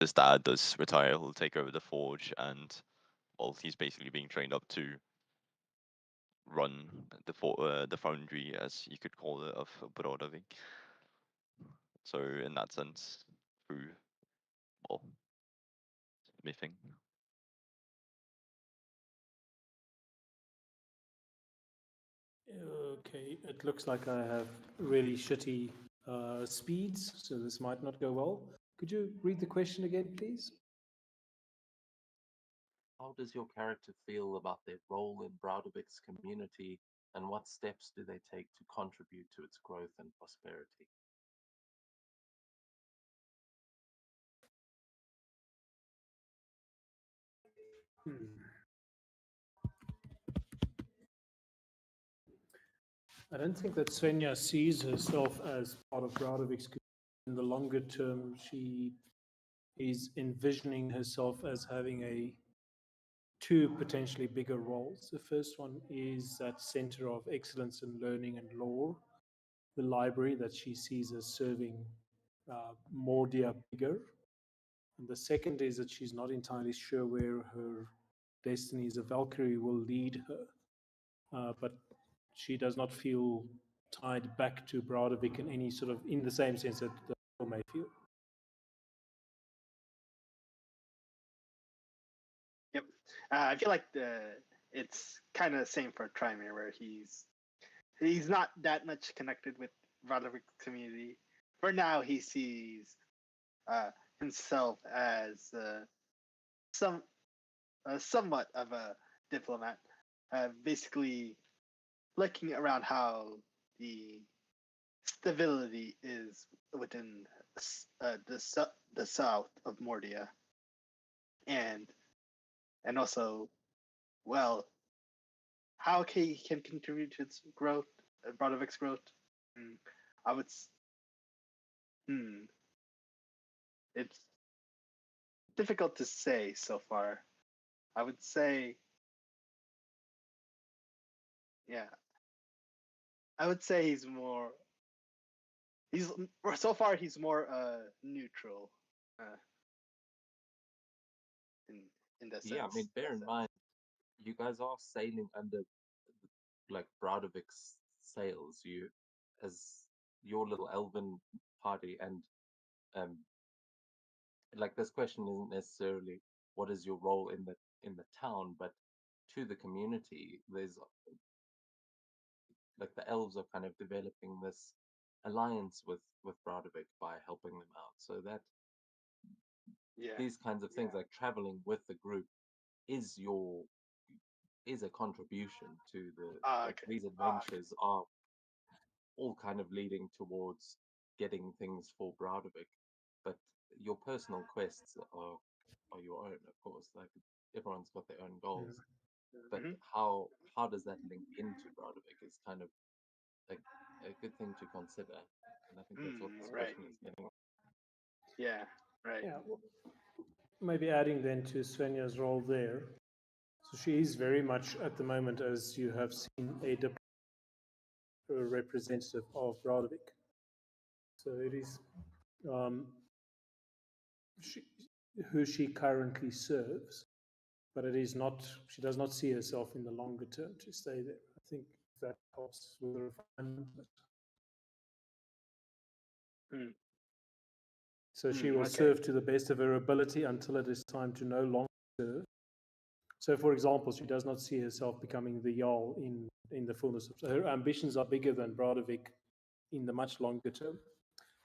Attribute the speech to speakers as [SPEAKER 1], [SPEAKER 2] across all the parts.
[SPEAKER 1] his dad does retire, he'll take over the forge, and well, he's basically being trained up to run the foundry, as you could call it, of Brodavik. So in that sense, through well, smithing.
[SPEAKER 2] Okay, it looks like I have really shitty speeds, so this might not go well. Could you read the question again, please?
[SPEAKER 3] How does your character feel about their role in Browdervik's community, and what steps do they take to contribute to its growth and prosperity?
[SPEAKER 2] I don't think that Svenja sees herself as part of Browdervik's community. In the longer term, she is envisioning herself as having two potentially bigger roles. The first one is that center of excellence in learning and lore, the library that she sees as serving Mordia bigger. And the second is that she's not entirely sure where her destiny as a Valkyrie will lead her. But she does not feel tied back to Brodavik in any sort of, in the same sense that the girl may feel.
[SPEAKER 4] Yep. I feel like it's kind of the same for Trymere, where he's not that much connected with Brodavik community. For now, he sees himself as somewhat of a diplomat, basically looking around how the stability is within the south of Mordia, and also, well, how he can contribute to its growth, Brodovik's growth. I would. It's difficult to say so far. I would say, yeah. I would say he's so far he's more neutral, in that sense.
[SPEAKER 3] Yeah, I mean, bear in mind, you guys are sailing under like Browdervik's sails. You, as your little elven party, and um, like this question isn't necessarily what is your role in the town, but to the community. There's like the elves are kind of developing this alliance with Brodavik by helping them out, so that these kinds of things like traveling with the group is a contribution to these adventures are all kind of leading towards getting things for Brodavik, but your personal quests are your own, of course. Like everyone's got their own goals, but how does that link into Brodavik is kind of a good thing to consider, and I think that's what this question is getting at.
[SPEAKER 4] Yeah, right.
[SPEAKER 2] Yeah, well, maybe adding then to Svenja's role there. So she is very much at the moment, as you have seen, a representative of Brodavik. So it is who she currently serves, but it is not. She does not see herself in the longer term to stay there. I think that helps with the refinement. So she will serve to the best of her ability until it is time to no longer serve. So, for example, she does not see herself becoming the Jarl in the fullness of her ambitions are bigger than Brodavik in the much longer term.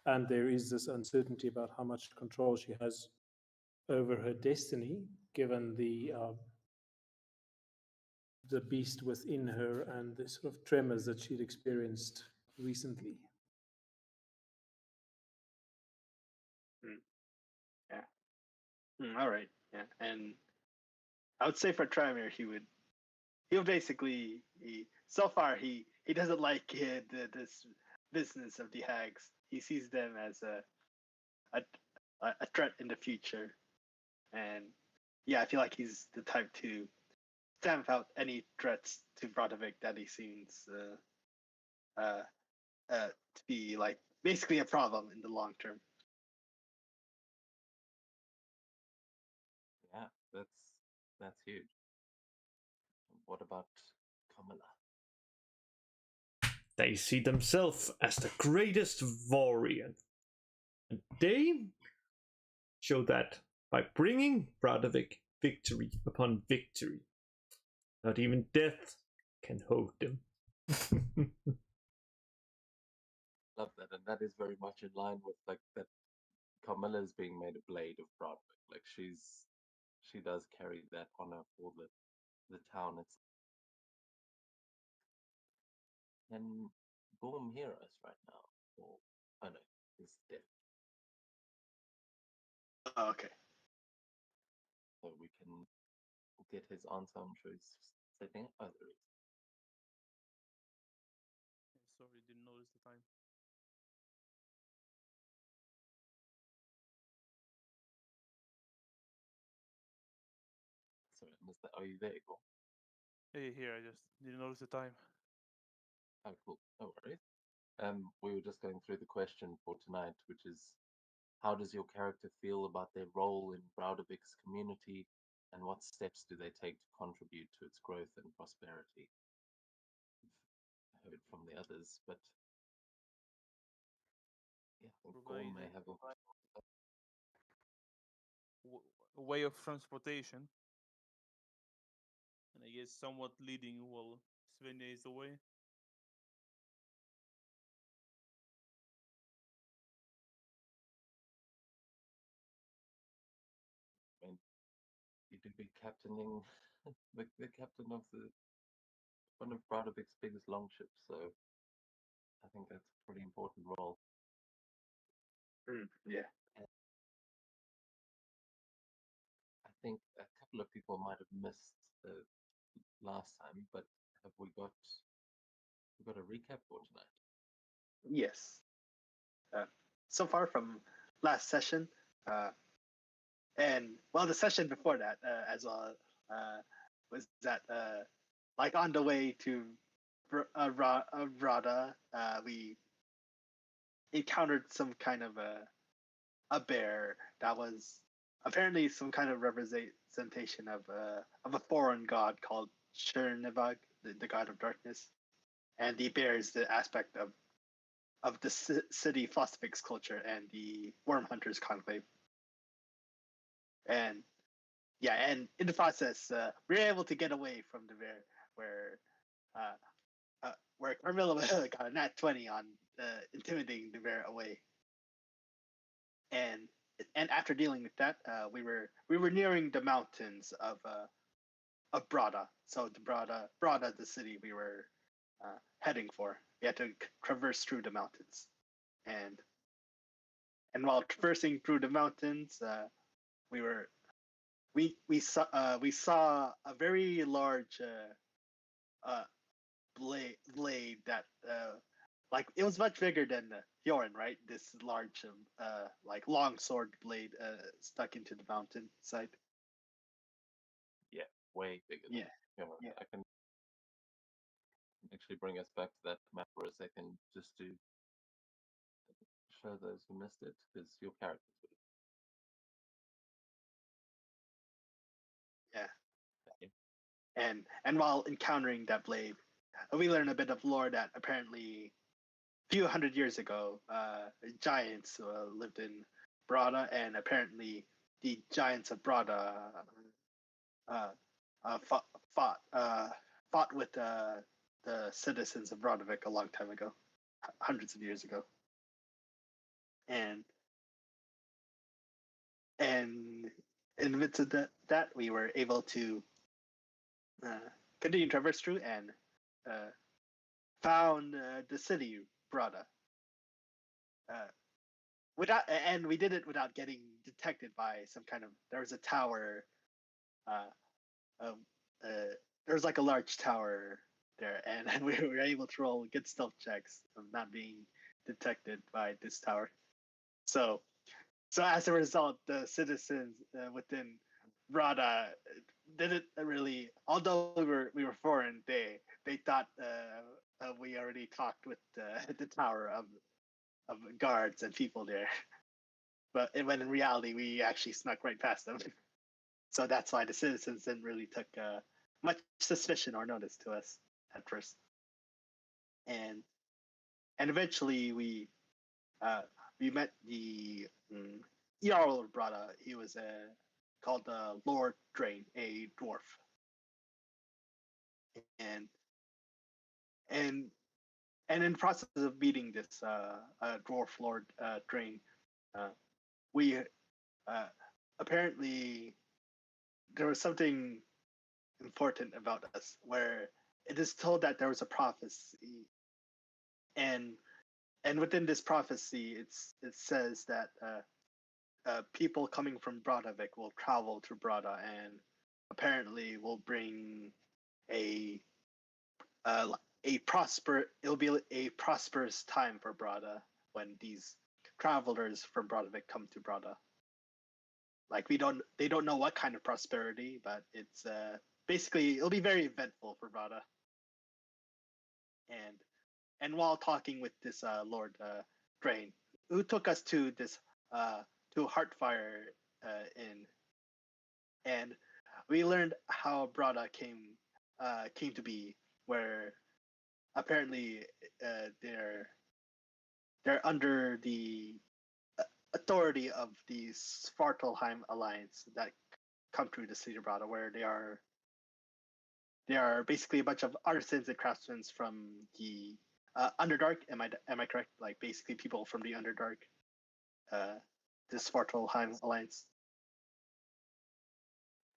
[SPEAKER 2] And there is this uncertainty about how much control she has over her destiny, given the beast within her and the sort of tremors that she'd experienced recently.
[SPEAKER 4] All right. Yeah, and I would say for Trymere, he'll basically so far he doesn't like this business of the hags. He sees them as a threat in the future, and yeah, I feel like he's the type to stamp out any threats to Brodavik that he seems to be like basically a problem in the long term.
[SPEAKER 3] Yeah, that's huge. What about Kamala?
[SPEAKER 5] They see themselves as the greatest warrior. And they show that by bringing Broderick victory upon victory. Not even death can hold them.
[SPEAKER 3] Love that, and that is very much in line with like that. Carmilla is being made a blade of Broderick. Like she does carry that honor for the town. It's Can Boom hear us right now? Or oh no, he's dead.
[SPEAKER 4] Oh, okay.
[SPEAKER 3] So we can get his answer. I'm sure he's sitting. Oh, there he is.
[SPEAKER 6] Sorry, didn't notice the time.
[SPEAKER 3] Sorry, I missed that. Are you there, Igor?
[SPEAKER 6] Hey, here, I just didn't notice the time.
[SPEAKER 3] Oh, cool. No worries. We were just going through the question for tonight, which is, how does your character feel about their role in Browdervik's community, and what steps do they take to contribute to its growth and prosperity? I've heard from the others, but yeah, I think Gorm may have
[SPEAKER 6] A way of transportation, and I guess somewhat leading while Svenja is away.
[SPEAKER 3] I mean, you do be captaining the captain of one of Browdervik's biggest longships, so I think that's a pretty important role.
[SPEAKER 4] Yeah.
[SPEAKER 3] I think a couple of people might have missed the last time, but have we got a recap for tonight?
[SPEAKER 4] Yes. So far from last session, and well, the session before that as well was that like on the way to Rada, we encountered some kind of a bear that was apparently some kind of representation of a foreign god called Chernivag, the god of darkness, and the bear is the aspect of the city Phosphix culture and the Worm Hunters Conclave. And yeah, and in the process, we were able to get away from the bear, where Carmilla got a nat 20 on intimidating the bear away. And after dealing with that, we were nearing the mountains of Brada. So the Brada, the city we were heading for. We had to traverse through the mountains, and while traversing through the mountains, we saw a very large blade that like it was much bigger than Hyorin, right? This large like long sword blade stuck into the mountain side.
[SPEAKER 3] Yeah, way bigger.
[SPEAKER 4] Yeah.
[SPEAKER 3] Yeah. I can actually bring us back to that map for a second, just to show those who missed it, because your characters would
[SPEAKER 4] Yeah.
[SPEAKER 3] Okay.
[SPEAKER 4] And while encountering that blade, we learn a bit of lore that apparently a few hundred years ago, giants lived in Brada, and apparently the giants of Brada fought with the citizens of Broderick a long time ago, hundreds of years ago, and in the midst of that we were able to continue to traverse through and found the city Brada. And we did it without getting detected by some kind of. There was a tower. There was like a large tower there, and we were able to roll good stealth checks of not being detected by this tower. So as a result, the citizens within Rada didn't really. Although we were foreign, they thought we already talked with the tower of guards and people there. But when in reality, we actually snuck right past them. So that's why the citizens didn't really took much suspicion or notice to us at first. And eventually we met the Jarl of Brada. He was called Lord Drain, a dwarf. And and and in the process of meeting this dwarf Lord Drain, we apparently there was something important about us where it is told that there was a prophecy, and within this prophecy it says that people coming from Brodavik will travel to Brada and apparently will bring a it'll be a prosperous time for Brada when these travelers from Brodavik come to Brada. Like they don't know what kind of prosperity, but it's basically it'll be very eventful for Brada. And while talking with this Lord Drain, who took us to this to Heartfire Inn, and we learned how Brada came to be, where apparently they're under the authority of the Svartalheim Alliance that come through the city of Brada, where they are basically a bunch of artisans and craftsmen from the Underdark. Am I correct? Like basically people from the Underdark, the Svartalheim Alliance.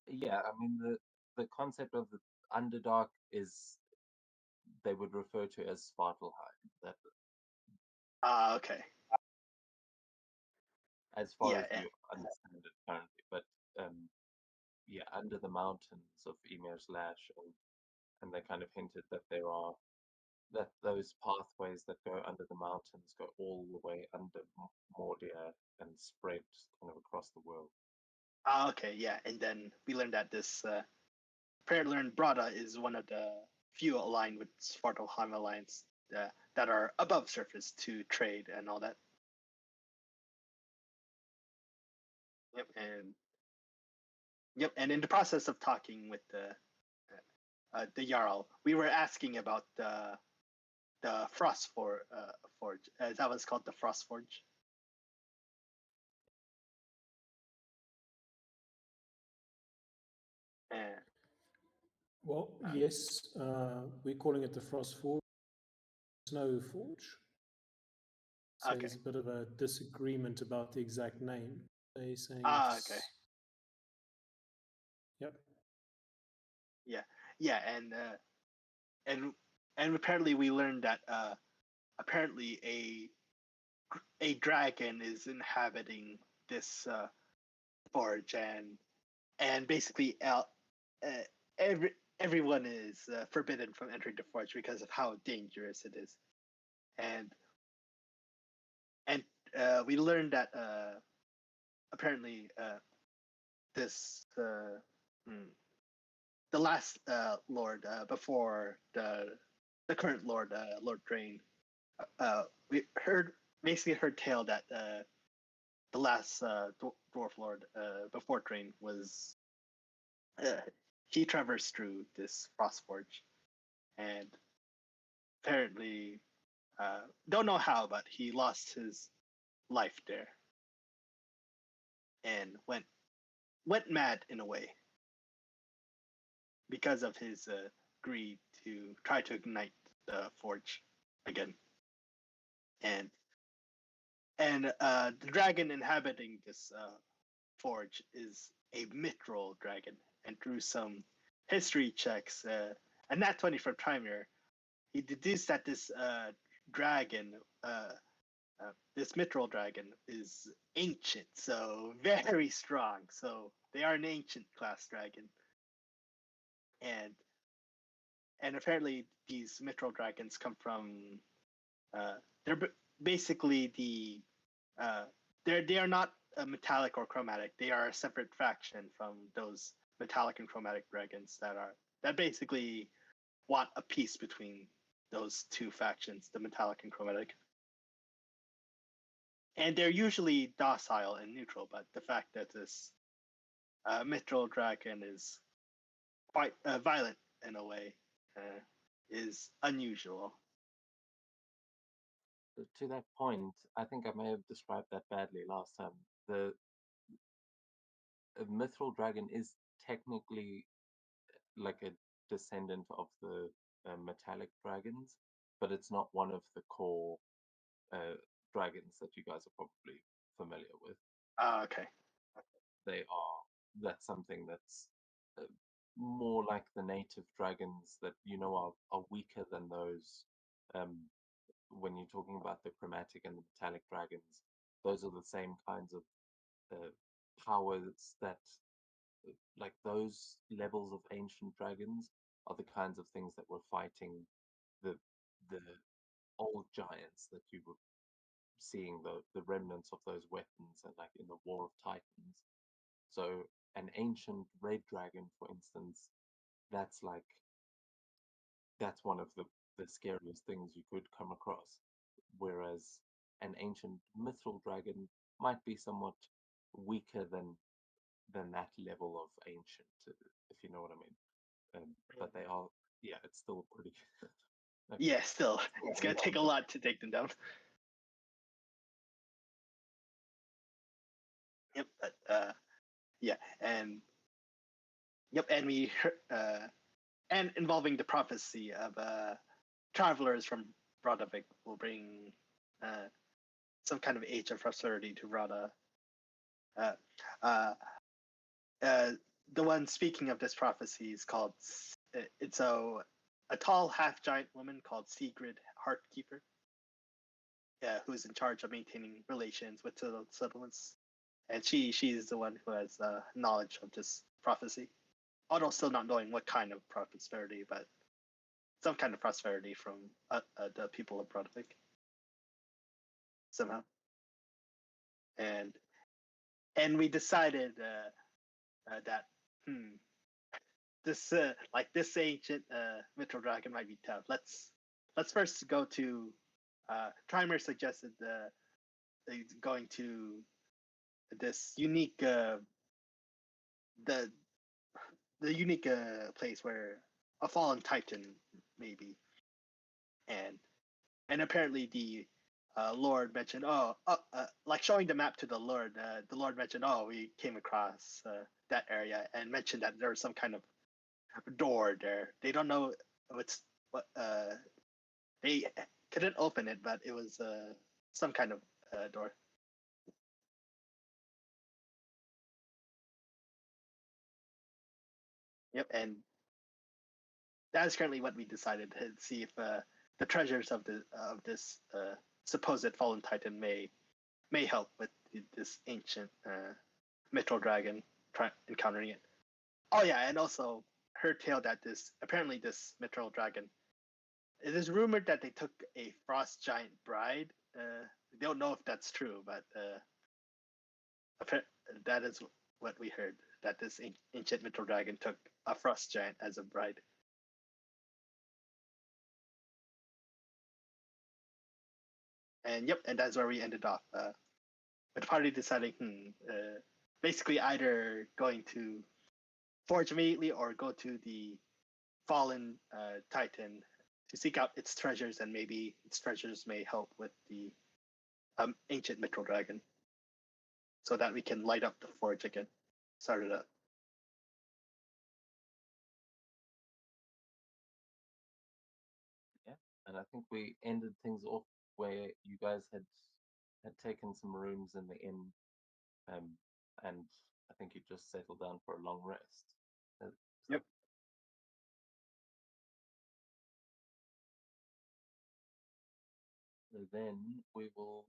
[SPEAKER 3] Yeah, I mean the concept of the Underdark is they would refer to as Svartalheim. That
[SPEAKER 4] Okay.
[SPEAKER 3] as far
[SPEAKER 4] Yeah,
[SPEAKER 3] as you understand it currently, but yeah, under the mountains of Emir's Lash, and they kind of hinted that that those pathways that go under the mountains go all the way under Mordia and spread kind of across the world.
[SPEAKER 4] Okay, yeah, and then we learned that this apparently Brada is one of the few aligned with Svartalheim Alliance that are above surface to trade and all that. Yep, and in the process of talking with the Jarl, we were asking about the Frost Forge. That was called the Frost Forge. And
[SPEAKER 2] Well, yes, we're calling it the Frost Forge, Snow Forge. So
[SPEAKER 4] Okay.
[SPEAKER 2] there's a bit of a disagreement about the exact name. They're saying
[SPEAKER 4] okay.
[SPEAKER 2] Yep.
[SPEAKER 4] Yeah, and apparently we learned that apparently a dragon is inhabiting this forge, and basically everyone is forbidden from entering the forge because of how dangerous it is, and we learned that apparently this the last lord before the current lord, Lord Drain, we basically heard tale that the last dwarf lord before Drain was he traversed through this frost forge, and apparently don't know how, but he lost his life there and went mad in a way because of his greed to try to ignite the forge again. And the dragon inhabiting this forge is a mithril dragon, and through some history checks, and nat 20 from Trymir, he deduced that this dragon, this mithril dragon, is ancient, so very strong. So they are an ancient class dragon, and apparently these mithril dragons come from they're basically they are not metallic or chromatic. They are a separate faction from those metallic and chromatic dragons that basically want a peace between those two factions, the metallic and chromatic. And they're usually docile and neutral, but the fact that this Mithril dragon is quite violent in a way, is unusual.
[SPEAKER 3] To that point, I think I may have described that badly last time. The Mithril dragon is technically like a descendant of the metallic dragons, but it's not one of the core dragons that you guys are probably familiar with.
[SPEAKER 4] Okay.
[SPEAKER 3] That's something that's more like the native dragons that are weaker than those. When you're talking about the chromatic and the metallic dragons, those are the same kinds of powers that, like those levels of ancient dragons, are the kinds of things that were fighting the old giants that you were seeing the remnants of those weapons and like in the War of Titans. So an ancient red dragon, for instance, that's one of the scariest things you could come across. Whereas an ancient mithril dragon might be somewhat weaker than that level of ancient, if you know what I mean. But they are, yeah, it's still pretty.
[SPEAKER 4] Yeah, still, it's gonna take a lot to take them down. Yep. Yeah, and yep, and we and involving the prophecy of travelers from Brodavik will bring some kind of age of prosperity to Rada. The one speaking of this prophecy is called. It's a tall half giant woman called Sigrid Heartkeeper, who is in charge of maintaining relations with the settlements, and she is the one who has knowledge of this prophecy, although still not knowing what kind of prosperity, but some kind of prosperity from the people of Brodavik somehow. And we decided that this this ancient Mithril dragon might be tough. Let's first go to Trimer suggested going to this unique the unique place where a fallen titan maybe, and apparently the Lord mentioned, like showing the map to the Lord mentioned, we came across that area, and mentioned that there was some kind of door there. They don't know what they couldn't open it, but it was some kind of door. Yep, and that is currently what we decided to see if the treasures of this supposed fallen titan may help with this ancient mithril dragon encountering it. Oh yeah, and also her tale that this mithril dragon. It is rumored that they took a frost giant bride. They don't know if that's true, but that is what we heard. That this ancient mithril dragon took a frost giant as a bride. And yep, and that's where we ended off. With the party deciding, basically either going to forge immediately or go to the fallen titan to seek out its treasures, and maybe its treasures may help with the ancient mithril dragon, so that we can light up the forge again, start it up.
[SPEAKER 3] Yeah, and I think we ended things off where you guys had taken some rooms in the inn, and I think you just settled down for a long rest.
[SPEAKER 4] Yep.
[SPEAKER 3] Then we will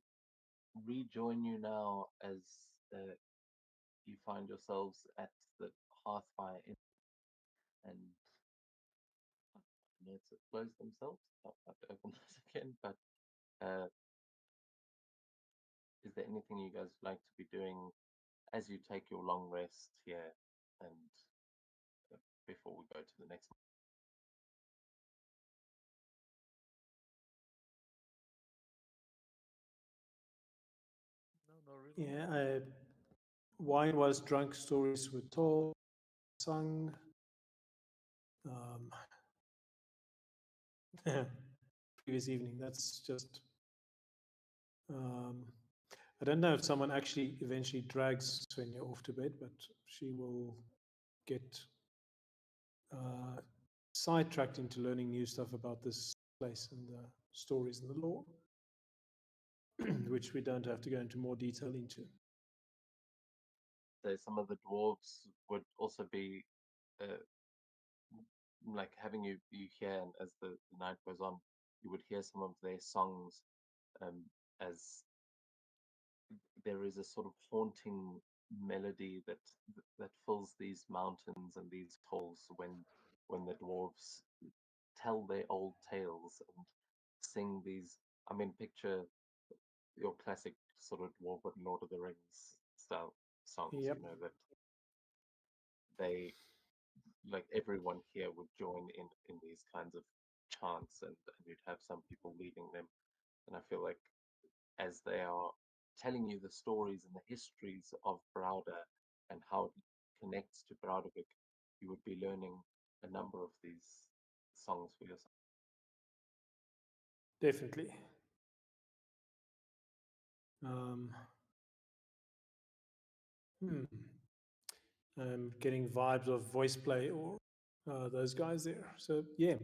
[SPEAKER 3] rejoin you now as you find yourselves at the Hearthfire Inn, and notes have closed themselves. I'll have to open those again. But is there anything you guys would like to be doing as you take your long rest here, and before we go to the next one?
[SPEAKER 6] No, not really.
[SPEAKER 2] Yeah, wine was drunk, stories were told, sung. Previous evening. That's just. I don't know if someone actually eventually drags Svenja off to bed, but she will get sidetracked into learning new stuff about this place and the stories and the lore, which we don't have to go into more detail into.
[SPEAKER 3] So some of the dwarves would also be like having you hear, and as the night goes on, you would hear some of their songs as there is a sort of haunting melody that fills these mountains and these halls when the dwarves tell their old tales and sing these. I mean, picture your classic sort of dwarven Lord of the Rings style songs.
[SPEAKER 2] Yep.
[SPEAKER 3] You know that they like everyone here would join in these kinds of chants, and you'd have some people leading them. And I feel like as they are telling you the stories and the histories of Browder and how it connects to Browdervik, you would be learning a number of these songs for yourself.
[SPEAKER 2] Definitely. I'm getting vibes of voice play or those guys there. So yeah.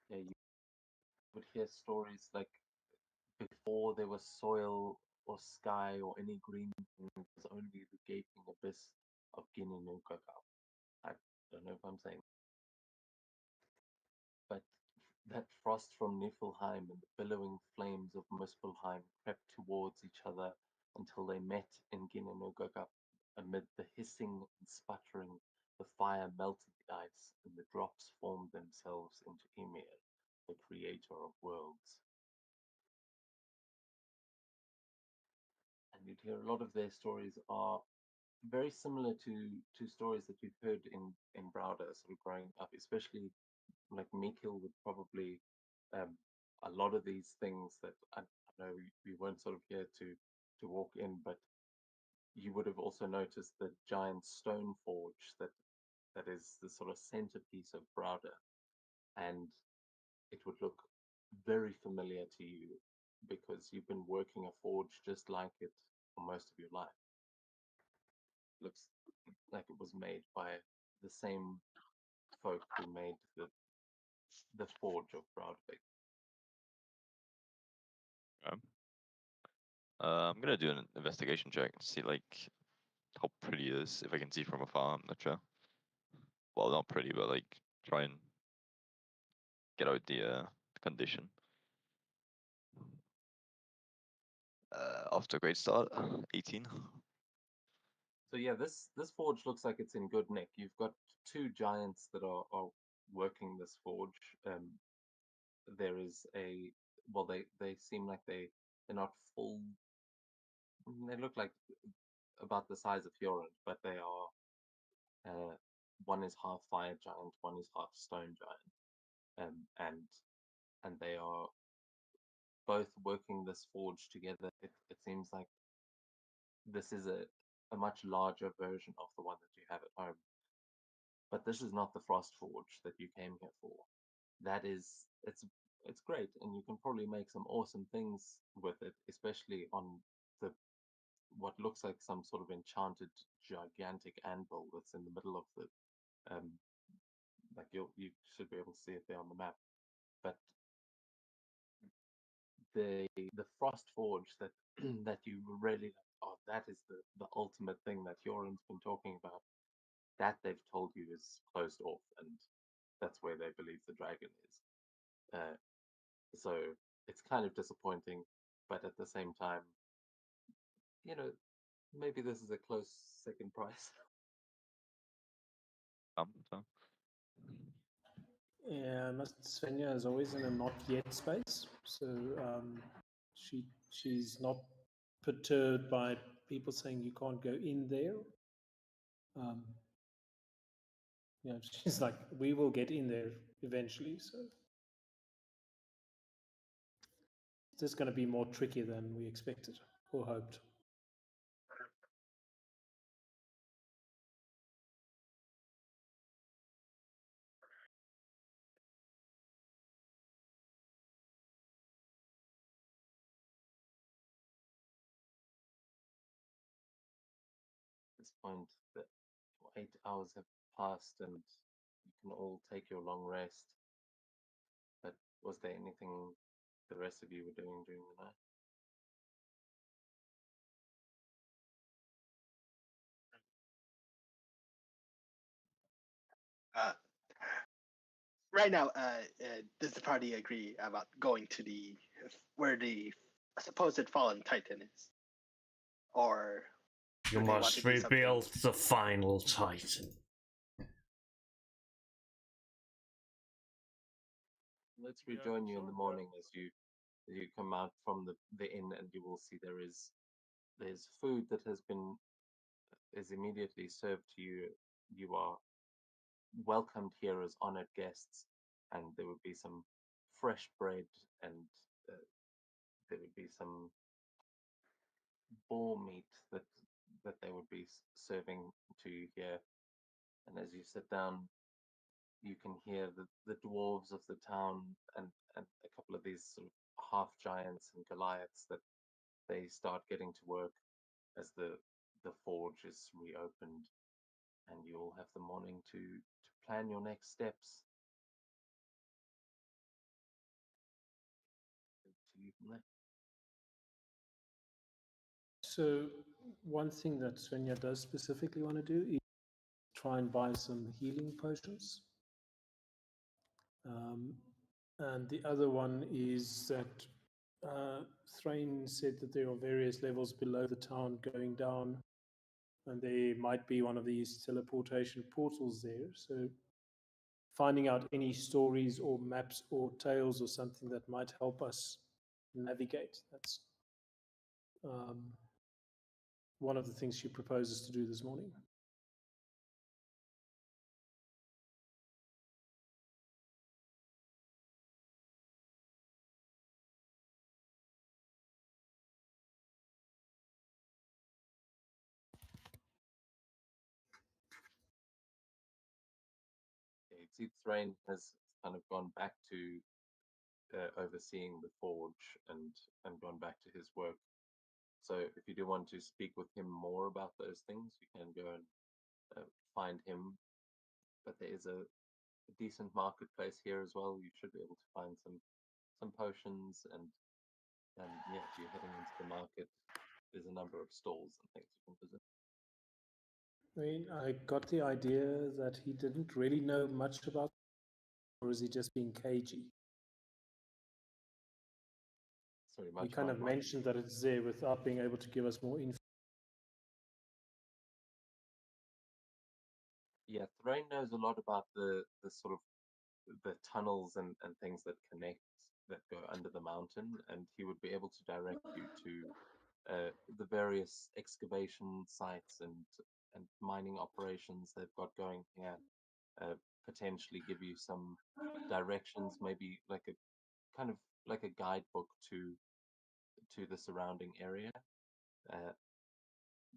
[SPEAKER 3] Yeah, you would hear stories like before there was soil or sky or any green thing, it was only the gaping abyss of Ginnungagap. I don't know if I'm saying, but that frost from Niflheim and the billowing flames of Muspelheim crept towards each other until they met in Ginnungagap. Amid the hissing and sputtering, the fire melted the ice, and the drops formed themselves into Ymir, the creator of worlds. And you'd hear a lot of their stories are very similar to stories that you've heard in Browder, sort of growing up, especially like Mikil would probably a lot of these things that I know we weren't sort of here to walk in, but you would have also noticed the giant stone forge that is the sort of centerpiece of Browder, and it would look very familiar to you because you've been working a forge just like it for most of your life. Looks like it was made by the same folk who made the forge of Broadway.
[SPEAKER 1] I'm gonna do an investigation check to see like how pretty it is. If I can see from afar, I'm not sure. Well, not pretty, but like try and get out the condition. Off to a great start. 18.
[SPEAKER 3] So yeah, this forge looks like it's in good nick. You've got two giants that are working this forge. There is a well, they seem like they're not full. They look like about the size of Hurond, but they are. One is half fire giant, one is half stone giant, and they are both working this forge together. It seems like this is a much larger version of the one that you have at home. But this is not the Frost Forge that you came here for. That is, it's great, and you can probably make some awesome things with it, especially on the what looks like some sort of enchanted gigantic anvil that's in the middle of the like you should be able to see it there on the map. But the Frost Forge that that you really that is the ultimate thing that Yoren's been talking about. That they've told you is closed off, and that's where they believe the dragon is. So it's kind of disappointing, but at the same time, maybe this is a close second prize.
[SPEAKER 1] So.
[SPEAKER 2] Yeah, Svenja is always in a not yet space, so she's not perturbed by people saying you can't go in there. She's like, we will get in there eventually. So it's just going to be more tricky than we expected or hoped.
[SPEAKER 3] this point, that 8 hours have passed and you can all take your long rest. But was there anything the rest of you were doing during the night?
[SPEAKER 4] Right now, does the party agree about going to where the supposed fallen titan is, or
[SPEAKER 5] You
[SPEAKER 4] do they want
[SPEAKER 5] must
[SPEAKER 4] to do something
[SPEAKER 5] rebuild
[SPEAKER 4] else?
[SPEAKER 5] the final Titan.
[SPEAKER 3] Let's
[SPEAKER 6] Yeah,
[SPEAKER 3] rejoin you in
[SPEAKER 6] sure,
[SPEAKER 3] the
[SPEAKER 6] yeah.
[SPEAKER 3] morning as you come out from the inn, and you will see there's food that is immediately served to you. You are welcomed here as honored guests, and there would be some fresh bread, and there would be some boar meat that they would be serving to you here. And as you sit down, you can hear the dwarves of the town, and a couple of these sort of half giants and Goliaths, that they start getting to work as the forge is reopened, and you all have the morning to plan your next steps. To you from there.
[SPEAKER 2] So one thing that Svenja does specifically want to do is try and buy some healing potions. And the other one is that Thrain said that there are various levels below the town going down, and there might be one of these teleportation portals there. So finding out any stories or maps or tales or something that might help us navigate. That's one of the things she proposes to do this morning.
[SPEAKER 3] You see, Thrain has kind of gone back to overseeing the forge and gone back to his work. So if you do want to speak with him more about those things, you can go and find him. But there is a decent marketplace here as well. You should be able to find some potions, and yeah, if you're heading into the market, there's a number of stalls and things you can visit.
[SPEAKER 2] I mean, I got the idea that he didn't really know much about, or is he just being cagey?
[SPEAKER 3] Sorry,
[SPEAKER 2] He
[SPEAKER 3] much
[SPEAKER 2] kind
[SPEAKER 3] about
[SPEAKER 2] of
[SPEAKER 3] what?
[SPEAKER 2] mentioned that it's there without being able to give us more info.
[SPEAKER 3] Yeah, Thrain knows a lot about the sort of the tunnels and things that go under the mountain, and he would be able to direct you to the various excavation sites and mining operations they've got going here. Potentially give you some directions, maybe like a kind of like a guidebook to the surrounding area. Uh,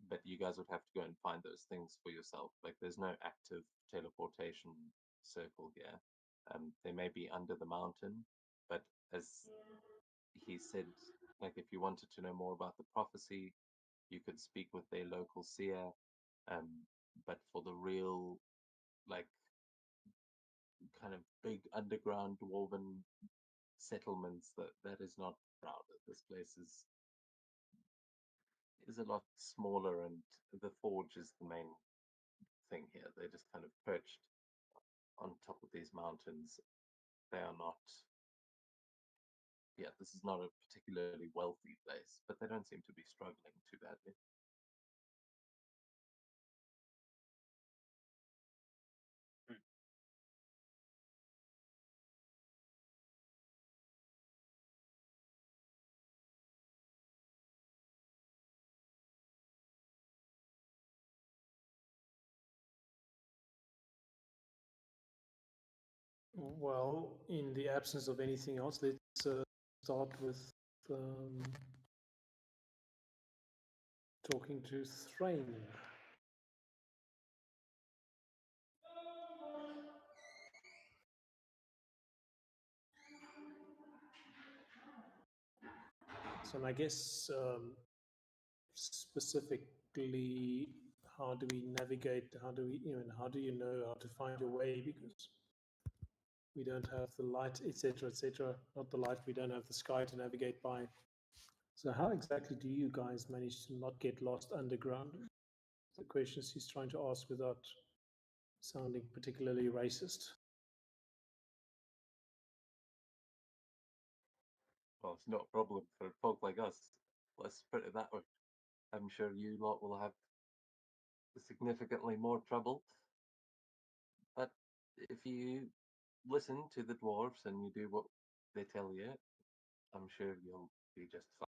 [SPEAKER 3] but you guys would have to go and find those things for yourself. Like, there's no active teleportation circle here. They may be under the mountain, but as he said, like, if you wanted to know more about the prophecy, you could speak with their local seer. But for the real, like, kind of big underground dwarven settlements, that is not crowded. This place is a lot smaller, and the forge is the main thing here. They're just kind of perched on top of these mountains. They are not, yeah, this is not a particularly wealthy place, but they don't seem to be struggling too badly.
[SPEAKER 2] Well, in the absence of anything else, let's start with talking to Thrain. So, and I guess specifically, how do we navigate? How do we, how do you know how to find your way? Because we don't have the light, etc., etc. Not the light, we don't have the sky to navigate by. So how exactly do you guys manage to not get lost underground? The questions he's trying to ask without sounding particularly racist.
[SPEAKER 3] Well, it's not a problem for folk like us. Let's put it that way. I'm sure you lot will have significantly more trouble. But if you listen to the dwarves and you do what they tell you, I'm sure you'll be just fine.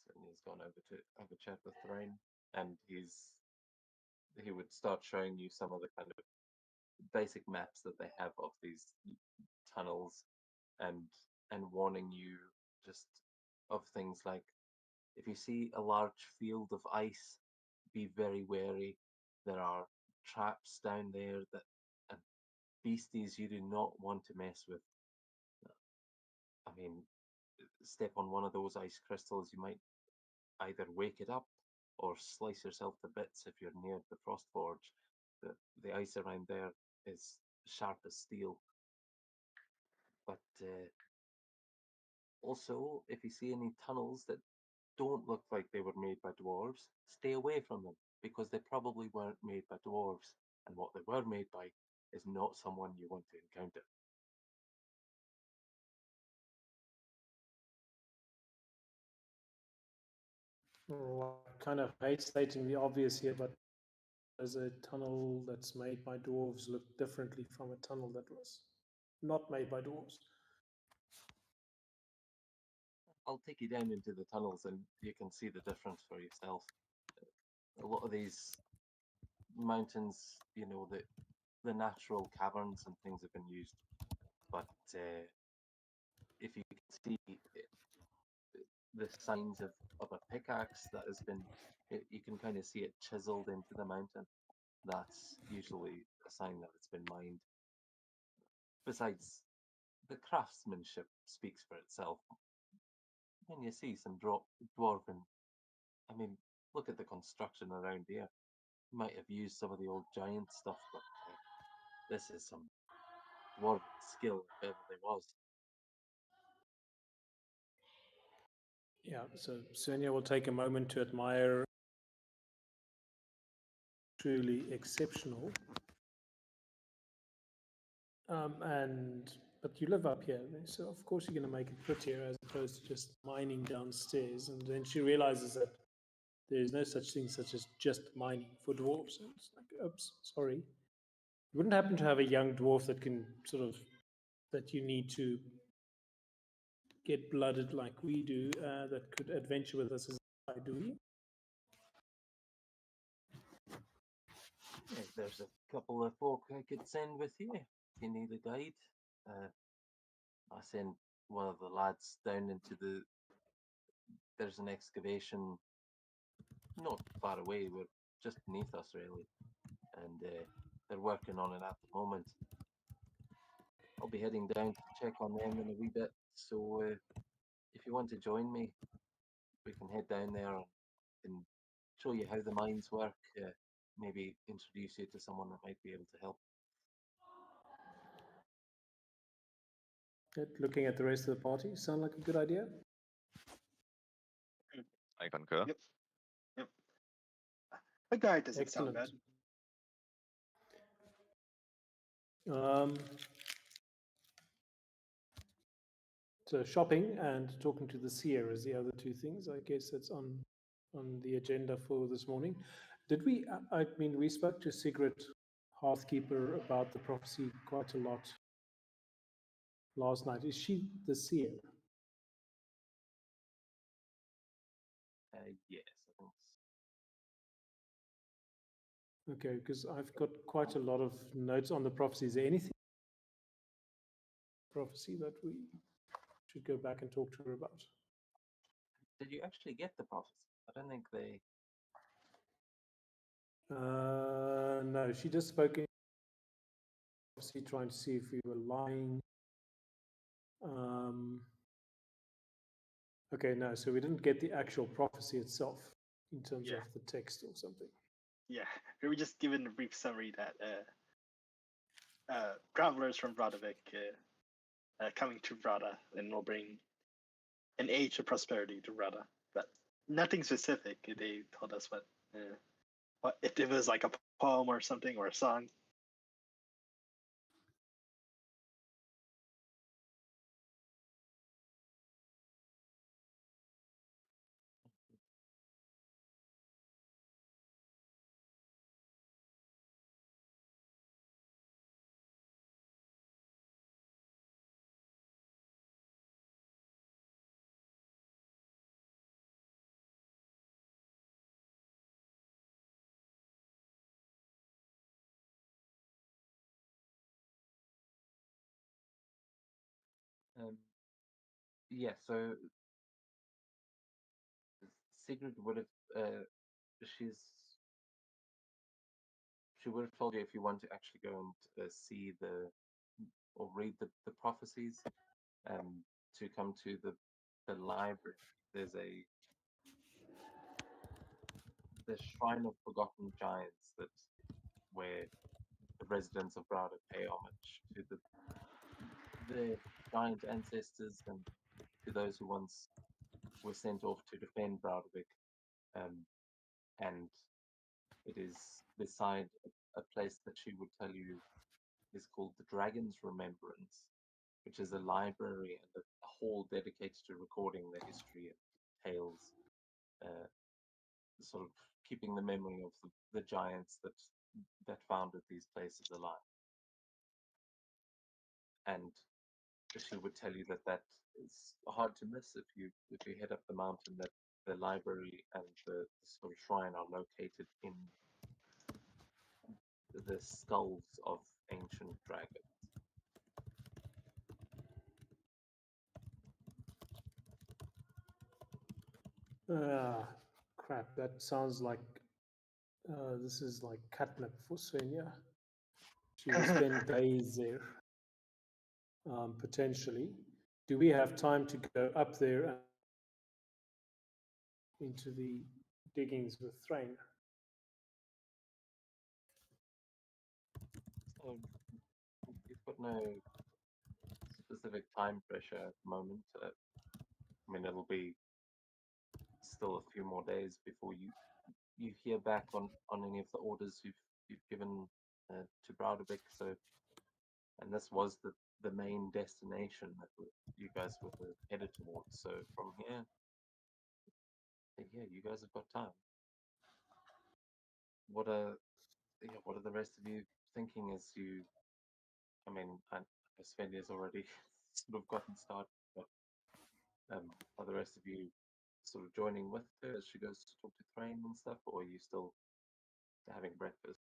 [SPEAKER 3] So he's gone over to have a chat with Thrain, and he would start showing you some of the kind of basic maps that they have of these tunnels, and warning you just of things like, if you see a large field of ice, be very wary. There are traps down there that and beasties you do not want to mess with. I mean, step on one of those ice crystals, you might either wake it up or slice yourself to bits if you're near the Frost Forge. The ice around there is sharp as steel. But also, if you see any tunnels that don't look like they were made by dwarves, stay away from them, because they probably weren't made by dwarves, and what they were made by is not someone you want to encounter.
[SPEAKER 2] Well, I kind of hate stating the obvious here, but does a tunnel that's made by dwarves look differently from a tunnel that was not made by dwarves?
[SPEAKER 3] I'll take you down into the tunnels and you can see the difference for yourself. A lot of these mountains, the natural caverns and things have been used, but if you can see the signs of a pickaxe that has been, you can kind of see it chiseled into the mountain. That's usually a sign that it's been mined. Besides, the craftsmanship speaks for itself. When you see some dwarven, I mean, look at the construction around here. You might have used some of the old giant stuff, but this is some dwarven skill if ever there was.
[SPEAKER 2] Yeah, so Sonia will take a moment to admire truly exceptional. But you live up here, so of course you're going to make it prettier as opposed to just mining downstairs. And then she realizes that there is no such thing such as just mining for dwarves. And it's like, oops, sorry. You wouldn't happen to have a young dwarf that can that you need to get blooded like we do, that could adventure with us as I do?
[SPEAKER 3] Yeah, there's a couple of folk I could send with you if you need a guide. I send one of the lads down into there's an excavation not far away, we're just beneath us really, and they're working on it at the moment. I'll be heading down to check on them in a wee bit, so if you want to join me, we can head down there and show you how the mines work, maybe introduce you to someone that might be able to help.
[SPEAKER 2] Looking at the rest of the party, sound like a good idea?
[SPEAKER 1] I concur.
[SPEAKER 4] Yep. Yep. A guide doesn't sound
[SPEAKER 2] Excellent.
[SPEAKER 4] bad.
[SPEAKER 2] So shopping and talking to the seer is the other two things. I guess that's on the agenda for this morning. Did we? I mean, we spoke to Sigrid Hearthkeeper about the prophecy quite a lot last night. Is she the seer?
[SPEAKER 3] Yes, I think so.
[SPEAKER 2] Okay, because I've got quite a lot of notes on the prophecy. Is there anything prophecy that we should go back and talk to her about?
[SPEAKER 3] Did you actually get the prophecy? I don't think they.
[SPEAKER 2] No, she just spoke in prophecy, trying to see if we were lying. Okay, no, so we didn't get the actual prophecy itself in terms
[SPEAKER 4] Yeah.
[SPEAKER 2] of the text or something.
[SPEAKER 4] Yeah, we were just given a brief summary that travelers from Brodavik coming to Vrada and will bring an age of prosperity to Vrada, but nothing specific. They told us what if it was like a poem or something or a song.
[SPEAKER 3] Um, yeah, so Sigrid would have she's she would have told you if you want to actually go and see or read the prophecies, to come to the library. There's the Shrine of Forgotten Giants where the residents of Browder pay homage to the giant ancestors and to those who once were sent off to defend Browdervik. And it is beside a place that she would tell you is called the Dragon's Remembrance, which is a library and a hall dedicated to recording the history and tales, uh, sort of keeping the memory of the giants that founded these places alive. And she would tell you that is hard to miss if you head up the mountain. That the library and the sort of shrine are located in the skulls of ancient dragons.
[SPEAKER 2] Ah, crap, that sounds like this is like catnip for Svenja. She will spend days there, potentially. Do we have time to go up there and into the diggings with Thrain?
[SPEAKER 3] So you've got no specific time pressure at the moment. I mean, it'll be still a few more days before you hear back on any of the orders you've given to Browderbeck. So, and this was the main destination that you guys were headed towards. So from here, yeah, you guys have got time. What are the rest of you thinking as you? I mean, I know Svenja's already sort of gotten started, but are the rest of you sort of joining with her as she goes to talk to Thrain and stuff, or are you still having breakfast?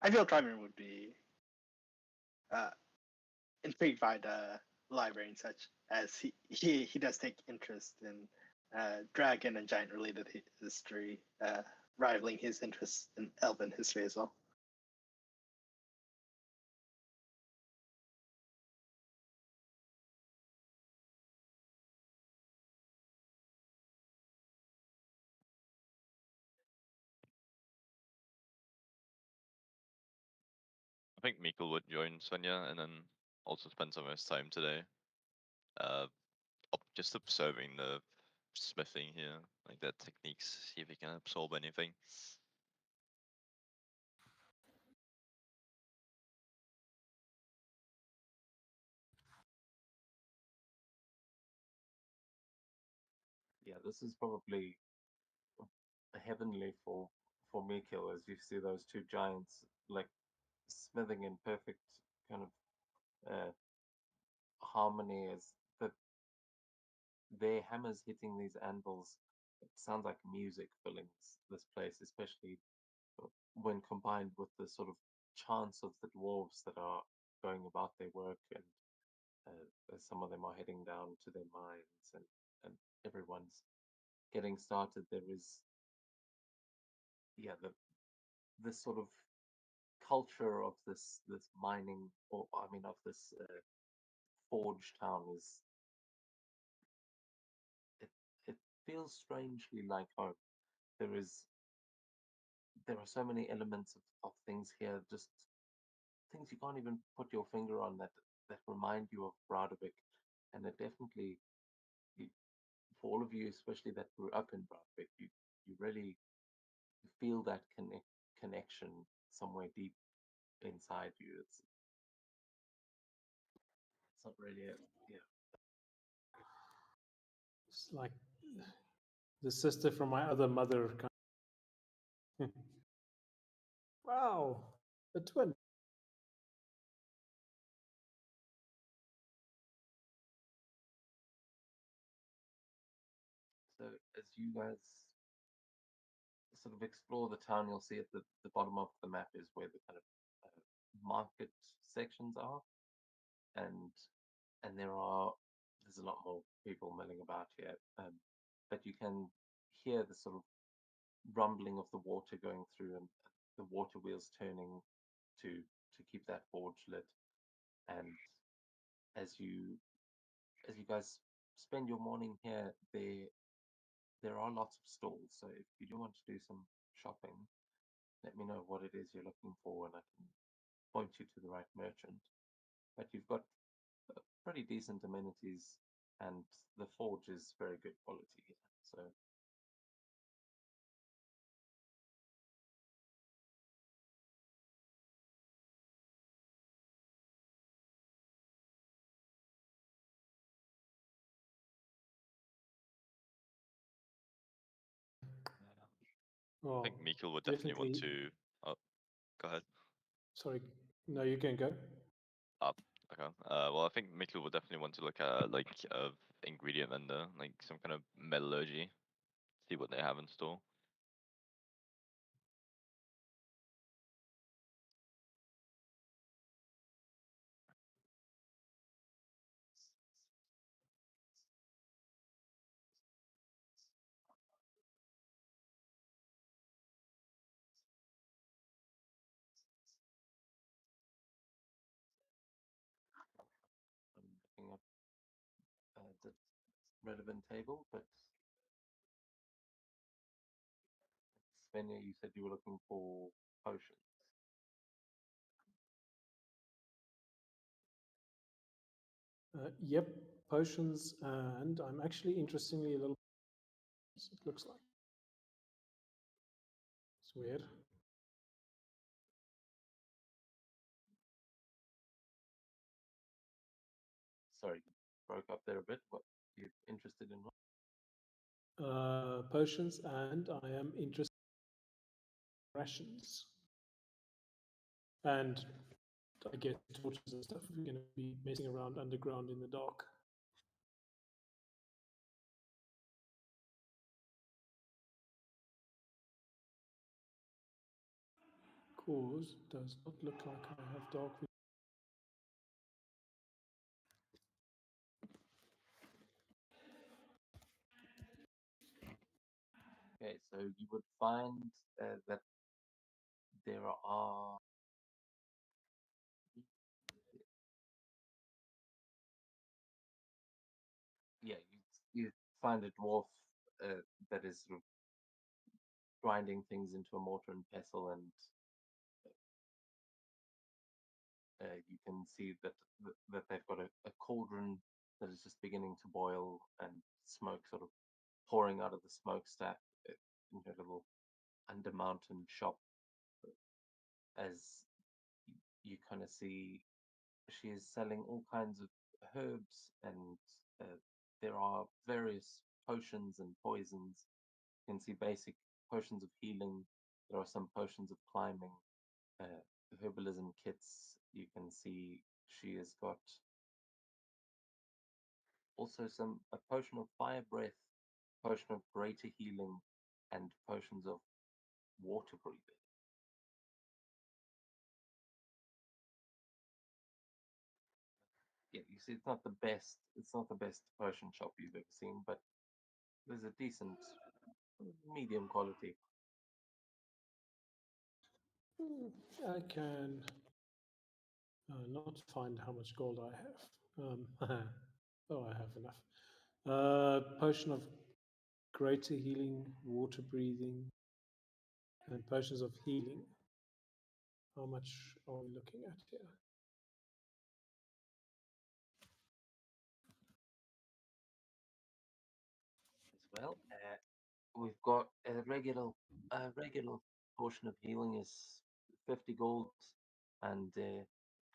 [SPEAKER 4] I feel Trimer would be uh, intrigued by the library and such, as he does take interest in dragon and giant related history, rivaling his interest in elven history as well.
[SPEAKER 1] I think Mikkel would join Svenja and then also spend some of his time today just observing the smithing here, like their techniques, see if he can absorb anything.
[SPEAKER 3] Yeah, this is probably heavenly for Mikil as you see those two giants like smithing in perfect kind of harmony as their hammers hitting these anvils. It sounds like music filling this place, especially when combined with the sort of chants of the dwarves that are going about their work, and as some of them are heading down to their mines, and everyone's getting started. There is, yeah, this sort of culture of this mining, or I mean, of this Forge Town is it feels strangely like home. There are so many elements of things here, just things you can't even put your finger on that remind you of Broadwick, and it definitely for all of you, especially that grew up in Broadwick, you really feel that connection somewhere deep inside you. It's not really yeah.
[SPEAKER 2] It's like the sister from my other mother. Wow, a twin.
[SPEAKER 3] So as you guys sort of explore the town, you'll see at the bottom of the map is where the kind of market sections are, and there's a lot more people milling about here, but you can hear the sort of rumbling of the water going through and the water wheels turning to keep that forge lit. And as you guys spend your morning here, there are lots of stalls. So if you do want to do some shopping, let me know what it is you're looking for, and I can point you to the right merchant. But you've got pretty decent amenities, and the forge is very good quality here. So
[SPEAKER 1] I
[SPEAKER 2] Well,
[SPEAKER 1] think Mikkel would definitely want
[SPEAKER 2] definitely.
[SPEAKER 1] to. Oh, go ahead.
[SPEAKER 2] Sorry, no, you can go.
[SPEAKER 1] Up. Okay. Well, I think Mikkel would definitely want to look at like ingredient vendor, like some kind of metallurgy. See what they have in store.
[SPEAKER 3] I'm looking up the relevant table, but Svenja, you said you were looking for potions.
[SPEAKER 2] Yep, potions, and I'm actually interestingly a little. It looks like it's weird.
[SPEAKER 3] Sorry, broke up there a bit. What you're interested in? What?
[SPEAKER 2] Potions, and I am interested in rations. And I guess torches and stuff if you're going to be messing around underground in the dark. Cause does not look like I have dark vision.
[SPEAKER 3] Okay, so you would find that there are yeah, you find a dwarf that is sort of grinding things into a mortar and pestle, and you can see that they've got a cauldron that is just beginning to boil, and smoke sort of pouring out of the smokestack into a little under mountain shop. As you kind of see, she is selling all kinds of herbs, and there are various potions and poisons. You can see basic potions of healing. There are some potions of climbing, herbalism kits. You can see she has got also a potion of fire breath, potion of greater healing, and potions of water breathing. Yeah, you see, it's not the best. It's not the best potion shop you've ever seen, but there's a decent, medium quality.
[SPEAKER 2] I can not find how much gold I have. Oh, I have enough. Potion of greater healing, water breathing, and potions of healing. How much are we looking at here?
[SPEAKER 3] As well. We've got a regular potion of healing is 50 gold, and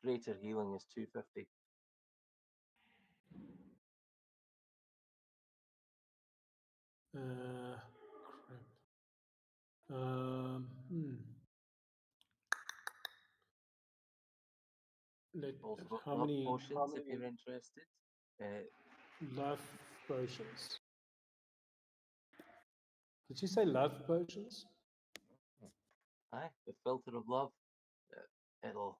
[SPEAKER 3] greater healing is 250.
[SPEAKER 2] Crap.
[SPEAKER 3] Also got
[SPEAKER 2] How
[SPEAKER 3] love
[SPEAKER 2] many
[SPEAKER 3] potions if you're interested.
[SPEAKER 2] life potions? Did you say love potions?
[SPEAKER 3] Aye, the filter of love. It'll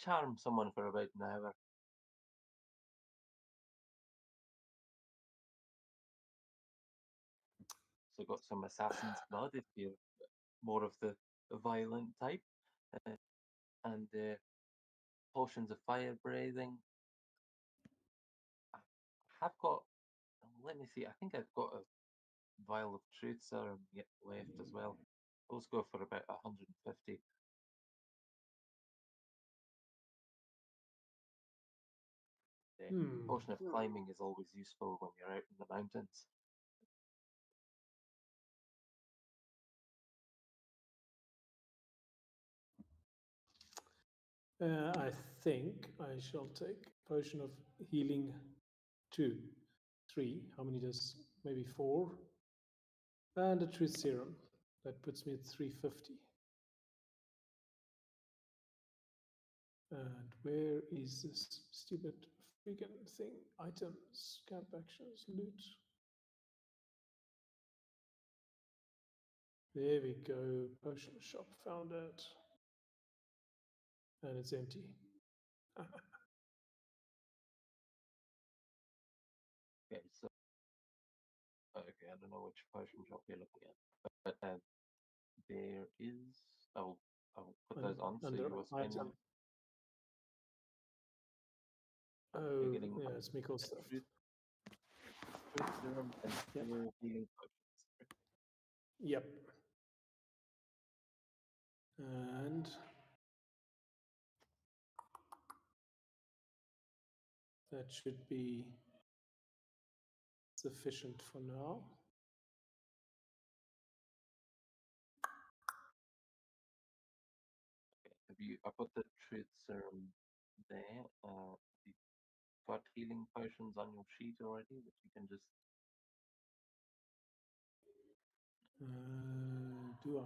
[SPEAKER 3] charm someone for about an hour. So got some assassin's blood if you're more of the violent type, and potions of fire breathing. I have got. Let me see. I think I've got a vial of truth serum yet left as well. Those go for about 150. Potion of climbing is always useful when you're out in the mountains.
[SPEAKER 2] I think I shall take potion of healing 2, 3. How many does? Maybe 4. And a truth serum. That puts me at 350. And where is this stupid freaking thing? Items, camp actions, loot. There we go. Potion shop, found it. And it's empty.
[SPEAKER 3] Okay, so I don't know which potion shop you're looking at, but there is. I'll put those on so
[SPEAKER 2] Under
[SPEAKER 3] you will spend
[SPEAKER 2] item.
[SPEAKER 3] them.
[SPEAKER 2] Oh,
[SPEAKER 3] You're getting
[SPEAKER 2] yeah, it's Mikkel's stuff.
[SPEAKER 3] truth serum and
[SPEAKER 2] Yep.
[SPEAKER 3] 4 healing potions.
[SPEAKER 2] Yep. And that should be sufficient for now.
[SPEAKER 3] Okay, I put the truth serum there. You've got healing potions on your sheet already that you can just.
[SPEAKER 2] Do I?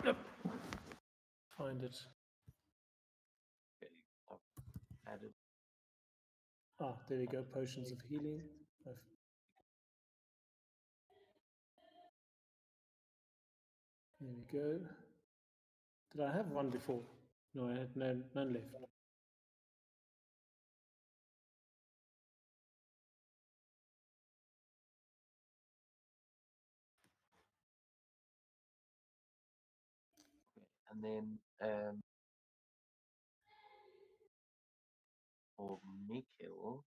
[SPEAKER 2] Yep. Find it.
[SPEAKER 3] Okay, I've added.
[SPEAKER 2] Ah, there we go. Potions of healing. There we go. Did I have one before? No, I had none left.
[SPEAKER 3] And then for Mikil,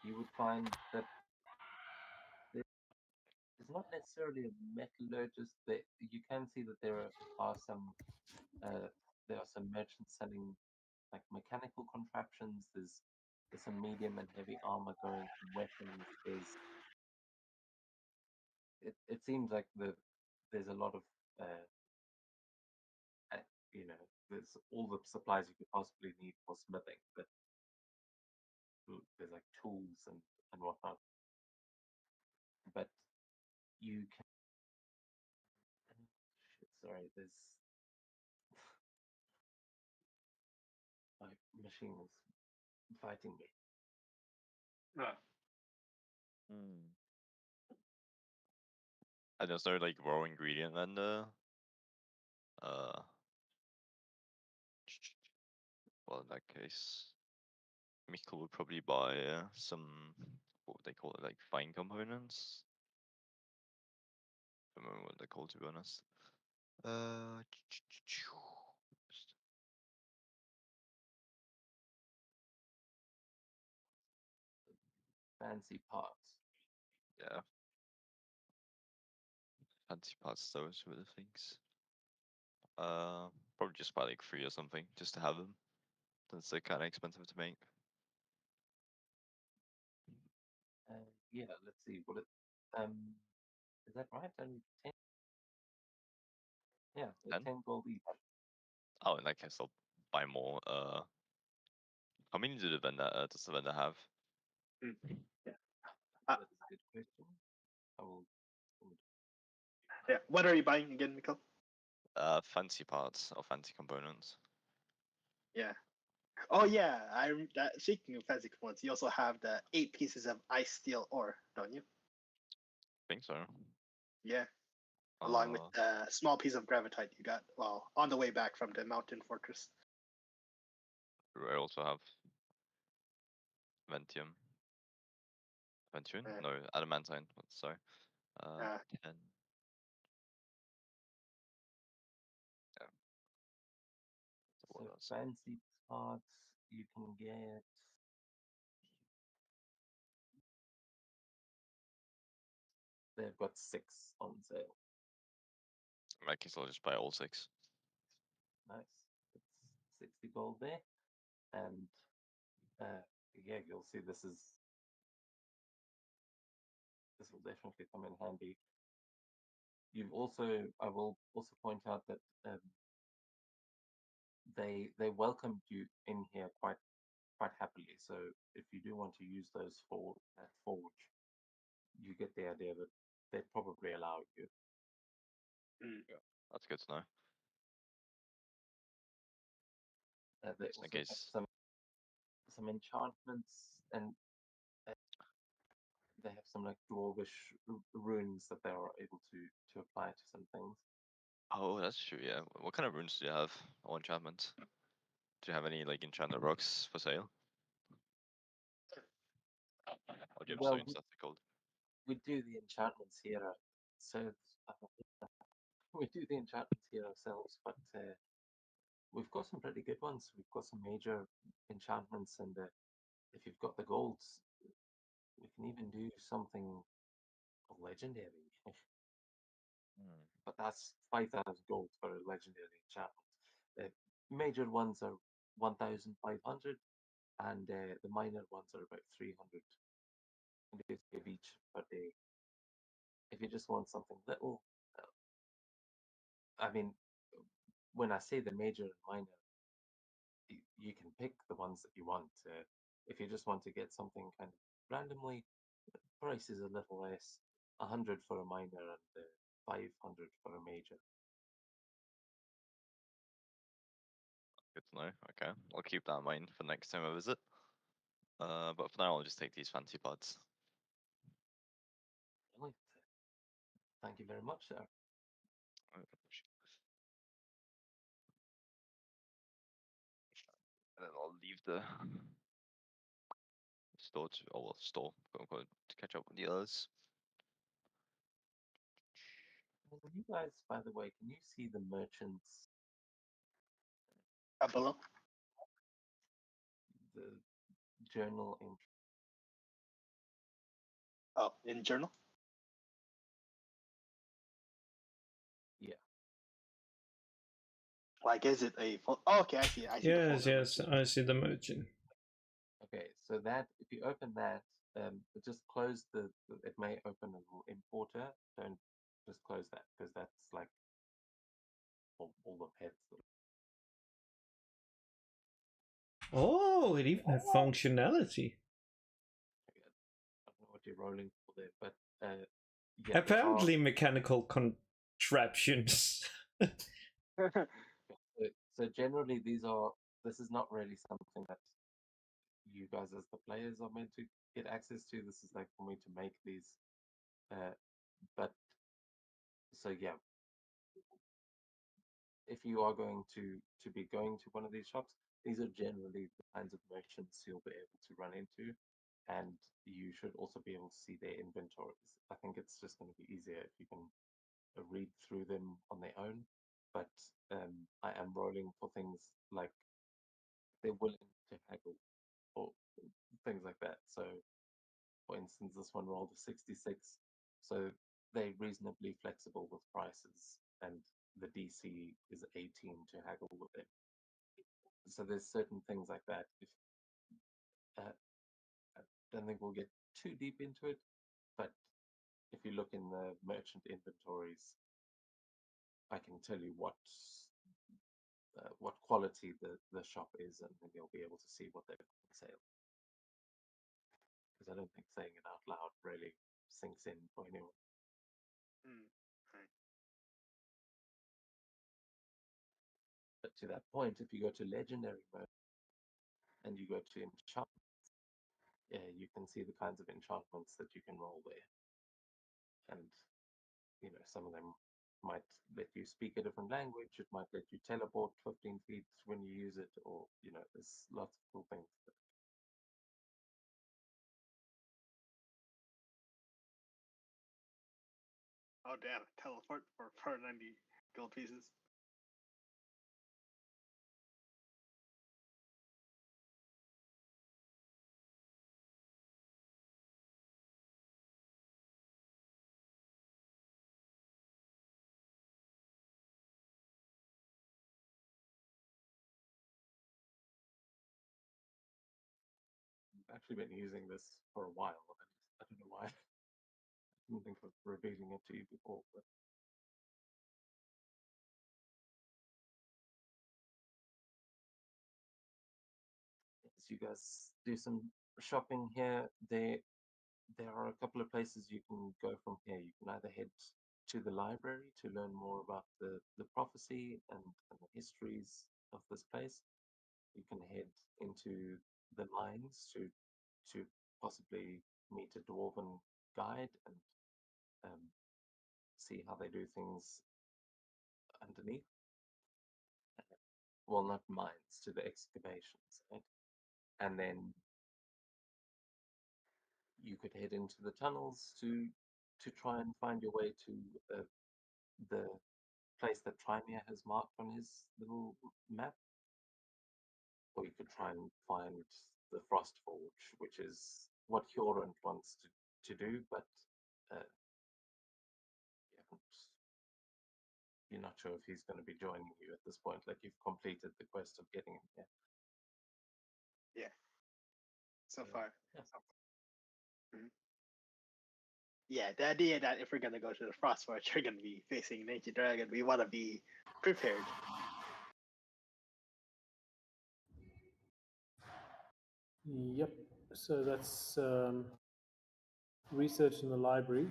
[SPEAKER 3] you would find that it's not necessarily a metallurgist. That you can see that are some there are some merchants selling like mechanical contraptions. There's some medium and heavy armor going, some weapons. It seems like there's a lot of uh, there's all the supplies you could possibly need for smithing, but there's like tools and whatnot. But you can. Shit, sorry, there's my machine is fighting me.
[SPEAKER 1] And there's no like raw ingredient vendor. Well, in that case, Mikkel would probably buy some, what would they call it, like fine components. I don't remember what they're called, to be honest.
[SPEAKER 3] fancy parts.
[SPEAKER 1] Yeah. Fancy parts, those were the things. Probably just buy like 3 or something, just to have them. That's like kind of expensive to make.
[SPEAKER 3] Yeah, let's see what it. Is that right? Only 10. Yeah, they're
[SPEAKER 1] 10?
[SPEAKER 3] 10 gold each.
[SPEAKER 1] Oh, in that case, I'll buy more. How many does the vendor have?
[SPEAKER 4] Yeah.
[SPEAKER 3] That is a good question. I will.
[SPEAKER 4] Yeah. What are you buying again, Mikkel?
[SPEAKER 1] Fancy parts or fancy components.
[SPEAKER 4] Yeah. Oh yeah. Speaking of fancy components, you also have the 8 pieces of ice steel ore, don't you?
[SPEAKER 1] I think so.
[SPEAKER 4] Yeah. Along with
[SPEAKER 1] Uh,
[SPEAKER 4] a small piece of gravitite you got on the way back from the mountain fortress.
[SPEAKER 1] I also have Ventium. Ventune?
[SPEAKER 4] Uh,
[SPEAKER 1] No, adamantine. Sorry.
[SPEAKER 4] uh,
[SPEAKER 1] 10. Yeah.
[SPEAKER 3] So
[SPEAKER 1] What else?
[SPEAKER 3] fancy parts you can get. They've got 6 on sale.
[SPEAKER 1] In that case, I'll just buy all 6.
[SPEAKER 3] Nice. It's 60 gold there. And yeah, you'll see this will definitely come in handy. I will also point out that they welcomed you in here quite happily. So if you do want to use those for that forge, you get the idea that they'd probably allow you.
[SPEAKER 1] That's good to know.
[SPEAKER 3] They
[SPEAKER 1] Just in
[SPEAKER 3] also have
[SPEAKER 1] case.
[SPEAKER 3] some enchantments, and they have some like dwarvish runes that they are able to apply to some things.
[SPEAKER 1] Oh, that's true. Yeah. What kind of runes do you have or enchantments? Do you have any like enchanted rocks for sale? Or do you have
[SPEAKER 3] Well,
[SPEAKER 1] stones? That's called.
[SPEAKER 3] we do the enchantments here, so we do the enchantments here ourselves, but we've got some pretty good ones. We've got some major enchantments, and if you've got the golds, we can even do something legendary. But that's 5,000 gold for a legendary enchantment. The major ones are 1,500, and the minor ones are about 300 of each per day. If you just want something little, I mean, when I say the major and minor, you can pick the ones that you want. If you just want to get something kind of randomly, the price is a little less. 100 for a minor and 500 for a major.
[SPEAKER 1] Good to know. Okay, I'll keep that in mind for next time I visit. But for now, I'll just take these fancy pods.
[SPEAKER 3] Right. Thank you very much, sir.
[SPEAKER 1] And then I'll leave the store store, quote unquote, to catch up with the others.
[SPEAKER 3] You guys, by the way, can you see the merchants?
[SPEAKER 4] Up below.
[SPEAKER 3] The journal entry.
[SPEAKER 4] Oh, in journal.
[SPEAKER 3] Yeah.
[SPEAKER 4] Like, is it a? Oh, okay, I see. I see the
[SPEAKER 5] Yes,
[SPEAKER 4] folder.
[SPEAKER 5] yes, I see the merchant.
[SPEAKER 3] Okay, so that if you open that, just close it may open a little importer. Don't just close that because that's like all the pets.
[SPEAKER 5] Oh, it even has functionality.
[SPEAKER 3] I don't know what you're rolling for there, but yeah,
[SPEAKER 5] Apparently, mechanical contraptions.
[SPEAKER 3] so generally this is not really something that you guys as the players are meant to get access to. This is like for me to make these. But so yeah, if you are going to be going to one of these shops, these are generally the kinds of merchants you'll be able to run into, and you should also be able to see their inventories. I think it's just going to be easier if you can read through them on their own. But I am rolling for things like they're willing to haggle or things like that. So for instance, this one rolled a 66, so they're reasonably flexible with prices, and the DC is 18 to haggle with them. So there's certain things like that. If I don't think we'll get too deep into it, but if you look in the merchant inventories, I can tell you what quality the shop is, and then you'll be able to see what they've got on sale. Because I don't think saying it out loud really sinks in for anyone.
[SPEAKER 4] Right.
[SPEAKER 3] But to that point, if you go to legendary mode and you go to enchantments, you can see the kinds of enchantments that you can roll there. And some of them might let you speak a different language. It might let you teleport 15 feet when you use it, or there's lots of cool things.
[SPEAKER 4] Oh damn! Teleport for 490 gold pieces.
[SPEAKER 3] I've actually been using this for a while, and I don't know why. I didn't think of revealing it to you before, but as you guys do some shopping here, there are a couple of places you can go from here. You can either head to the library to learn more about the prophecy and the histories of this place. You can head into the mines to possibly meet a dwarven guide and see how they do things underneath. Well, not mines, to the excavations, right? And then you could head into the tunnels to try and find your way to the place that Trimir has marked on his little map. Or you could try and find the Frost Forge, which is what Hjorund wants to do, but you're not sure if he's going to be joining you at this point. Like, you've completed the quest of getting him here.
[SPEAKER 4] Yeah. So far.
[SPEAKER 3] Yeah.
[SPEAKER 4] Mhm. Yeah, the idea that if we're gonna go to the Frostforge, we're gonna be facing an ancient dragon. We want to be prepared.
[SPEAKER 2] Yep. So that's research in the library.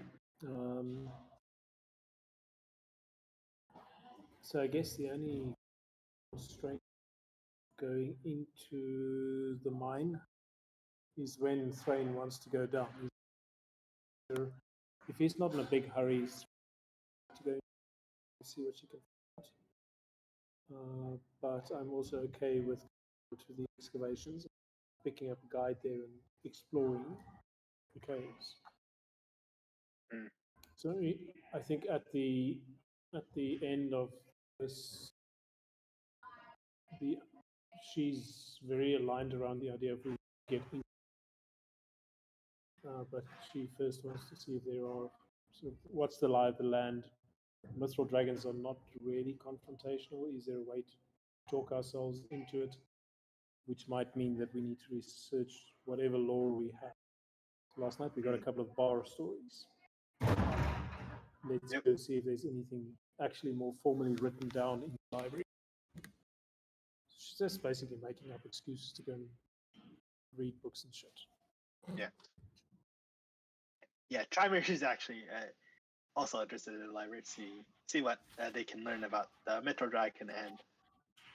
[SPEAKER 2] So I guess the only constraint going into the mine is when Thrain wants to go down. If he's not in a big hurry, he's to go and see what she can find. But I'm also okay with going to the excavations, picking up a guide there and exploring the caves.
[SPEAKER 4] Mm.
[SPEAKER 2] So I think at the end of this, she's very aligned around the idea of we get in, but she first wants to see if there are sort of what's the lie of the land. Mithril dragons are not really confrontational. Is there a way to talk ourselves into it, which might mean that we need to research whatever lore we have. Last night we got a couple of bar stories. Let's go see if there's anything actually more formally written down in the library. She's just basically making up excuses to go and read books and shit.
[SPEAKER 4] Yeah, Trimir is actually also interested in the library to see what they can learn about the Mithril Dragon and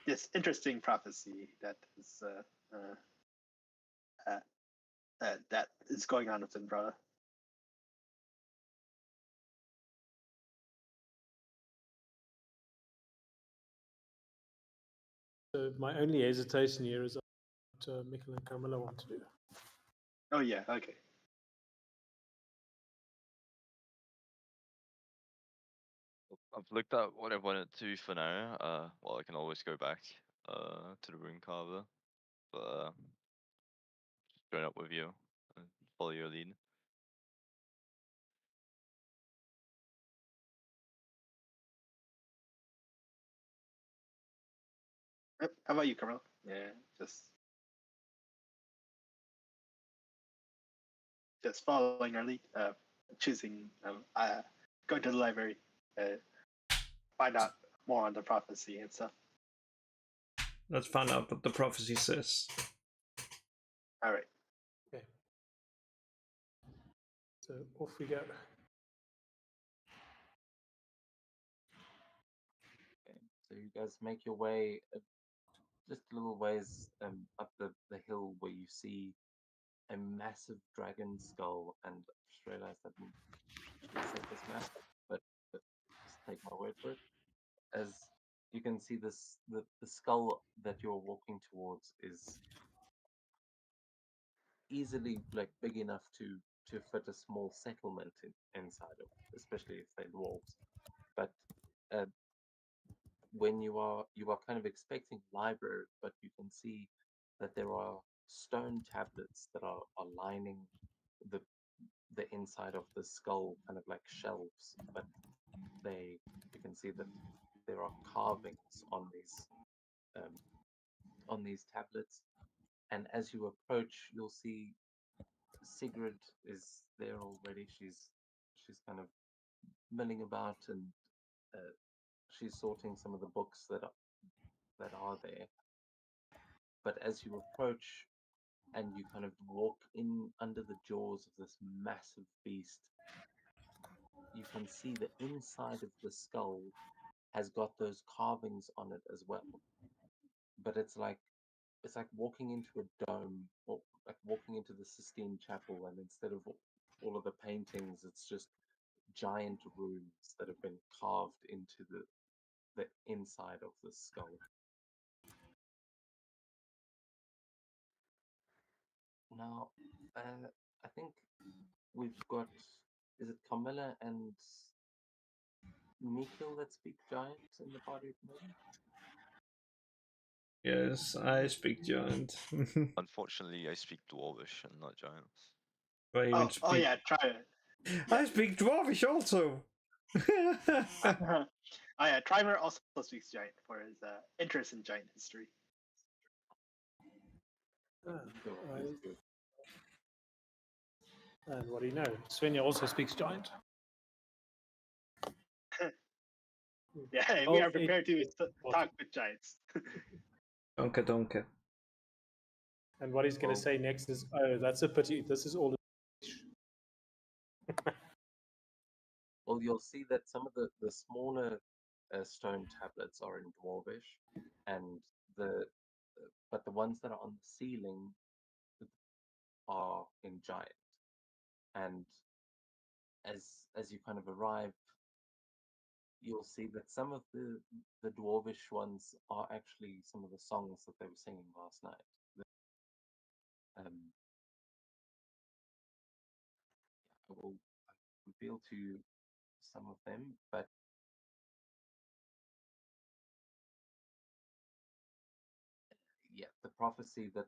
[SPEAKER 4] this interesting prophecy that is going on with Umbrella.
[SPEAKER 2] So my only hesitation here is what Mikkel and Carmilla want to do.
[SPEAKER 4] Oh yeah, okay.
[SPEAKER 1] I've looked at what I wanted to for now. Well, I can always go back to the Rune Carver, but just join up with you and follow your lead.
[SPEAKER 4] How about you, Carmel? Yeah, just following our lead, choosing going to the library, find out more on the prophecy and stuff.
[SPEAKER 5] Let's find out what the prophecy says.
[SPEAKER 4] All right.
[SPEAKER 2] Okay. So off we go.
[SPEAKER 3] Okay, so you guys make your way just a little ways up the hill where you see a massive dragon skull, and I just realized I didn't actually set this map, but just take my word for it. As you can see, the skull that you're walking towards is easily like big enough to fit a small settlement inside of, especially if they're dwarves. But uh, when you are kind of expecting library, but you can see that there are stone tablets that are lining the inside of the skull, kind of like shelves, but you can see that there are carvings on these tablets, and as you approach, you'll see Sigrid is there already. She's kind of milling about, and uh, she's sorting some of the books that are there. But as you approach and you kind of walk in under the jaws of this massive beast, you can see the inside of the skull has got those carvings on it as well. But it's like walking into a dome, or like walking into the Sistine Chapel, and instead of all of the paintings, it's just giant runes that have been carved into the inside of the skull. Now, I think we've got, is it Carmilla and Mikil that speak giant in the party at the moment?
[SPEAKER 5] Yes, I speak giant.
[SPEAKER 1] Unfortunately, I speak Dwarvish and not Giant.
[SPEAKER 5] I even speak...
[SPEAKER 4] Oh yeah, try it.
[SPEAKER 5] I speak Dwarvish also.
[SPEAKER 4] Oh yeah, Trimer also speaks giant for his interest in giant history.
[SPEAKER 2] Ah,
[SPEAKER 3] Cool,
[SPEAKER 2] right.
[SPEAKER 3] that's good.
[SPEAKER 2] And what do you know? Svenja also speaks giant.
[SPEAKER 4] Yeah, we
[SPEAKER 2] Oh,
[SPEAKER 4] are prepared to talk with giants.
[SPEAKER 5] Donke donke.
[SPEAKER 2] And what he's going to
[SPEAKER 3] Well-
[SPEAKER 2] say next is, oh, that's a pity. This is all.
[SPEAKER 3] Well, you'll see that some of the smaller stone tablets are in Dwarvish, and but the ones that are on the ceiling are in giant. And as you kind of arrive, you'll see that some of the Dwarvish ones are actually some of the songs that they were singing last night. I will reveal to you some of them, but yeah, the prophecy that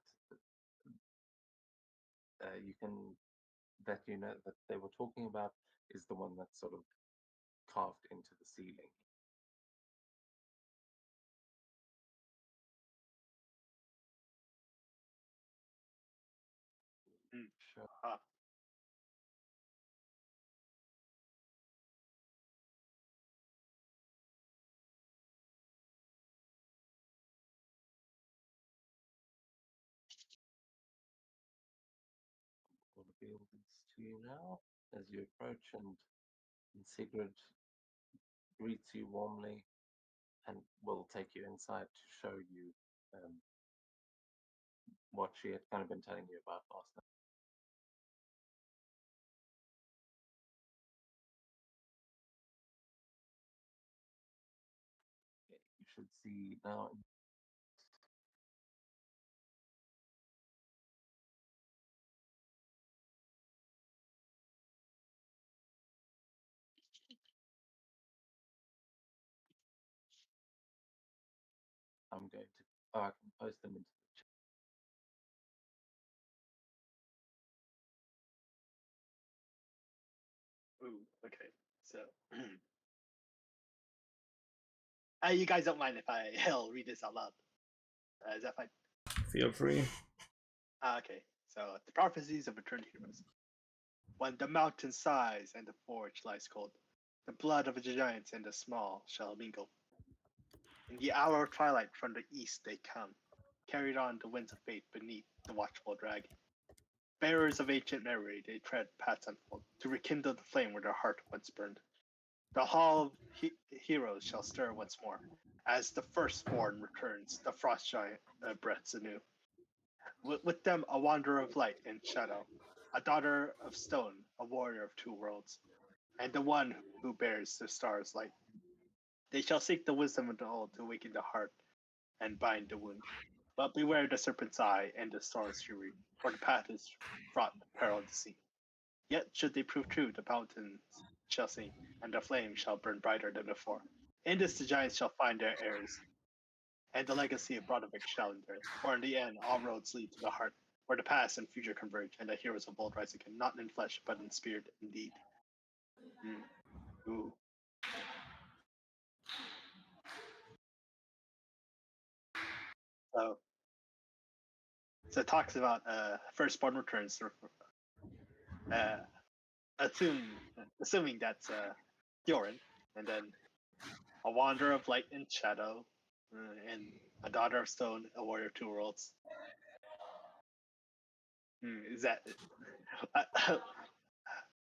[SPEAKER 3] you know that they were talking about is the one that's sort of carved into the ceiling. Sure. I'll reveal this to you now as you approach, and Sigrid greets you warmly and will take you inside to show you what she had kind of been telling you about last night. Okay, you should see now. I'm going to. Oh, I can post them into the chat.
[SPEAKER 4] Ooh, okay. So, you guys don't mind if I'll read this out loud? Is that fine?
[SPEAKER 5] Feel free.
[SPEAKER 4] Okay, so the prophecies of eternal heroes. When the mountain sighs and the forge lies cold, the blood of the giants and the small shall mingle. In the hour of twilight from the east they come, carried on the winds of fate beneath the watchful dragon. Bearers of ancient memory, they tread paths unfold to rekindle the flame where their heart once burned. The hall of heroes shall stir once more, as the firstborn returns, the frost giant breaths anew. With them a wanderer of light and shadow, a daughter of stone, a warrior of two worlds, and the one who bears the star's light. They shall seek the wisdom of the old to awaken the heart and bind the wound. But beware the serpent's eye and the storm's fury, for the path is fraught with peril to see. Yet should they prove true, the mountains shall sing, and the flame shall burn brighter than before. In this the giants shall find their heirs, and the legacy of Broderick shall endure. For in the end, all roads lead to the heart, where the past and future converge, and the heroes of old rise again, not in flesh, but in spirit indeed. Ooh. So it talks about firstborn returns. Assuming that's Thorin, and then a wanderer of light and shadow, and a daughter of stone, a warrior of two worlds. Is that?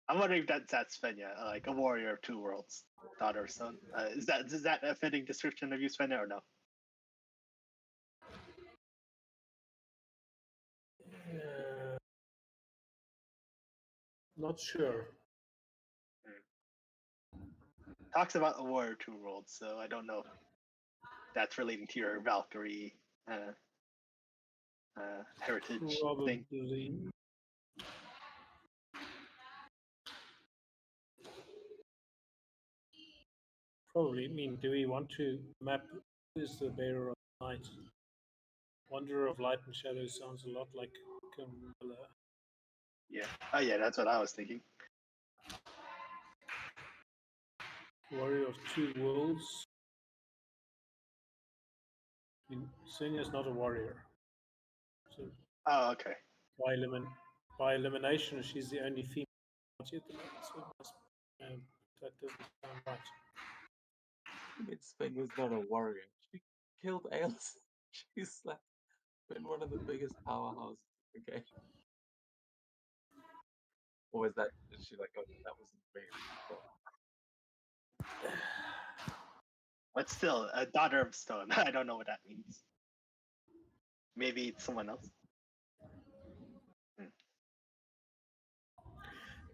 [SPEAKER 4] I'm wondering if that's Svenja, like a warrior of two worlds, daughter of stone. Is that a fitting description of you, Svenja, or no?
[SPEAKER 2] Not sure.
[SPEAKER 4] Talks about a warrior of two worlds, so I don't know if that's relating to your Valkyrie heritage thing.
[SPEAKER 2] Probably. I mean, do we want to map who is the bearer of light? Wanderer of light and shadow sounds a lot like Camilla.
[SPEAKER 4] Yeah. Oh, yeah, that's what I was thinking.
[SPEAKER 2] Warrior of two worlds. I mean, Svenja's not a warrior. So
[SPEAKER 4] Oh, okay.
[SPEAKER 2] by elimination, she's the only female at the moment, so that doesn't sound right.
[SPEAKER 3] It's Svenja's not a warrior. She killed Aelys. She's like been one of the biggest powerhouses. Okay. Or is she like, oh, that wasn't very well.
[SPEAKER 4] But still, a daughter of stone. I don't know what that means. Maybe it's someone else.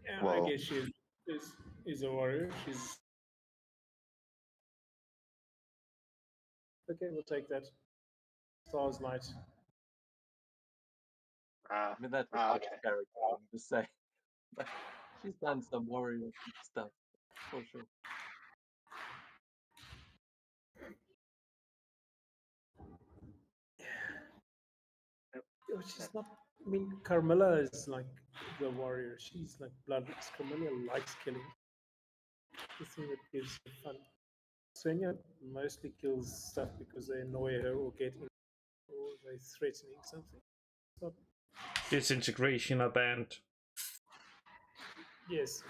[SPEAKER 2] Yeah,
[SPEAKER 1] Well-
[SPEAKER 2] I guess she is a warrior. She's okay. We'll take that. Stars light.
[SPEAKER 3] I mean, that's
[SPEAKER 4] okay.
[SPEAKER 3] character. I'm just saying. She's done some warrior stuff for sure.
[SPEAKER 2] She's not. I mean, Carmilla is like the warrior. She's like bloodless. Carmilla likes killing. The thing that gives her fun. Svenja mostly kills stuff because they annoy her or or they're threatening something. It's not,
[SPEAKER 5] Disintegration are banned.
[SPEAKER 2] yes,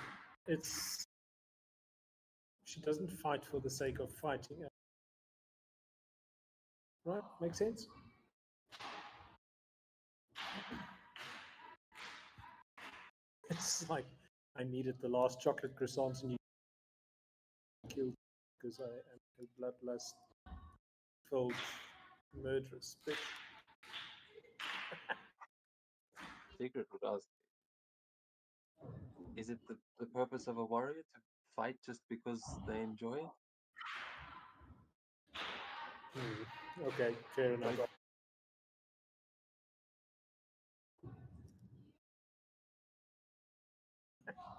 [SPEAKER 2] it's. She doesn't fight for the sake of fighting. Right? Makes sense? It's like I needed the last chocolate croissant and you killed because I am a bloodlust filled murderous bitch.
[SPEAKER 3] Secret would ask, is it the purpose of a warrior to fight just because they enjoy it?
[SPEAKER 2] Okay, fair enough.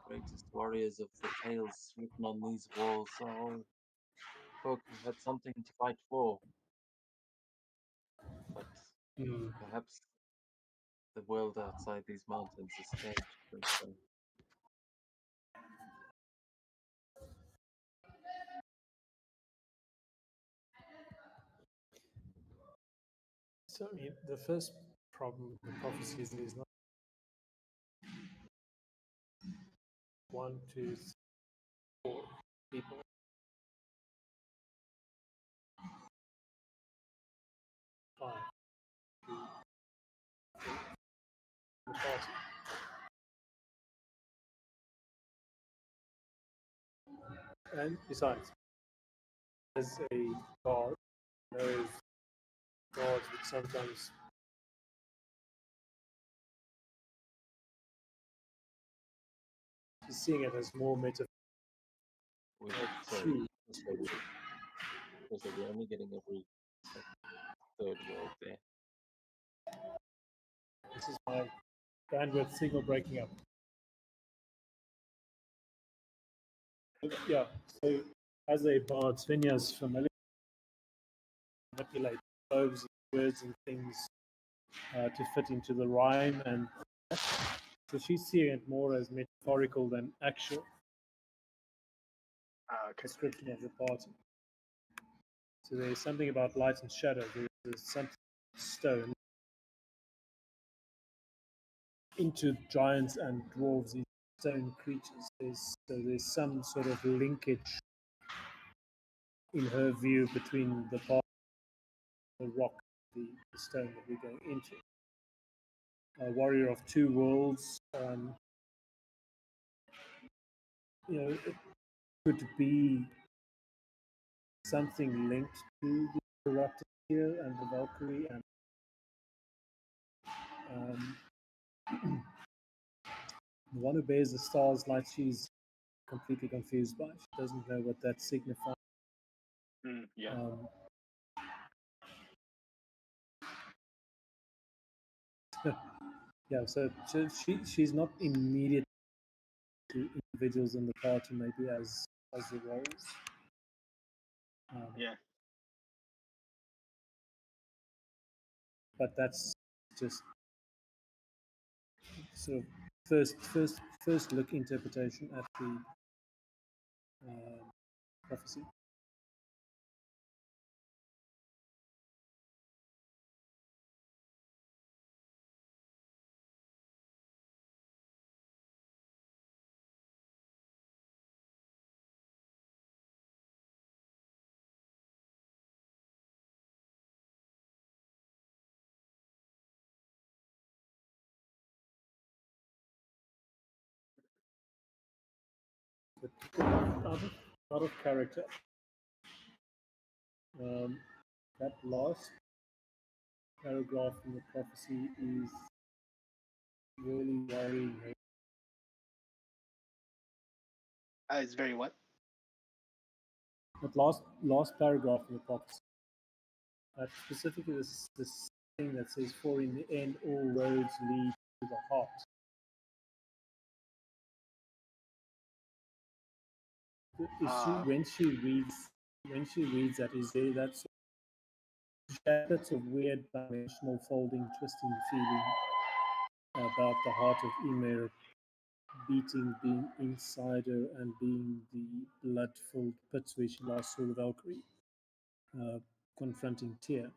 [SPEAKER 3] Greatest warriors of the tales written on these walls are all folk who had something to fight for. But perhaps the world outside these mountains has changed since then.
[SPEAKER 2] So, I mean, the first problem with the prophecy is there's not 1, 2, 3, 4 people. 5 in the party. And besides, as a god, those gods would sometimes be seeing it as more metaphorical.
[SPEAKER 3] Sorry, we're only getting every third word there.
[SPEAKER 2] This is my bandwidth signal breaking up. Yeah, so as a bard, Svenja is familiar with manipulate verbs and words and things to fit into the rhyme, and so she's seeing it more as metaphorical than actual description of the party. So there's something about light and shadow. There's something stone into giants and dwarves, these stone creatures. There's some sort of linkage in her view between the part, the rock, the stone that we're going into. A warrior of two worlds. It could be something linked to the Raptor here and the Valkyrie, and the one who bears the stars light, she's completely confused by. She doesn't know what that signifies.
[SPEAKER 4] Yeah.
[SPEAKER 2] Yeah, so she's not immediate to individuals in the party, maybe as the roles.
[SPEAKER 4] Yeah.
[SPEAKER 2] But that's just sort of first look interpretation at the prophecy. But out of character. That last paragraph in the prophecy is really worrying me.
[SPEAKER 4] It's very what?
[SPEAKER 2] That last paragraph in the prophecy. Specifically this thing that says, "For in the end all roads lead to the heart." When she reads that, is there that sort of shadows of weird dimensional folding, twisting feeling about the heart of Ymir beating, being inside her, and being the blood-filled pits where she last saw the Valkyrie confronting Tyr.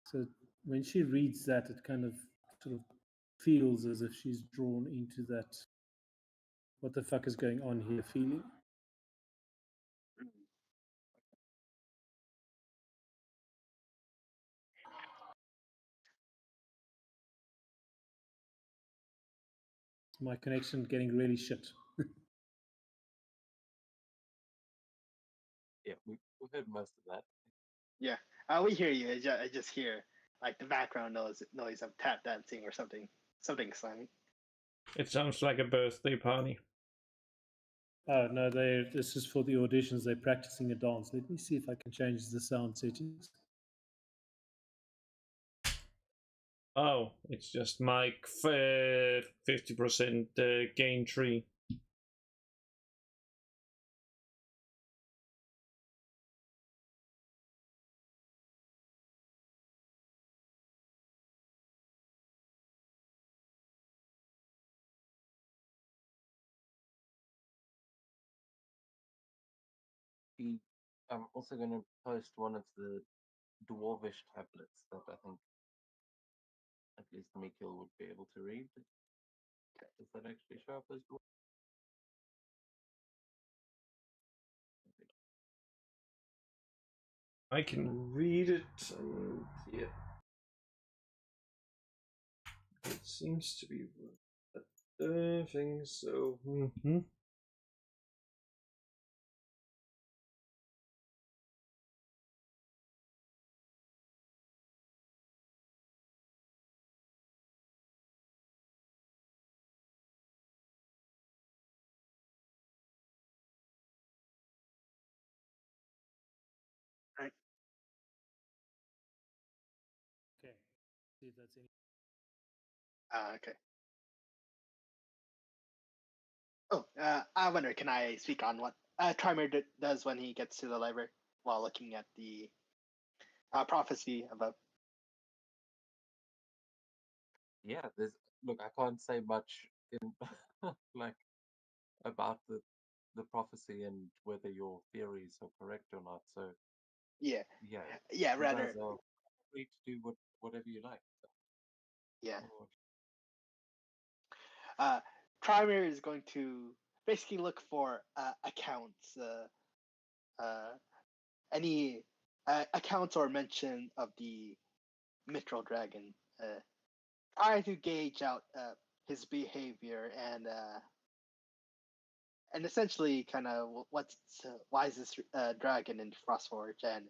[SPEAKER 2] So when she reads that, it kind of sort of feels as if she's drawn into that what the fuck is going on here feeling. My connection getting really shit.
[SPEAKER 3] Yeah, we've heard most of that.
[SPEAKER 4] Yeah. We hear you. I just hear like the background noise of tap dancing or something slamming.
[SPEAKER 5] It sounds like a birthday party.
[SPEAKER 2] Oh no, this is for the auditions. They're practicing a dance. Let me see if I can change the sound settings.
[SPEAKER 5] Oh, it's just mic 50% gain tree.
[SPEAKER 3] I'm also going to post one of the dwarvish tablets that I think at least Mikil would be able to read. Does that actually show up as dwarf?
[SPEAKER 5] I can read it. Yeah. It seems to be a thing, so.
[SPEAKER 2] Okay. See if that's any.
[SPEAKER 4] Okay. Oh, I wonder, can I speak on what Trimer does when he gets to the library while looking at the prophecy above?
[SPEAKER 3] Yeah, there's look. I can't say much in like about the prophecy and whether your theories are correct or not. So
[SPEAKER 4] Yeah,
[SPEAKER 3] yeah,
[SPEAKER 4] yeah,
[SPEAKER 3] you
[SPEAKER 4] rather,
[SPEAKER 3] guys are free to do whatever you like.
[SPEAKER 4] yeah.
[SPEAKER 3] Or-
[SPEAKER 4] Trimer is going to basically look for accounts, any accounts or mention of the Mithril Dragon, try to gauge out his behavior and essentially kind of what's why is this dragon in Frostforge, and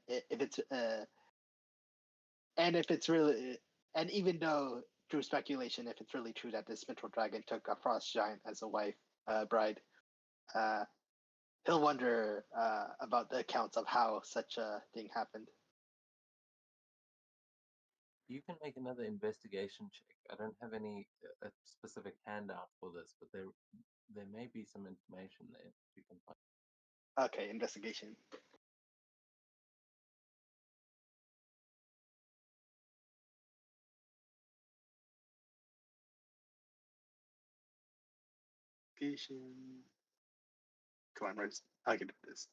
[SPEAKER 4] if it's really, and even though through speculation, if it's really true that this Mithril Dragon took a Frost Giant as a wife, bride, uh, he'll wonder about the accounts of how such a thing happened.
[SPEAKER 3] You can make another investigation check. I don't have any a specific handout for this, but there may be some information there you can find.
[SPEAKER 4] Okay, investigation. Investigation. Come on, where's I can do this.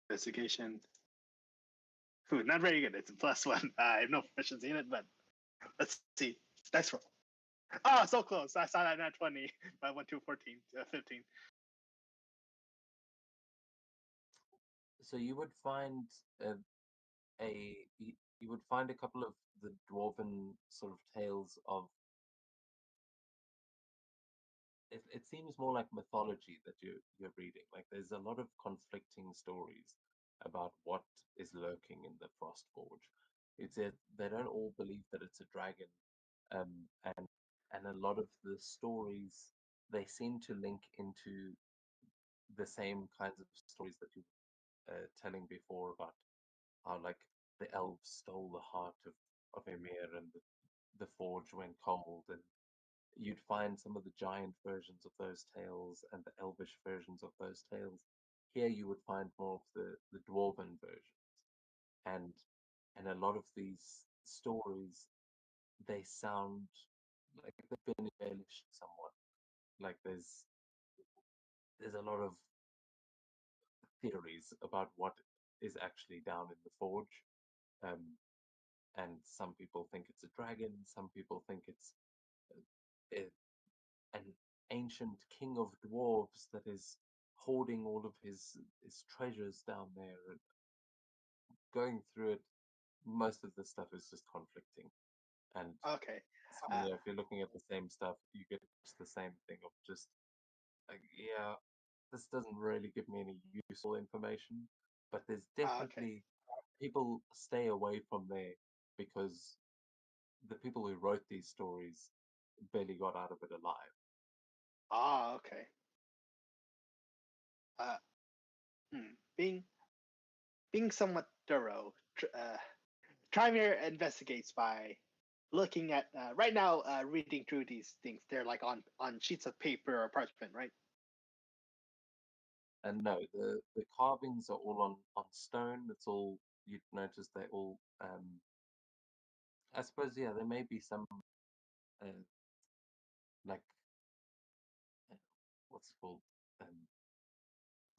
[SPEAKER 4] Investigation. Ooh, not very good. It's a +1. I have no proficiency in it, but let's see. Dice roll. Oh, so close. I saw that not 20. I went to 14, 15.
[SPEAKER 3] So you would find you would find a couple of the dwarven sort of tales of it seems more like mythology that you're reading. Like there's a lot of conflicting stories about what is lurking in the Frost Forge. It's they don't all believe that it's a dragon, um, and a lot of the stories they seem to link into the same kinds of stories that you were telling before about how like the elves stole the heart of Emir and the forge went cold, and you'd find some of the giant versions of those tales and the elvish versions of those tales. Here you would find more of the dwarven versions. And a lot of these stories they sound like they've been embellished somewhat. Like there's a lot of theories about what is actually down in the forge. Um, and some people think it's a dragon, some people think it's uh, an ancient king of dwarves that is hoarding all of his treasures down there and going through it. Most of the stuff is just conflicting, and
[SPEAKER 4] Okay.
[SPEAKER 3] if you're looking at the same stuff, you get the same thing of just like, yeah, this doesn't really give me any useful information, but there's
[SPEAKER 4] Okay.
[SPEAKER 3] definitely people stay away from there because the people who wrote these stories barely got out of it alive.
[SPEAKER 4] Okay. Uh, being somewhat thorough, Trymir investigates by looking at right now, reading through these things. They're like on sheets of paper or parchment, right?
[SPEAKER 3] And no, the carvings are all on stone. It's all you'd notice they all I suppose yeah, there may be some uh, like uh, what's it called? Um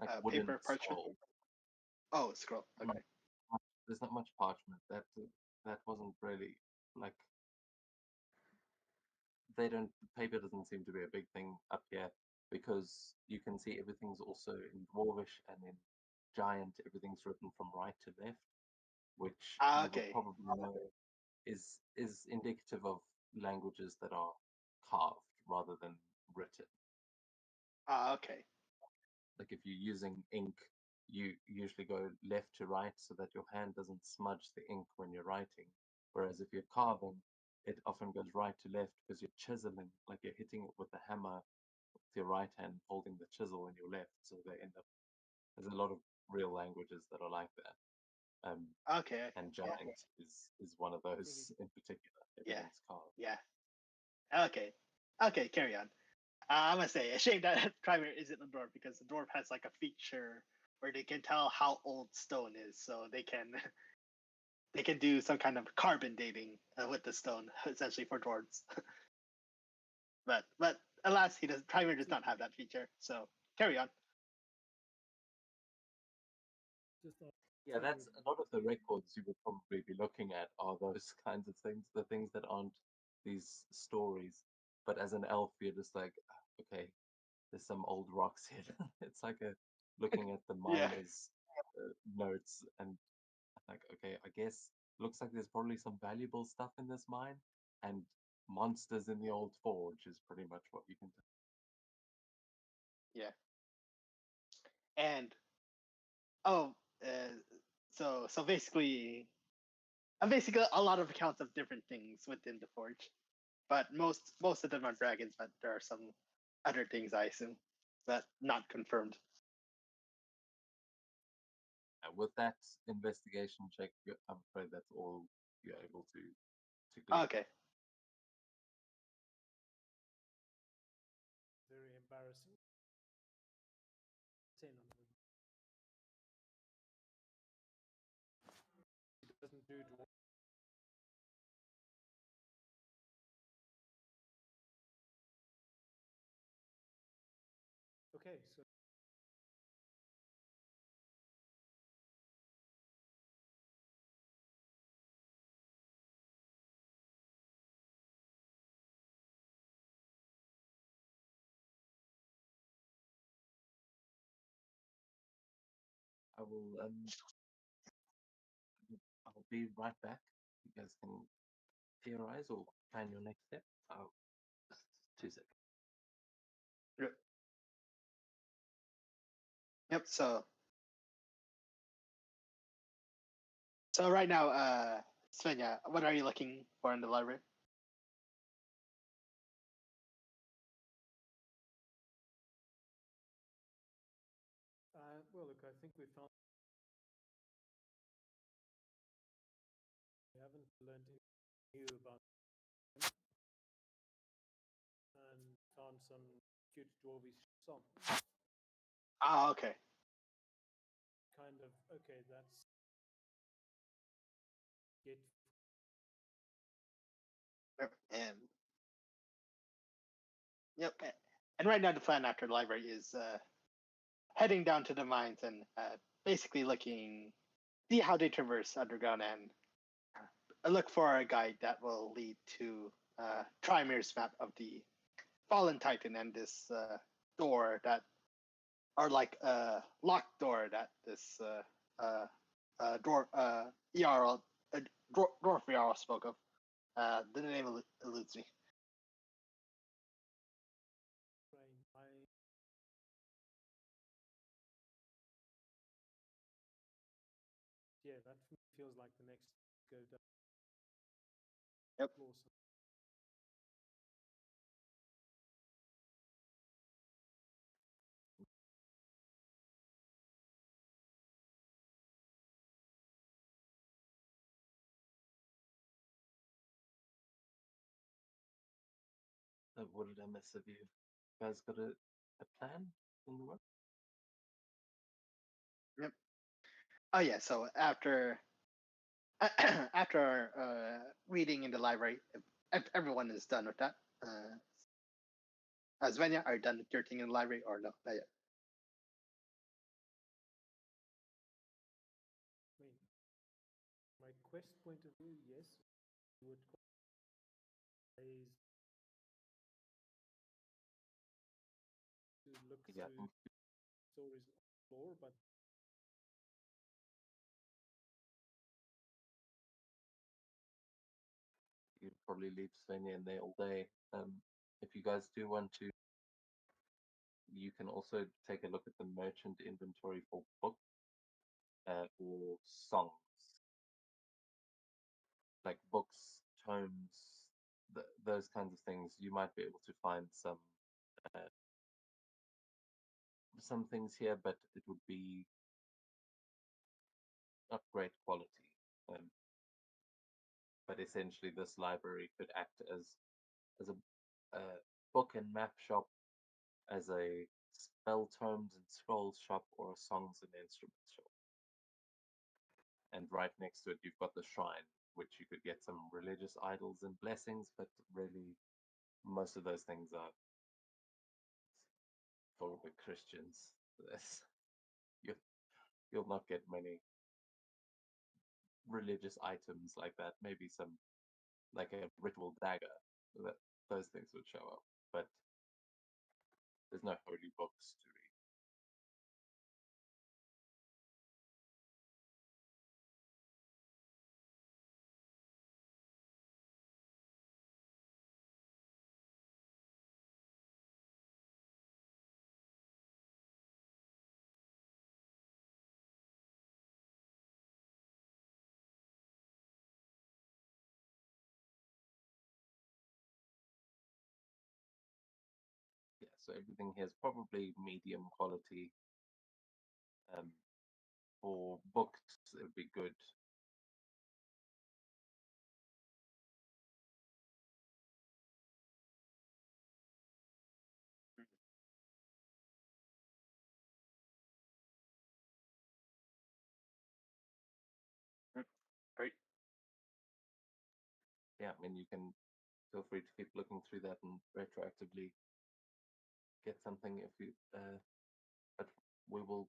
[SPEAKER 3] like wooden
[SPEAKER 4] Paper, parchment.
[SPEAKER 3] scroll.
[SPEAKER 4] Oh, scroll. Okay.
[SPEAKER 3] there's not much parchment. That wasn't really like they don't paper doesn't seem to be a big thing up here because you can see everything's also in Dwarvish and in Giant everything's written from right to left, which you would
[SPEAKER 4] Okay.
[SPEAKER 3] probably know is indicative of languages that are carved rather than written.
[SPEAKER 4] Okay.
[SPEAKER 3] Like if you're using ink, you usually go left to right so that your hand doesn't smudge the ink when you're writing. Whereas if you're carving, it often goes right to left because you're chiseling, like you're hitting it with the hammer with your right hand, holding the chisel in your left. So they end up. There's a lot of real languages that are like that.
[SPEAKER 4] Okay.
[SPEAKER 3] And
[SPEAKER 4] Yeah.
[SPEAKER 3] Giant is one of those in particular.
[SPEAKER 4] Yeah.
[SPEAKER 3] Everything's carved.
[SPEAKER 4] Yeah. Okay. Okay. Carry on. I must say, a shame that Primer isn't a dwarf because the dwarf has like a feature where they can tell how old stone is, so they can do some kind of carbon dating with the stone, essentially for dwarves. but alas, Primer does not have that feature. So carry on.
[SPEAKER 2] Just
[SPEAKER 3] Yeah, that's a lot of the records you would probably be looking at are those kinds of things, the things that aren't these stories. But as an elf, you're just like, okay, there's some old rocks here. It's like looking at the
[SPEAKER 4] Yeah.
[SPEAKER 3] miners' notes and like, okay, I guess looks like there's probably some valuable stuff in this mine and monsters in the old forge is pretty much what you can do.
[SPEAKER 4] Yeah. And oh, so basically, a lot of accounts of different things within the forge, but most of them are dragons. But there are some other things I assume, but not confirmed.
[SPEAKER 3] With that investigation check, I'm afraid that's all you're able to glean.
[SPEAKER 4] Okay.
[SPEAKER 2] very embarrassing. 10 on the. He doesn't do dwarf. Okay, so
[SPEAKER 3] I'll be right back. You guys can theorize or plan your next step. 2 seconds.
[SPEAKER 4] Yep. So right now, Svenja, what are you looking for in the library?
[SPEAKER 2] well, look, I think we haven't learned anything new about him, and found some cute dwarvish songs.
[SPEAKER 4] Okay.
[SPEAKER 2] Kind of okay. That's get.
[SPEAKER 4] And yep. And right now, the plan after the library is heading down to the mines and basically see how they traverse underground and look for a guide that will lead to Trimir's map of the Fallen Titan and this door that are like a locked door that this dwarf Jarl dwarf Jarl spoke of. The name eludes me.
[SPEAKER 2] Yeah, that feels like the next go down.
[SPEAKER 4] Yep.
[SPEAKER 2] Awesome.
[SPEAKER 3] What did I miss? Have you guys got a plan in the work?
[SPEAKER 4] Yep. Oh yeah. So after after reading in the library, if everyone is done with that. Svenja, are you done with your thing in the library or no? Not yet.
[SPEAKER 2] Yes, would raise to look
[SPEAKER 3] Yeah, I
[SPEAKER 2] through
[SPEAKER 3] think
[SPEAKER 2] stories on the floor, but
[SPEAKER 3] you'd probably leave Svenja in there all day. If you guys do want to, you can also take a look at the merchant inventory for books or songs, like books, tomes, those kinds of things. You might be able to find some things here, but it would be not great quality. But essentially, this library could act as a book and map shop, as a spell tomes and scrolls shop, or a songs and instruments shop. And right next to it, you've got the shrine, which you could get some religious idols and blessings, but really, most of those things are for the Christians. You, you'll not get many religious items like that. Maybe some, like a ritual dagger. Those things would show up, but there's no holy books to read. Yeah, so everything here is probably medium quality. For books, it would be good.
[SPEAKER 4] Right.
[SPEAKER 3] Yeah, I mean, you can feel free to keep looking through that and retroactively get something if you. But we will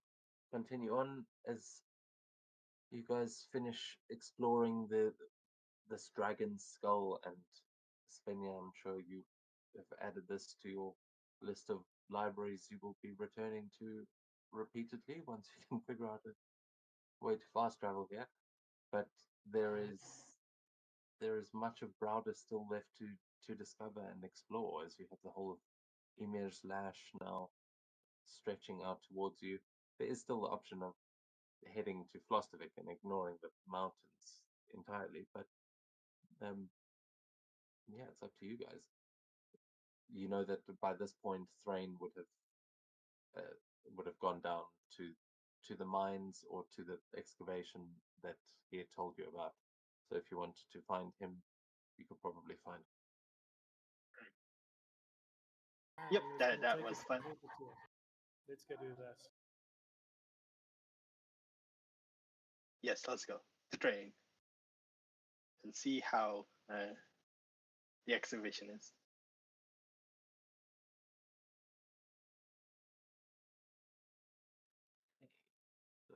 [SPEAKER 3] continue on as you guys finish exploring this dragon's skull. And Svenja, I'm sure you have added this to your list of libraries you will be returning to repeatedly once you can figure out a way to fast travel here. But there is much of Browder still left to discover and explore, as you have the whole of Emir's Lash now stretching out towards you. There is still the option of heading to Flostavik and ignoring the mountains entirely, but yeah, it's up to you guys. You know that by this point, Thrain would have gone down to the mines or to the excavation that he had told you about. So if you wanted to find him, you could probably find him.
[SPEAKER 4] Yep,
[SPEAKER 2] let's
[SPEAKER 4] that
[SPEAKER 2] take
[SPEAKER 4] was
[SPEAKER 2] it
[SPEAKER 4] fun.
[SPEAKER 2] over to it. Let's go do that.
[SPEAKER 4] Yes, let's go to train and see how the exhibition is.
[SPEAKER 3] So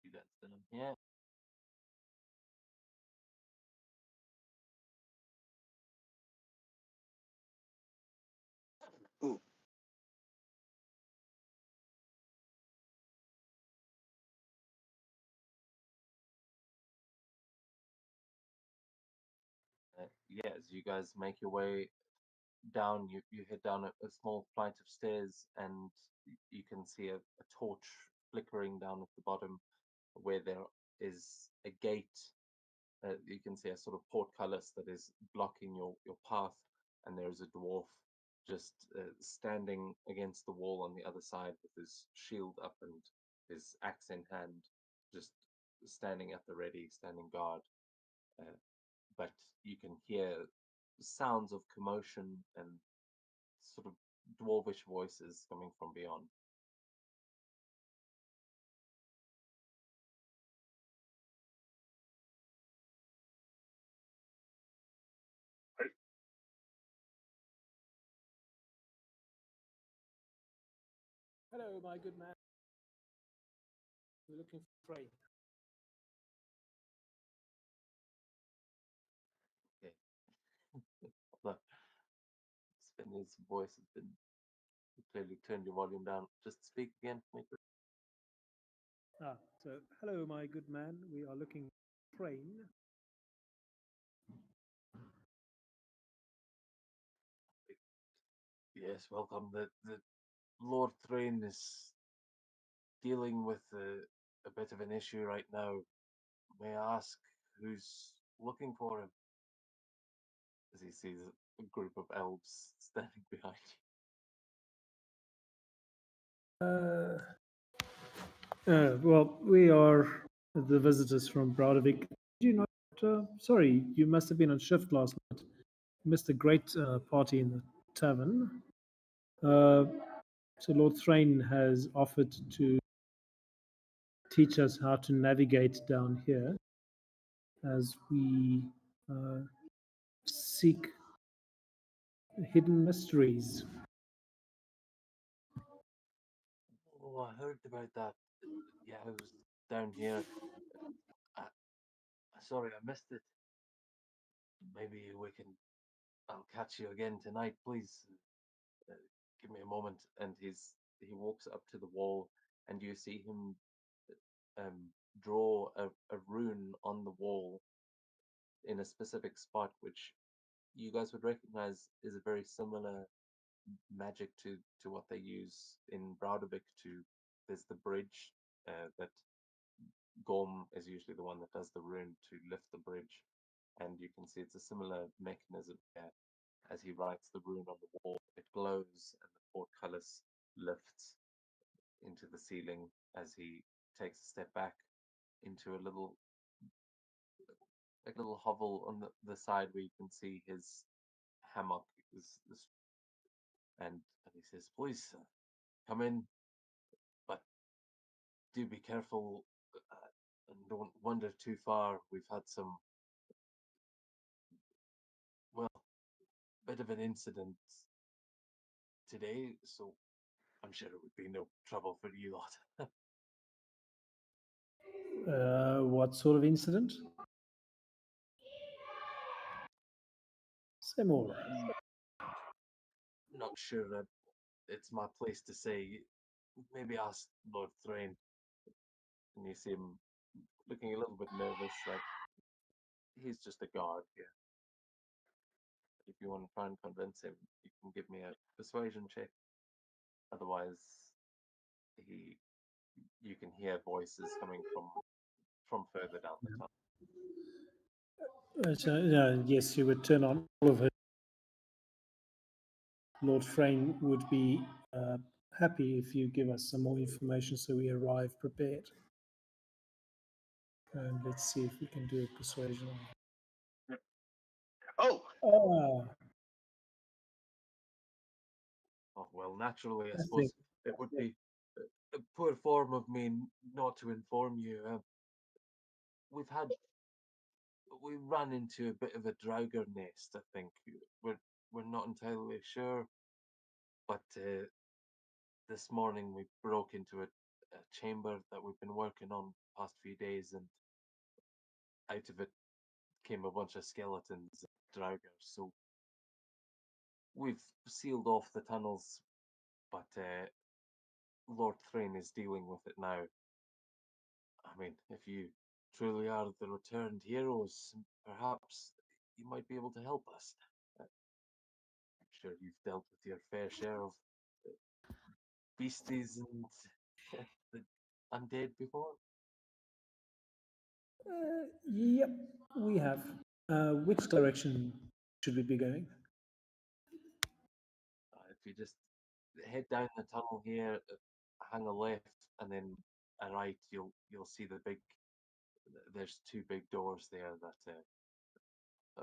[SPEAKER 3] you guys still in here.
[SPEAKER 4] Ooh,
[SPEAKER 3] Yeah, as you guys make your way down, you head down a small flight of stairs, and you can see a torch flickering down at the bottom where there is a gate. You can see a sort of portcullis that is blocking your path, and there is a dwarf just standing against the wall on the other side with his shield up and his axe in hand, just standing at the ready, standing guard. But you can hear sounds of commotion and sort of dwarvish voices coming from beyond.
[SPEAKER 2] Hello, my good man. We're looking for Frey.
[SPEAKER 3] Svenya's voice has been clearly turned your volume down. Just speak again, Maker.
[SPEAKER 2] So, hello, my good man. We are looking for train.
[SPEAKER 3] Yes, welcome. The Lord Thrain is dealing with a bit of an issue right now. May I ask who's looking for him? As he sees a group of elves standing behind
[SPEAKER 2] Well, we are the visitors from Broudevik. Did you not? Sorry, you must have been on shift last night. Missed a great party in the tavern. So Lord Thrain has offered to teach us how to navigate down here as we seek hidden mysteries.
[SPEAKER 3] you. Oh, I heard about that. Yeah, I was down here. I, sorry, I missed it. Maybe we can. I'll catch you again tonight, please. Uh, give me a moment. And he walks up to the wall, and you see him draw a rune on the wall in a specific spot, which you guys would recognize is a very similar magic to what they use in Broudevik. There's the bridge that Gorm is usually the one that does the rune to lift the bridge, and you can see it's a similar mechanism there. As he writes the rune on the wall, it glows, and the portcullis lifts into the ceiling as he takes a step back into a little hovel on the side where you can see his hammock and he says, "Please come in, but do be careful and don't wander too far. We've had some, well, bit of an incident today, so I'm sure it would be no trouble for you lot."
[SPEAKER 2] What sort of incident? Say more.
[SPEAKER 3] Not sure that it's my place to say. Maybe ask Lord Thrain. And you see him looking a little bit nervous, like he's just a guard here. If you want to try and convince him, you can give me a persuasion check. Otherwise, he you can hear voices coming from further down the tunnel.
[SPEAKER 2] Yes, you would turn on all of it. Lord Frayne would be happy if you give us some more information so we arrive prepared. And let's see if we can do a persuasion.
[SPEAKER 4] Oh,
[SPEAKER 2] Ah,
[SPEAKER 3] Oh, well, naturally, I
[SPEAKER 2] I
[SPEAKER 3] suppose
[SPEAKER 2] think.
[SPEAKER 3] it would be a poor form of me not to inform you. We've had we ran into a bit of a Draugr nest. I think we're not entirely sure, but this morning we broke into a chamber that we've been working on the past few days, and out of it came a bunch of skeletons, Draugr. So we've sealed off the tunnels, but Lord Thrain is dealing with it now. I mean, if you truly are the returned heroes, perhaps you might be able to help us. I'm sure you've dealt with your fair share of beasties and the undead before.
[SPEAKER 2] Yep, we have. Which direction should we be going?
[SPEAKER 3] If you just head down the tunnel here, hang a left, and then a right, you'll see the big. There's two big doors there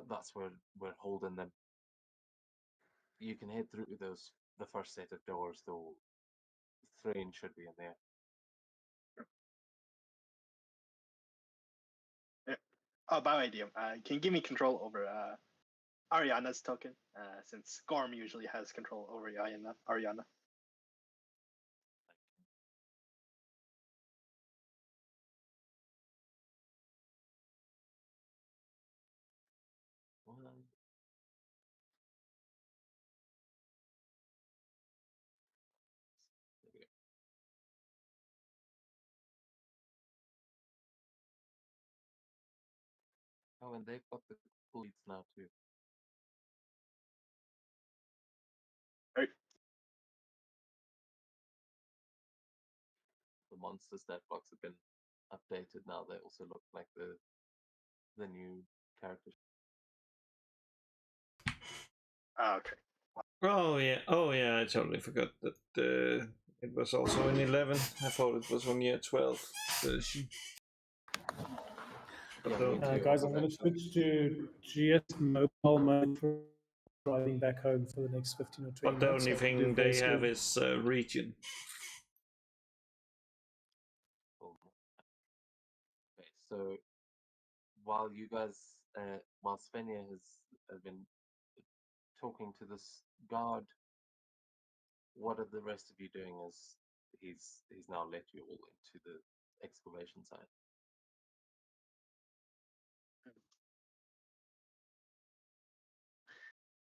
[SPEAKER 3] that's where we're holding them. You can head through those the first set of doors, though. Thrain should be in there.
[SPEAKER 4] yeah. Oh, by the way, DM, can you give me control over Ariana's token? Since Gorm usually has control over Ariana.
[SPEAKER 3] Well, Oh, and they've got the cool beats now too.
[SPEAKER 4] Right.
[SPEAKER 3] The monster stat blocks have been updated now. They also look like the new characters.
[SPEAKER 4] Okay.
[SPEAKER 5] Oh yeah, I totally forgot that it was also in 11. I thought it was on year 12 version.
[SPEAKER 3] Yeah,
[SPEAKER 5] So-
[SPEAKER 3] me too. I
[SPEAKER 2] Guys,
[SPEAKER 3] was
[SPEAKER 2] I'm going to
[SPEAKER 3] actually-
[SPEAKER 2] switch to GS mobile mode for driving back home for the next 15 or 20
[SPEAKER 5] But the
[SPEAKER 2] minutes.
[SPEAKER 5] only
[SPEAKER 2] so I can do
[SPEAKER 5] thing
[SPEAKER 2] it very
[SPEAKER 5] they have
[SPEAKER 2] slowly.
[SPEAKER 5] is region.
[SPEAKER 3] Oh, okay, so while you guys, while Svenja has been talking to this guard, what are the rest of you doing as he's now let you all into the excavation site?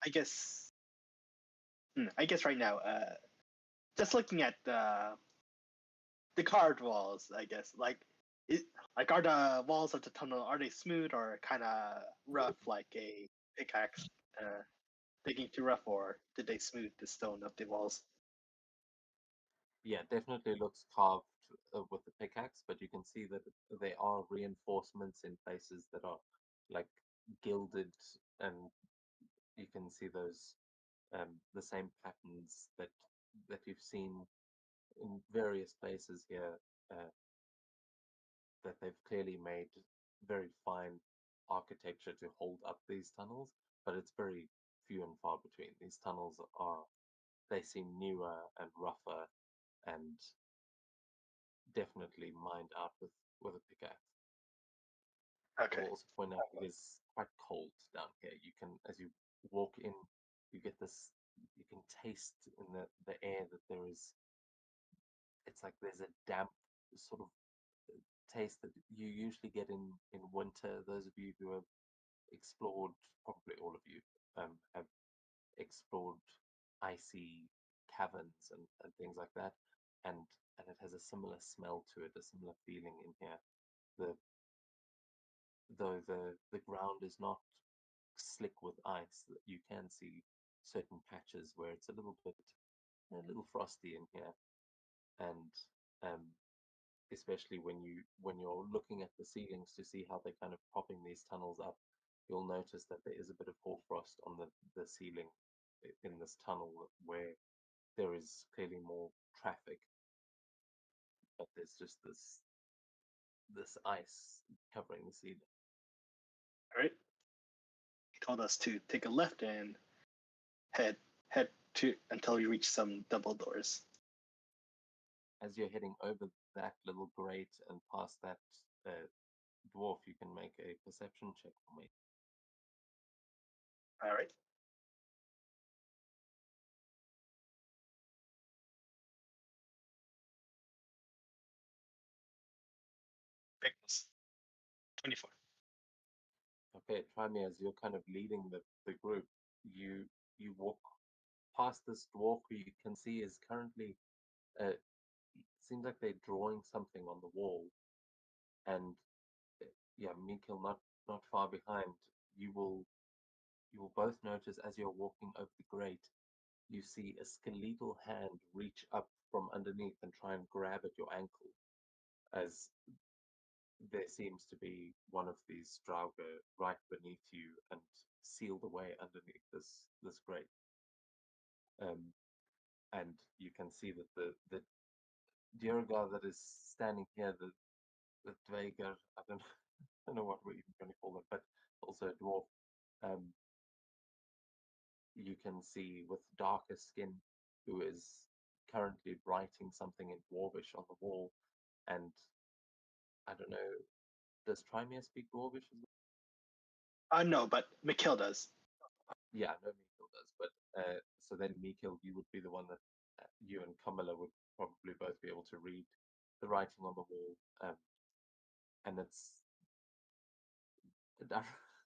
[SPEAKER 4] I guess. I guess right now, just looking at the card walls, I guess like are the walls of the tunnel, are they smooth or kind of rough like a pickaxe digging through rough, or did they smooth the stone of the walls?
[SPEAKER 3] Yeah, definitely looks carved with the pickaxe, but you can see that there are reinforcements in places that are like gilded, and you can see those the same patterns that you've seen in various places here, that they've clearly made very fine architecture to hold up these tunnels, but it's very few and far between. These tunnels they seem newer and rougher and definitely mined out with a pickaxe. I
[SPEAKER 4] Okay.
[SPEAKER 3] will also point out it is quite cold down here. You can, as you walk in, you get this, you can taste in the air that there is, it's like there's a damp sort of taste that you usually get in winter. Those of you who have explored, probably all of you, have explored icy caverns and things like that, and it has a similar smell to it, a similar feeling in here. Though the ground is not slick with ice, you can see certain patches where it's a little frosty in here, and especially when you're looking at the ceilings to see how they're kind of propping these tunnels up, you'll notice that there is a bit of hoarfrost on the ceiling in this tunnel where there is clearly more traffic, but there's just this ice covering the ceiling.
[SPEAKER 4] All right. He told us to take a left and head to until we reach some double doors.
[SPEAKER 3] As you're heading over that little grate and past that dwarf, you can make a perception check for me.
[SPEAKER 4] All right. Pickles. 24.
[SPEAKER 3] Okay, try me. As you're kind of leading the group, you walk past this dwarf who you can see is currently seems like they're drawing something on the wall, and yeah, Mikkel not far behind. You will both notice as you're walking over the grate, you see a skeletal hand reach up from underneath and try and grab at your ankle, as there seems to be one of these Draugr right beneath you and sealed away underneath this grate. And you can see that the Djurgar that is standing here, the Dveigar, I don't know what we're even going to call them, but also a dwarf. You can see with darker skin, who is currently writing something in Dwarvish on the wall, and I don't know. Does Trymere speak Dwarvish as well?
[SPEAKER 4] No, but Mikhail does.
[SPEAKER 3] Yeah, no, Mikhail does. But so then, Mikhail, you would be the one that you and Kamala would probably both be able to read the writing on the wall, and it's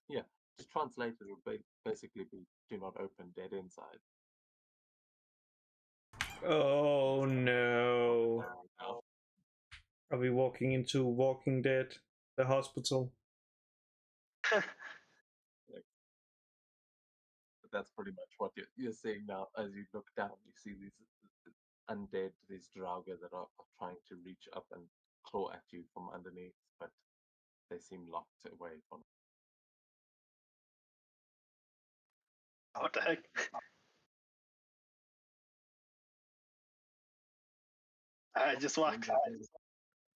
[SPEAKER 3] yeah, just translated would basically be "Do not open, dead inside."
[SPEAKER 5] Oh no. Are we walking into Walking Dead, the hospital?
[SPEAKER 3] Like, but that's pretty much what you're seeing now. As you look down, you see these undead, these Draugr that are trying to reach up and claw at you from underneath, but they seem locked away from.
[SPEAKER 4] What the heck? I just walked.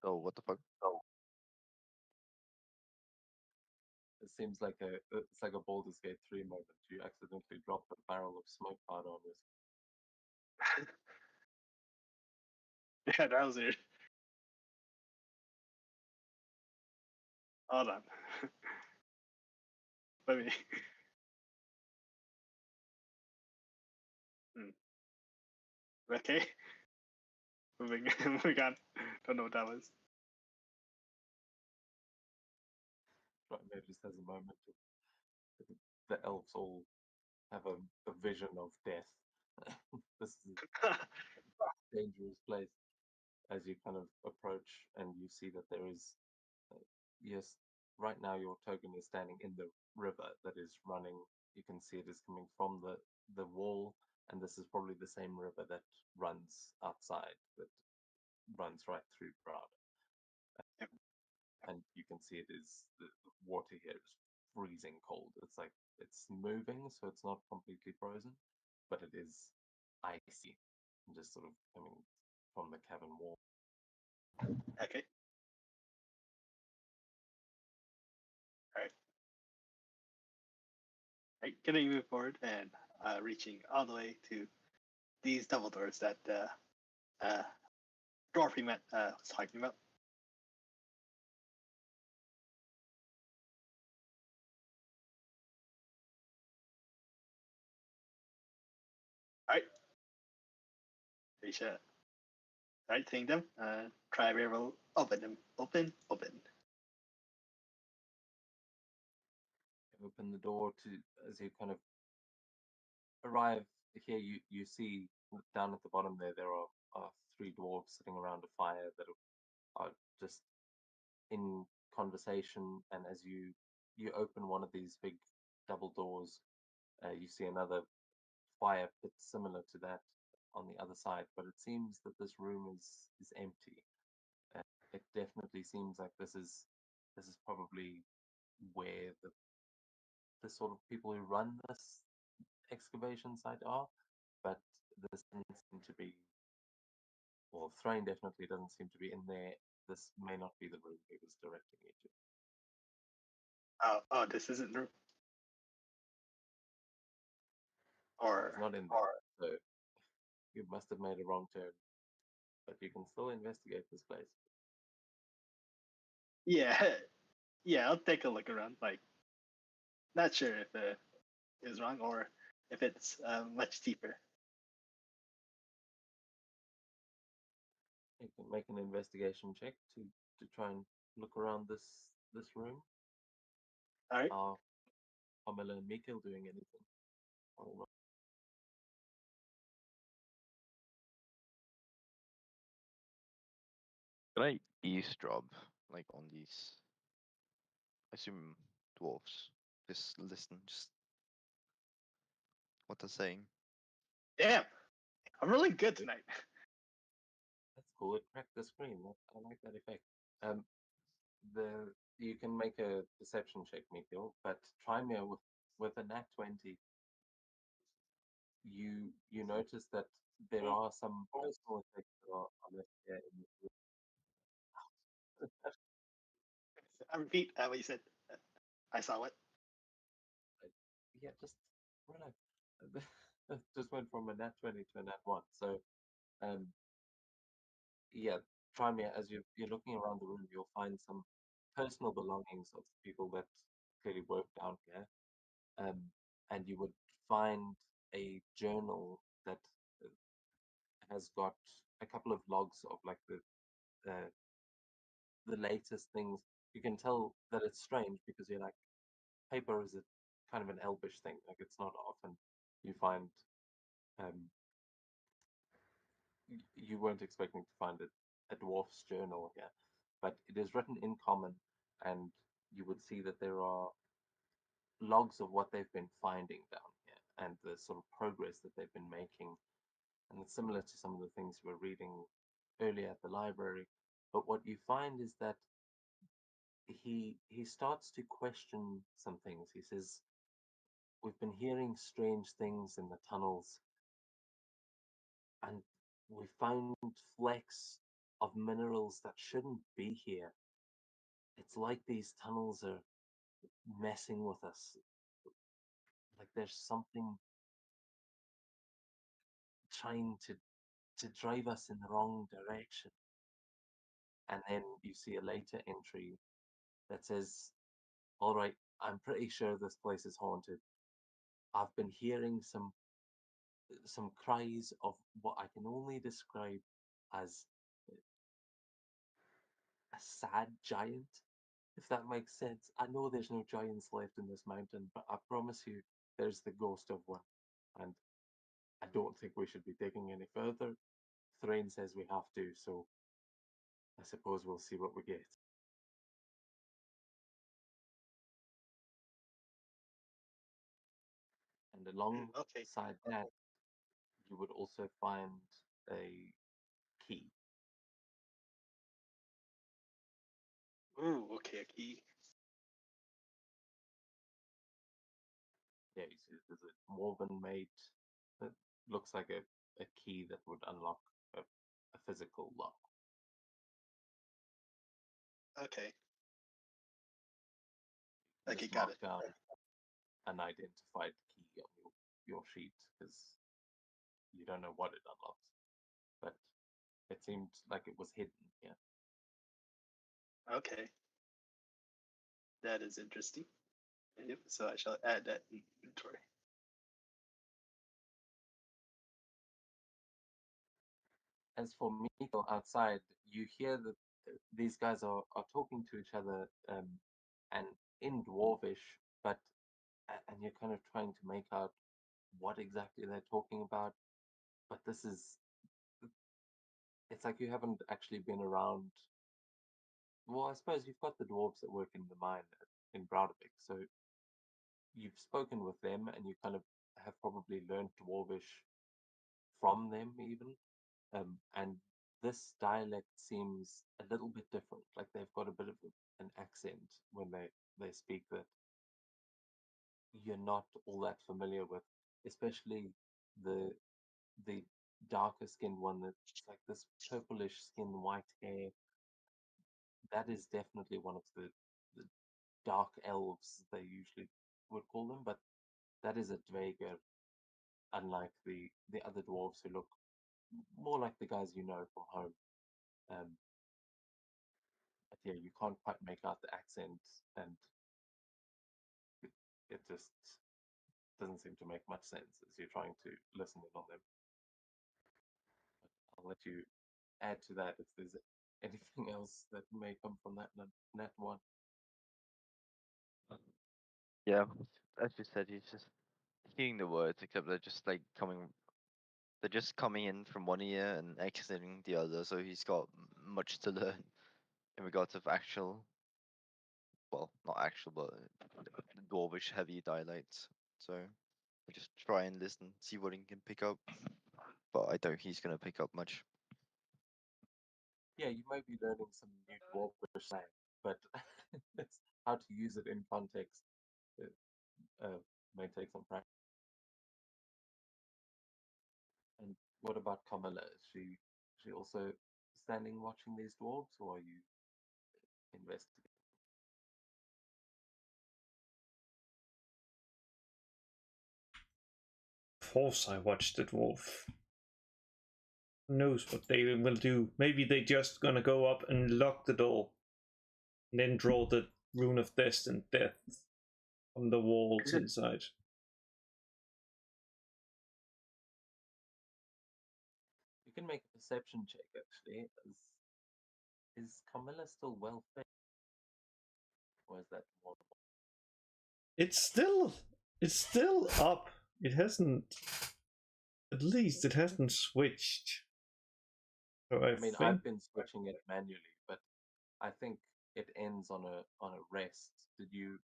[SPEAKER 1] Oh, what the fuck?
[SPEAKER 3] It seems like it's like a Baldur's Gate 3 moment. You accidentally dropped a barrel of smoke powder on this.
[SPEAKER 4] Yeah, that was weird. Hold on. Let me. Okay. Moving, moving on. Don't know what that was.
[SPEAKER 3] Right, just has a moment of the elves all have a vision of death. This is a dangerous place as you kind of approach and you see that there is, yes, right now your token is standing in the river that is running. You can see it is coming from the wall, and this is probably the same river that runs outside, that runs right through Proud.
[SPEAKER 4] Yep.
[SPEAKER 3] And you can see it is the water here is freezing cold. It's like it's moving, so it's not completely frozen, but it is icy and just sort of coming from the cavern wall.
[SPEAKER 4] Okay. Alright. Right, gonna move forward and reaching all the way to these double doors that dwarf we met was talking about. Alright. Reach right, seeing them. Try will open them. Open.
[SPEAKER 3] Open the door to as you kind of arrive here. You see down at the bottom there are three dwarves sitting around a fire that are just in conversation. And as you open one of these big double doors, you see another fire pit similar to that on the other side, but it seems that this room is empty. It definitely seems like this is probably where the sort of people who run this excavation site are, but this doesn't seem to be. Well, Thrain definitely doesn't seem to be in there. This may not be the room he was directing you to.
[SPEAKER 4] Oh, this isn't the room. Or
[SPEAKER 3] It's not in there, so you must have made a wrong turn. But you can still investigate this place.
[SPEAKER 4] yeah, yeah. I'll take a look around. Like, not sure if it is wrong or if it's much deeper.
[SPEAKER 3] You can make an investigation check to try and look around this room.
[SPEAKER 4] All right.
[SPEAKER 3] Are Pamela and Mikhail doing anything? All right.
[SPEAKER 1] Can I eavesdrop, like, on these, I assume, dwarves? Just listen, just what they're saying.
[SPEAKER 4] Damn, I'm really good tonight.
[SPEAKER 3] That's cool. It cracked the screen. I like that effect. You can make a perception check, Mikhail, but try me with a nat 20. You notice that there are some personal effects that are left here in this room.
[SPEAKER 4] I repeat what you said. I saw it.
[SPEAKER 3] Yeah, just relax. Just went from a nat 20 to a nat 1. So, yeah, try me as you're looking around the room, you'll find some personal belongings of people that clearly work down here. And you would find a journal that has got a couple of logs of like the latest things. You can tell that it's strange because you're like, paper is a kind of an elvish thing. Like it's not often you find. You weren't expecting to find a dwarf's journal here, but it is written in common, and you would see that there are logs of what they've been finding down here and the sort of progress that they've been making. And it's similar to some of the things we were reading earlier at the library. But what you find is that he starts to question some things. He says, "We've been hearing strange things in the tunnels, and we found flecks of minerals that shouldn't be here. It's like these tunnels are messing with us. Like there's something trying to drive us in the wrong direction." And then you see a later entry that says, "All right, I'm pretty sure this place is haunted. I've been hearing some cries of what I can only describe as a sad giant, if that makes sense. I know there's no giants left in this mountain, but I promise you there's the ghost of one. And I don't think we should be digging any further. Thrain says we have to, so I suppose we'll see what we get." And
[SPEAKER 4] Okay.
[SPEAKER 3] alongside that, you would also find a key.
[SPEAKER 4] Ooh, okay, a key.
[SPEAKER 3] Yeah, you see there's a woven made that looks like a key that would unlock a physical lock.
[SPEAKER 4] Okay.
[SPEAKER 3] You
[SPEAKER 4] Okay,
[SPEAKER 3] just
[SPEAKER 4] got
[SPEAKER 3] mark
[SPEAKER 4] it.
[SPEAKER 3] down unidentified key on your sheet because you don't know what it unlocks. But it seemed like it was hidden here.
[SPEAKER 4] Okay. That is interesting. Yep, so I shall add that in inventory.
[SPEAKER 3] As for Miko outside, you hear that these guys are talking to each other and in Dwarvish, but and you're kind of trying to make out what exactly they're talking about. But it's like you haven't actually been around. Well, I suppose you've got the dwarves that work in the mine in Braudevik, so you've spoken with them and you kind of have probably learned Dwarvish from them even. And this dialect seems a little bit different. Like they've got a bit of an accent when they speak that you're not all that familiar with, especially the the darker skinned one that's like this purplish skin, white hair. That is definitely one of the dark elves they usually would call them, but that is a Dveger, unlike the other dwarves who look more like the guys you know from home. Um, but yeah, you can't quite make out the accent, and it just doesn't seem to make much sense as you're trying to listen in on them. But I'll let you add to that if there's anything else that may come from that net one.
[SPEAKER 1] Yeah, as you said, he's just hearing the words, except they're just like they're just coming in from one ear and exiting the other. So he's got much to learn in regards of actual, well, not actual, but Dwarvish heavy dialects. So I just try and listen, see what he can pick up. But I doubt he's gonna pick up much.
[SPEAKER 3] Yeah, you might be learning some new dwarvish slang, but it's how to use it in context. It may take some practice. And what about Kamala? Is she also standing watching these dwarves, or are you investigating?
[SPEAKER 5] Of course, I watched the dwarf. Who knows what they will do? Maybe they just gonna go up and lock the door, and then draw the rune of death and death on the walls inside.
[SPEAKER 3] You can make a perception check actually. Is Camilla still well fed, or is that more?
[SPEAKER 5] It's still up. It hasn't. At least it hasn't switched. So I
[SPEAKER 3] I mean,
[SPEAKER 5] think
[SPEAKER 3] I've been switching it manually, but I think it ends on a rest. Did you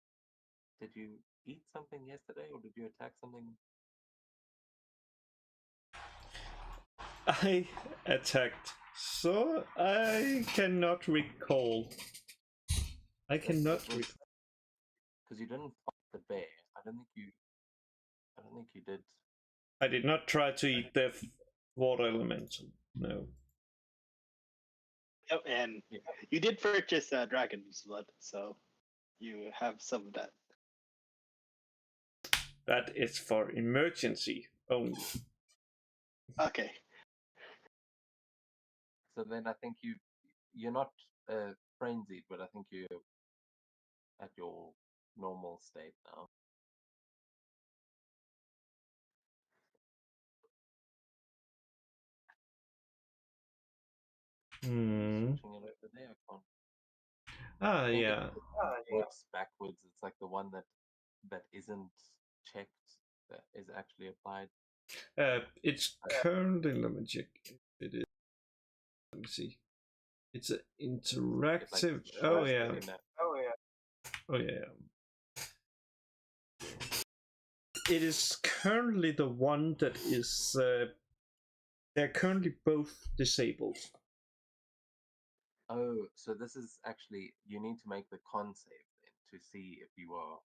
[SPEAKER 3] Did you eat something yesterday, or did you attack something?
[SPEAKER 5] I attacked, so I cannot recall. I cannot recall.
[SPEAKER 3] Because you didn't fight the bear. I don't think you did.
[SPEAKER 5] I did not try to eat the water elemental. No.
[SPEAKER 4] Yep, and you did purchase dragon's blood, so you have some of that.
[SPEAKER 5] That is for emergency only.
[SPEAKER 4] Okay.
[SPEAKER 3] So then I think you're not frenzied, but I think you're at your normal state now.
[SPEAKER 5] Hmm.
[SPEAKER 3] Switching it over there, I can't.
[SPEAKER 5] Ah,
[SPEAKER 3] I think
[SPEAKER 5] yeah.
[SPEAKER 3] it works backwards. It's like the one that isn't checked that is actually applied.
[SPEAKER 5] It's currently, let me check. It is. Let me see. It's an interactive. Oh yeah. Oh yeah. It is currently the one that is. They're currently both disabled.
[SPEAKER 3] Oh, so this is actually, you need to make the con save then to see if you're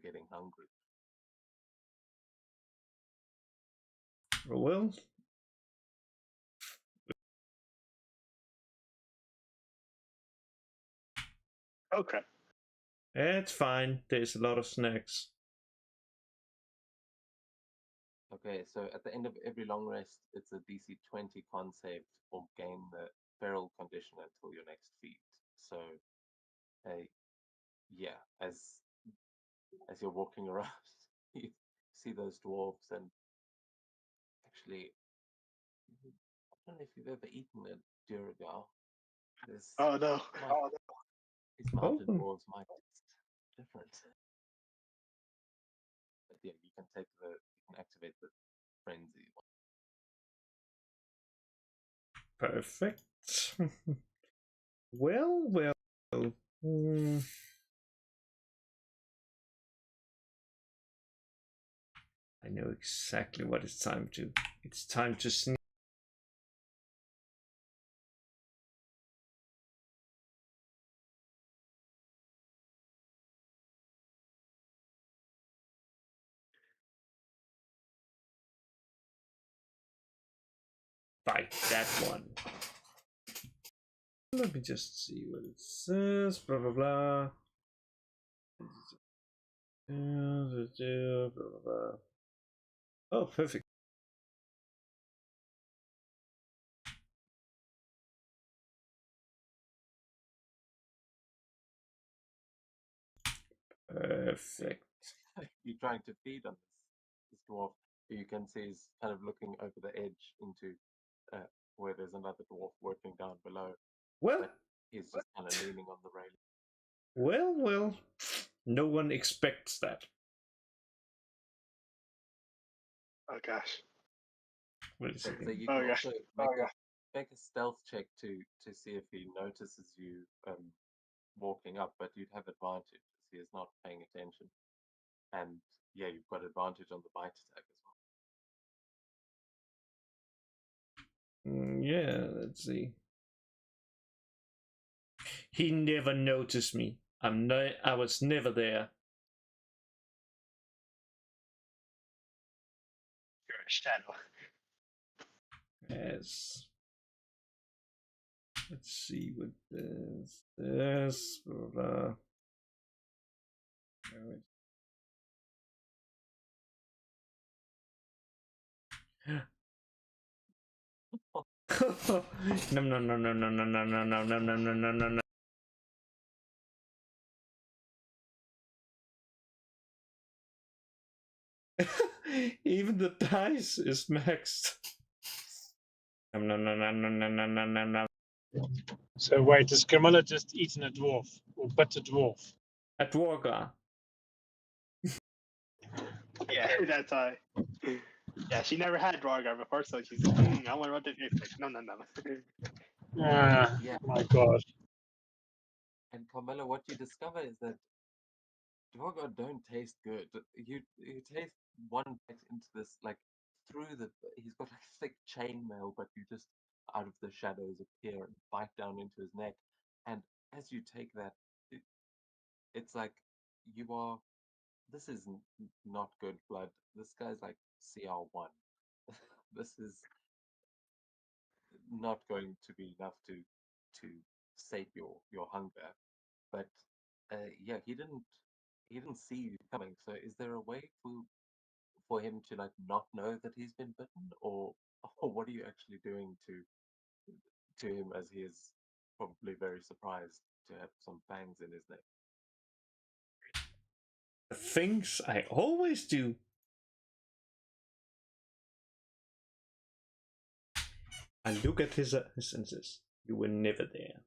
[SPEAKER 3] getting hungry.
[SPEAKER 5] Well,
[SPEAKER 4] Okay.
[SPEAKER 5] it's fine. There's a lot of snacks.
[SPEAKER 3] Okay, so at the end of every long rest, it's a DC 20 con save or gain the feral condition until your next feat. So, yeah, as you're walking around, you see those dwarves, and actually, I don't know if you've ever eaten a Duragar.
[SPEAKER 4] Oh no.
[SPEAKER 3] These mountain
[SPEAKER 5] Oh.
[SPEAKER 3] dwarves might taste different. But yeah, you can activate the frenzy one.
[SPEAKER 5] Perfect. well. I know exactly what it's time to. It's time to sneak. Fight that one. Let me just see what it says. Blah blah blah. Blah, blah, blah. Oh, perfect. Perfect.
[SPEAKER 3] You're trying to feed on this dwarf, who you can see is kind of looking over the edge into where there's another dwarf working down below.
[SPEAKER 5] Well,
[SPEAKER 3] But he's just kind of leaning on the railing.
[SPEAKER 5] well. No one expects that.
[SPEAKER 4] Oh gosh.
[SPEAKER 5] Wait a
[SPEAKER 3] So
[SPEAKER 5] second.
[SPEAKER 3] you
[SPEAKER 4] Oh,
[SPEAKER 3] can
[SPEAKER 4] yeah.
[SPEAKER 3] also make a stealth check to see if he notices you walking up, but you'd have advantage because he is not paying attention. And yeah, you've got advantage on the bite attack as well.
[SPEAKER 5] Yeah, let's see. He never noticed me. I was never there.
[SPEAKER 4] You're a shadow.
[SPEAKER 5] Yes. Let's see what this blah, blah. No. Even the dice is maxed. No.
[SPEAKER 2] So wait, has Camilla just eaten a dwarf or bit a dwarf?
[SPEAKER 5] A dwargar.
[SPEAKER 4] Yeah, that's why. Yeah, she never had Dwargar before, so she's I wonder what it tastes like. No.
[SPEAKER 2] Ah,
[SPEAKER 3] Yeah.
[SPEAKER 2] my God.
[SPEAKER 3] And Carmela, what you discover is that Dwargod don't taste good. You taste one bite into this like through the. He's got like thick chainmail, but you just out of the shadows appear and bite down into his neck, and as you take that, it, it's like you are. This is not good blood. This guy's like CR1. This is not going to be enough to sate your hunger. But yeah, he didn't see you coming. So is there a way for him to like not know that he's been bitten, or or what are you actually doing to him as he is probably very surprised to have some fangs in his neck?
[SPEAKER 5] The things I always do. I look at his senses. You were never there.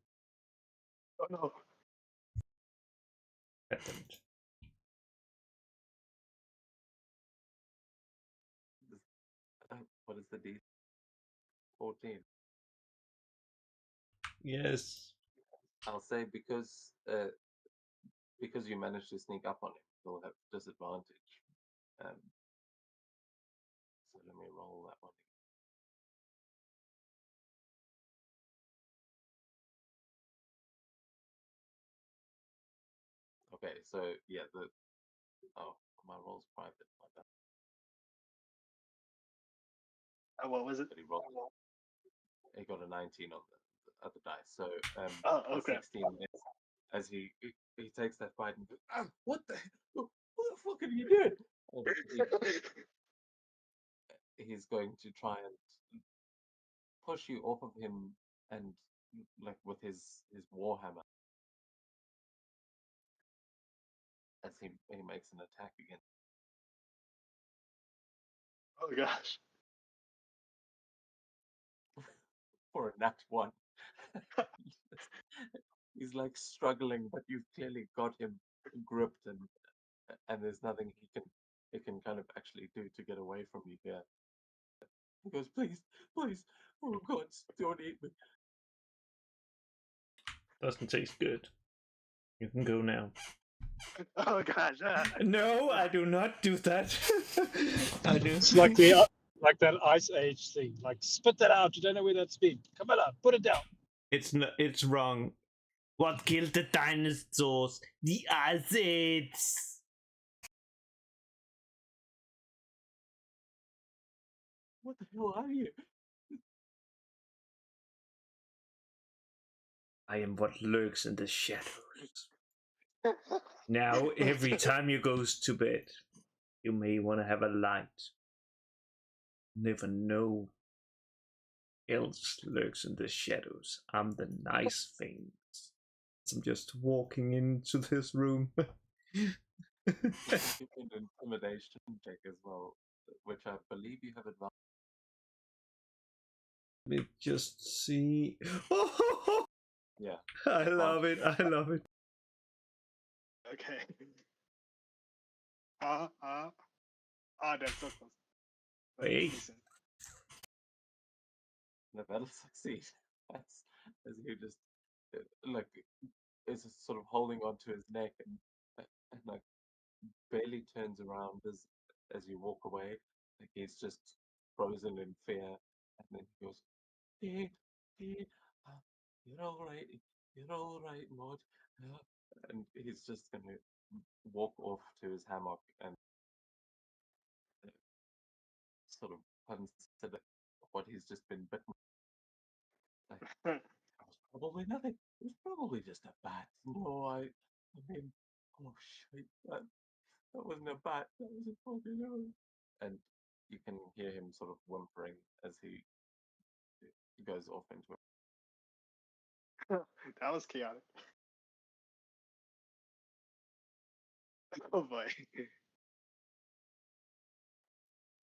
[SPEAKER 4] Oh no.
[SPEAKER 5] Happened.
[SPEAKER 3] What is the D14?
[SPEAKER 5] Yes.
[SPEAKER 3] I'll say because you managed to sneak up on him, you'll have disadvantage. So let me roll that one. Okay, so yeah, my roll's private. My bad.
[SPEAKER 4] What was it?
[SPEAKER 3] But he got a 19 on the other dice. So
[SPEAKER 4] Oh,
[SPEAKER 3] a
[SPEAKER 4] okay.
[SPEAKER 3] 16 as he takes that bite and goes, what the fuck are you doing? And he's going to try and push you off of him and like with his warhammer as he makes an attack again.
[SPEAKER 4] Oh gosh.
[SPEAKER 3] For a nat 1. He's like struggling, but you've clearly got him gripped, and there's nothing he can kind of actually do to get away from you here. He goes, please, please, oh God, don't eat me.
[SPEAKER 5] Doesn't taste good. You can go now.
[SPEAKER 4] Oh gosh.
[SPEAKER 5] No, I do not do that. I do.
[SPEAKER 7] It's like like that Ice Age thing. Like spit that out. You don't know where that's been. Come on up. Put it down.
[SPEAKER 5] It's not. It's wrong. What killed the dinosaurs? The Ice Age.
[SPEAKER 3] What the hell are you?
[SPEAKER 5] I am what lurks in the shadows. Now, every time you goes to bed, you may want to have a light. Never know. Else lurks in the shadows. I'm the nice things. I'm just walking into this room.
[SPEAKER 3] You can intimidation check as well, which I believe you have advantage.
[SPEAKER 5] Let me just see. Oh,
[SPEAKER 3] Yeah.
[SPEAKER 5] I love it. I love it.
[SPEAKER 4] Okay. That's so close. That's
[SPEAKER 5] Wait.
[SPEAKER 4] decent.
[SPEAKER 3] No, that'll succeed. As you just like is sort of holding onto his neck and like barely turns around as you walk away. Like he's just frozen in fear, and then he goes, "Dee, Dee, you're all right. You're all right, Maud." And he's just gonna walk off to his hammock and sort of consider what he's just been bitten. Like, that was probably nothing. It was probably just a bat. No, I mean, oh shit, that wasn't a bat. That was a fucking arrow. And you can hear him sort of whimpering as he goes off into it.
[SPEAKER 4] That was chaotic. Oh boy.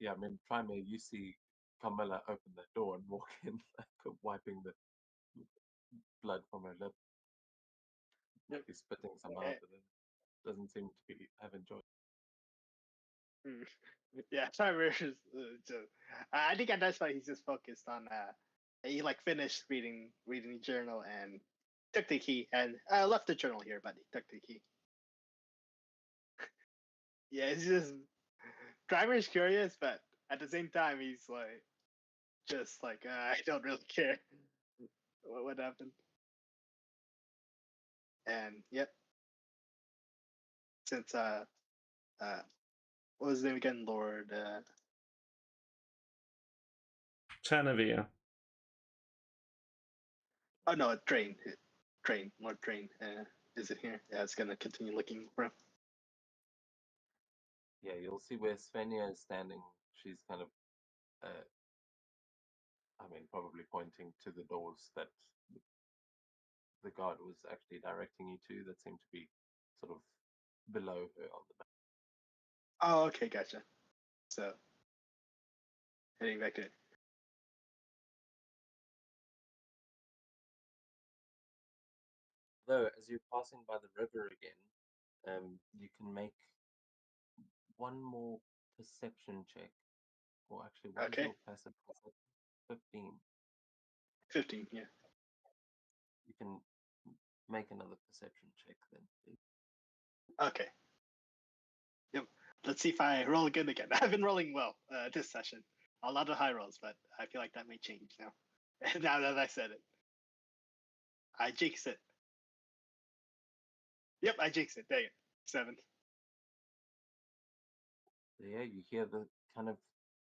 [SPEAKER 3] Yeah, I mean, Trime, you see Carmilla open the door and walk in, like, wiping the blood from her lip.
[SPEAKER 4] Yep.
[SPEAKER 3] He's spitting some out, but it doesn't seem to be have enjoyed.
[SPEAKER 4] Yeah, Trevor is just. I think at that point he's just focused on. He like finished reading the journal and took the key and left the journal here, but he took the key. Yeah, it's just Driver's curious, but at the same time, he's like, just like, I don't really care what happened. And yep, since what was his name again, Lord
[SPEAKER 5] Tanavir.
[SPEAKER 4] oh no, Lord Drain. Is it here? Yeah, it's gonna continue looking for him.
[SPEAKER 3] Yeah, you'll see where Svenja is standing. She's kind of, probably pointing to the doors that the guard was actually directing you to, that seem to be sort of below her on the map.
[SPEAKER 4] Oh, okay, gotcha. So heading back to it.
[SPEAKER 3] Though, as you're passing by the river again, you can make one more perception check, or actually one
[SPEAKER 4] Okay.
[SPEAKER 3] more passive perception. 15.
[SPEAKER 4] 15, yeah.
[SPEAKER 3] You can make another perception check then, please.
[SPEAKER 4] Okay. Yep. Let's see if I roll good again. I've been rolling well this session. A lot of high rolls, but I feel like that may change now. Now that I said it. I jinx it. Yep, I jinx it. Dang it. 7.
[SPEAKER 3] Yeah, you hear the kind of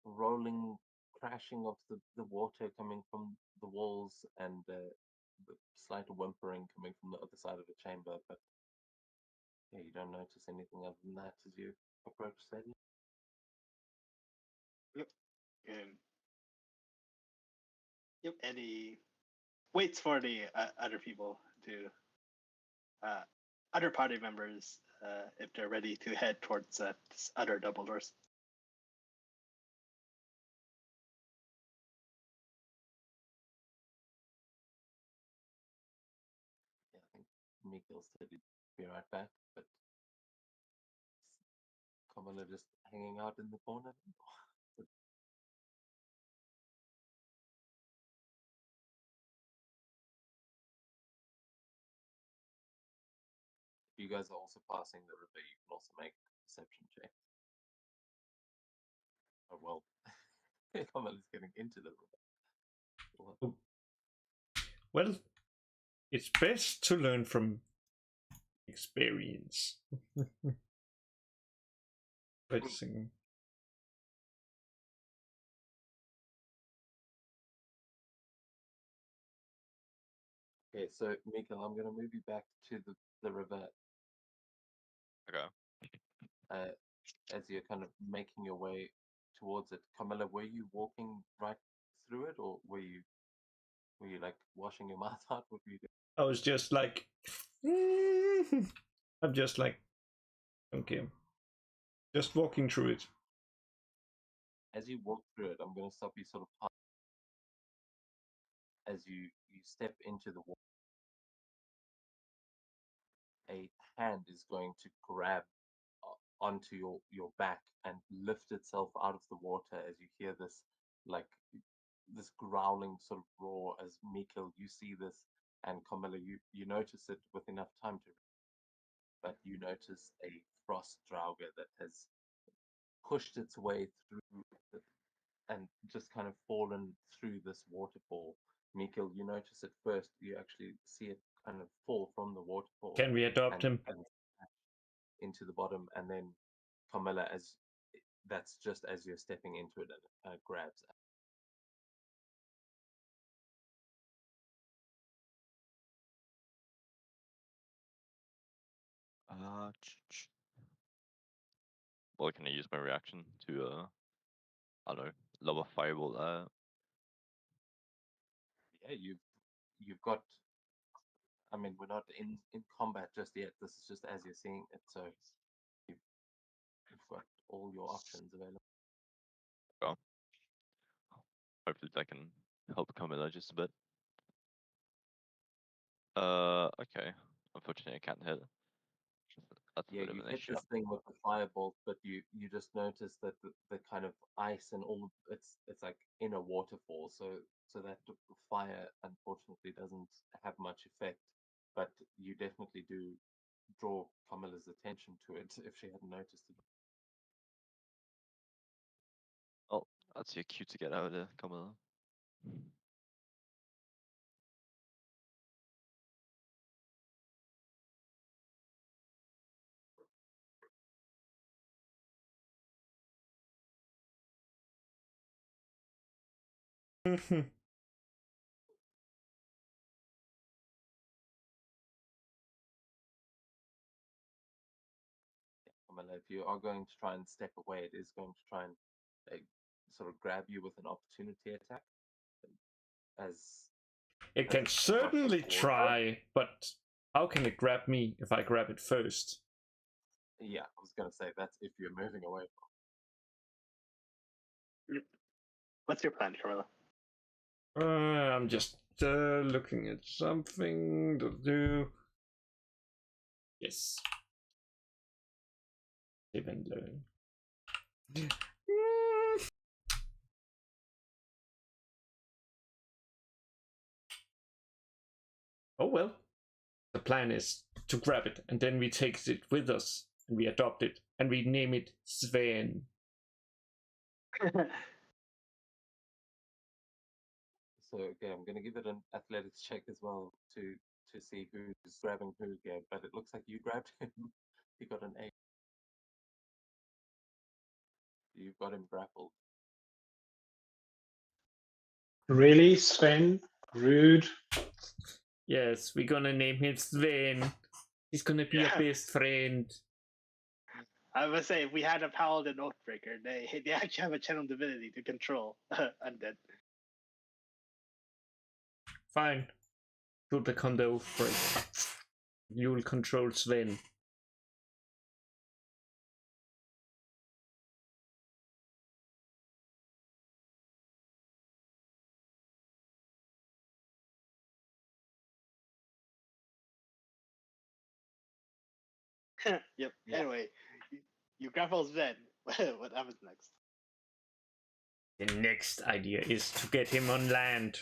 [SPEAKER 3] rolling, crashing of the water coming from the walls, and the slight whimpering coming from the other side of the chamber, but yeah, you don't notice anything other than that as you approach Svenja.
[SPEAKER 4] Yep. And yep, and he waits for the other people to other party members if they're ready to head towards this other double doors.
[SPEAKER 3] Yeah, I think Mikhail said he'd be right back, but Kamala just hanging out in the corner. If you guys are also passing the river, you can also make a perception check. Oh well, Kamala's getting into the river.
[SPEAKER 5] Well, it's best to learn from experience. Wait a second.
[SPEAKER 3] Okay, so Mikhail, I'm gonna move you back to the river.
[SPEAKER 1] Okay.
[SPEAKER 3] As you're kind of making your way towards it. Camilla, were you walking right through it, or were you like washing your mouth out? What were you doing?
[SPEAKER 5] I was just like, I'm just like, okay, just walking through it.
[SPEAKER 3] As you walk through it, I'm going to stop you sort of as you step into the water. A hand is going to grab onto your back and lift itself out of the water as you hear this like this growling sort of roar. As Mikhail, you see this, and Camilla, you notice it with enough time to, but you notice a frost drauga that has pushed its way through and just kind of fallen through this waterfall. Mikhail, you notice it first. You actually see it kind of fall from the waterfall.
[SPEAKER 5] Can we adopt him?
[SPEAKER 3] And into the bottom, and then Camilla, as that's just as you're stepping into it, and grabs it.
[SPEAKER 1] Well, can I use my reaction to I don't know, lower fireball?
[SPEAKER 3] Yeah, you've got. I mean, we're not in combat just yet. This is just as you're seeing it, so you've got all your options available.
[SPEAKER 1] Well, hopefully that can help Camilla just a bit. Okay. Unfortunately, I can't hit. That's a
[SPEAKER 3] Yeah,
[SPEAKER 1] bit of
[SPEAKER 3] you
[SPEAKER 1] an
[SPEAKER 3] hit
[SPEAKER 1] issue.
[SPEAKER 3] this thing with the firebolt, but you just notice that the kind of ice and all it's like in a waterfall, so that fire unfortunately doesn't have much effect, but you definitely do draw Camilla's attention to it if she hadn't noticed it.
[SPEAKER 1] That's your cue to get out of there, Camilla.
[SPEAKER 3] Camilla, if you are going to try and step away, it is going to try and sort of grab you with an opportunity attack. As
[SPEAKER 5] It can
[SPEAKER 3] rushes
[SPEAKER 5] certainly
[SPEAKER 3] forward.
[SPEAKER 5] try, but how can it grab me if I grab it first?
[SPEAKER 3] Yeah, I was going to say that's if you're moving away from.
[SPEAKER 4] What's your plan, Camilla?
[SPEAKER 5] I'm just looking at something to do. Yes. Live and learn. Oh well. The plan is to grab it and then we take it with us and we adopt it and we name it Sven.
[SPEAKER 3] So okay, I'm going to give it an athletics check as well to see who's grabbing who again. But it looks like you grabbed him. You got an 8. You've got him grappled.
[SPEAKER 7] Really, Sven? Rude.
[SPEAKER 5] Yes, we're gonna name him Sven. He's gonna be
[SPEAKER 4] Yeah.
[SPEAKER 5] our best friend.
[SPEAKER 4] I would say if we had a Paladin Oathbreaker, they actually have a channel divinity to control undead.
[SPEAKER 5] Fine. Do the condo break. You will control Sven.
[SPEAKER 4] Yep.
[SPEAKER 3] Yeah.
[SPEAKER 4] Anyway, you grapple Zen. What happens next?
[SPEAKER 5] The next idea is to get him on land.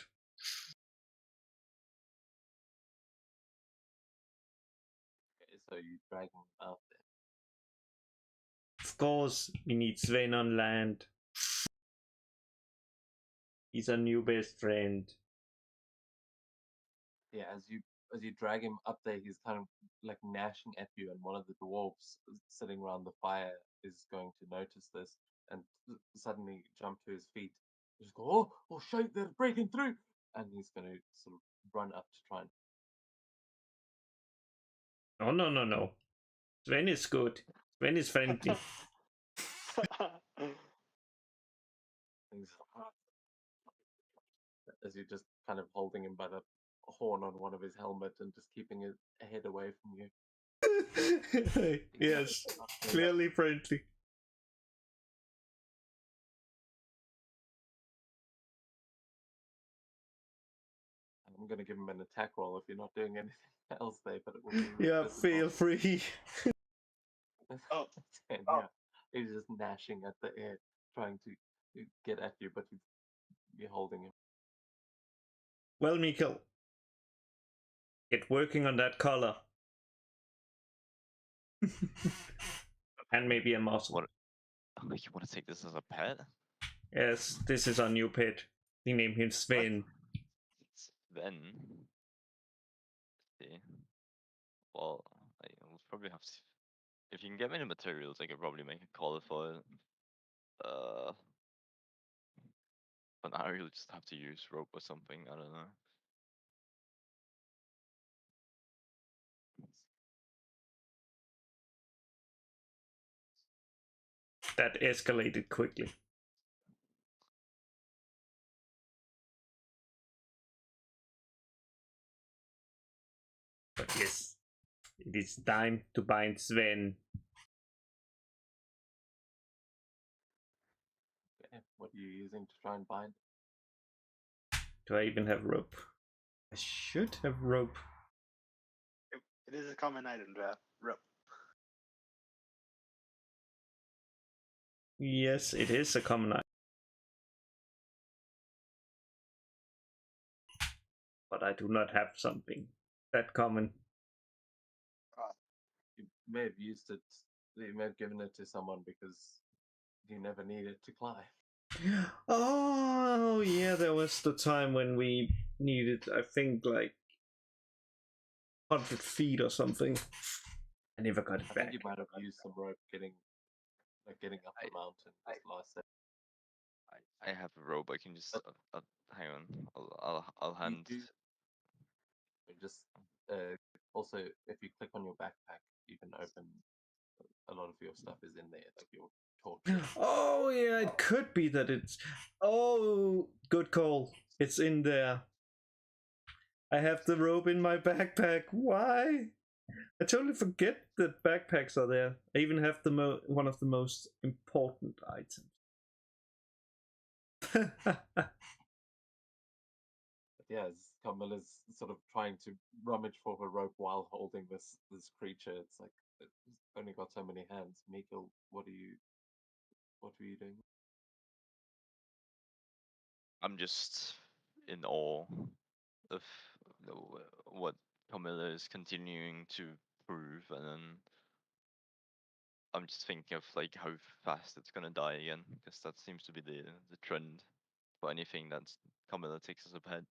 [SPEAKER 3] Okay, so you drag him out there.
[SPEAKER 5] Of course, we need Sven on land. He's our new best friend.
[SPEAKER 3] Yeah, as you drag him up there, he's kind of like gnashing at you, and one of the dwarves sitting around the fire is going to notice this and suddenly jump to his feet. Just go, oh shit, they're breaking through, and he's going to sort of run up to try and.
[SPEAKER 5] Oh no. Sven is good. Sven is friendly.
[SPEAKER 3] As you're just kind of holding him by the horn on one of his helmet and just keeping his head away from you.
[SPEAKER 5] Yes, clearly friendly.
[SPEAKER 3] I'm going to give him an attack roll if you're not doing anything else there, but it will be
[SPEAKER 5] Yeah, feel free.
[SPEAKER 4] Oh.
[SPEAKER 3] 10,
[SPEAKER 4] Oh.
[SPEAKER 3] yeah. He's just gnashing at the air, trying to get at you, but you're holding him.
[SPEAKER 5] Well, Mikkel, get working on that collar. And maybe a muscle.
[SPEAKER 1] What? Oh, you want to take this as a pet?
[SPEAKER 5] Yes, this is our new pet. We name him Sven.
[SPEAKER 1] Sven. See. Well, will probably have to. If you can get me the materials, I could probably make a collar for it. But now you'll just have to use rope or something. I don't know.
[SPEAKER 5] That escalated quickly. But yes, it is time to bind Sven.
[SPEAKER 3] Okay, what are you using to try and bind?
[SPEAKER 5] Do I even have rope? I should have rope.
[SPEAKER 4] It is a common item to have rope.
[SPEAKER 5] Yes, it is a common item. But I do not have something that common.
[SPEAKER 3] You may have used it, you may have given it to someone because you never needed to climb.
[SPEAKER 5] Oh yeah, there was the time when we needed, I think, like 100 feet or something. I never got it
[SPEAKER 3] I
[SPEAKER 5] back.
[SPEAKER 3] think you might have used some rope getting up the mountain this last set.
[SPEAKER 1] I have a rope. I can just hang on. I'll
[SPEAKER 3] You
[SPEAKER 1] hand.
[SPEAKER 3] do just also if you click on your backpack, you can open a lot of your stuff is in there, like your torches.
[SPEAKER 5] Oh yeah, it could be that it's. Oh, good call. It's in there. I have the rope in my backpack. Why? I totally forget that backpacks are there. I even have the one of the most important items.
[SPEAKER 3] Yeah, as Camilla's sort of trying to rummage for her rope while holding this creature. It's like it's only got so many hands. Mikkel, what were you doing?
[SPEAKER 1] I'm just in awe of what Camilla is continuing to prove, and then I'm just thinking of like how fast it's gonna die again, because that seems to be the trend for anything that Camilla takes us ahead.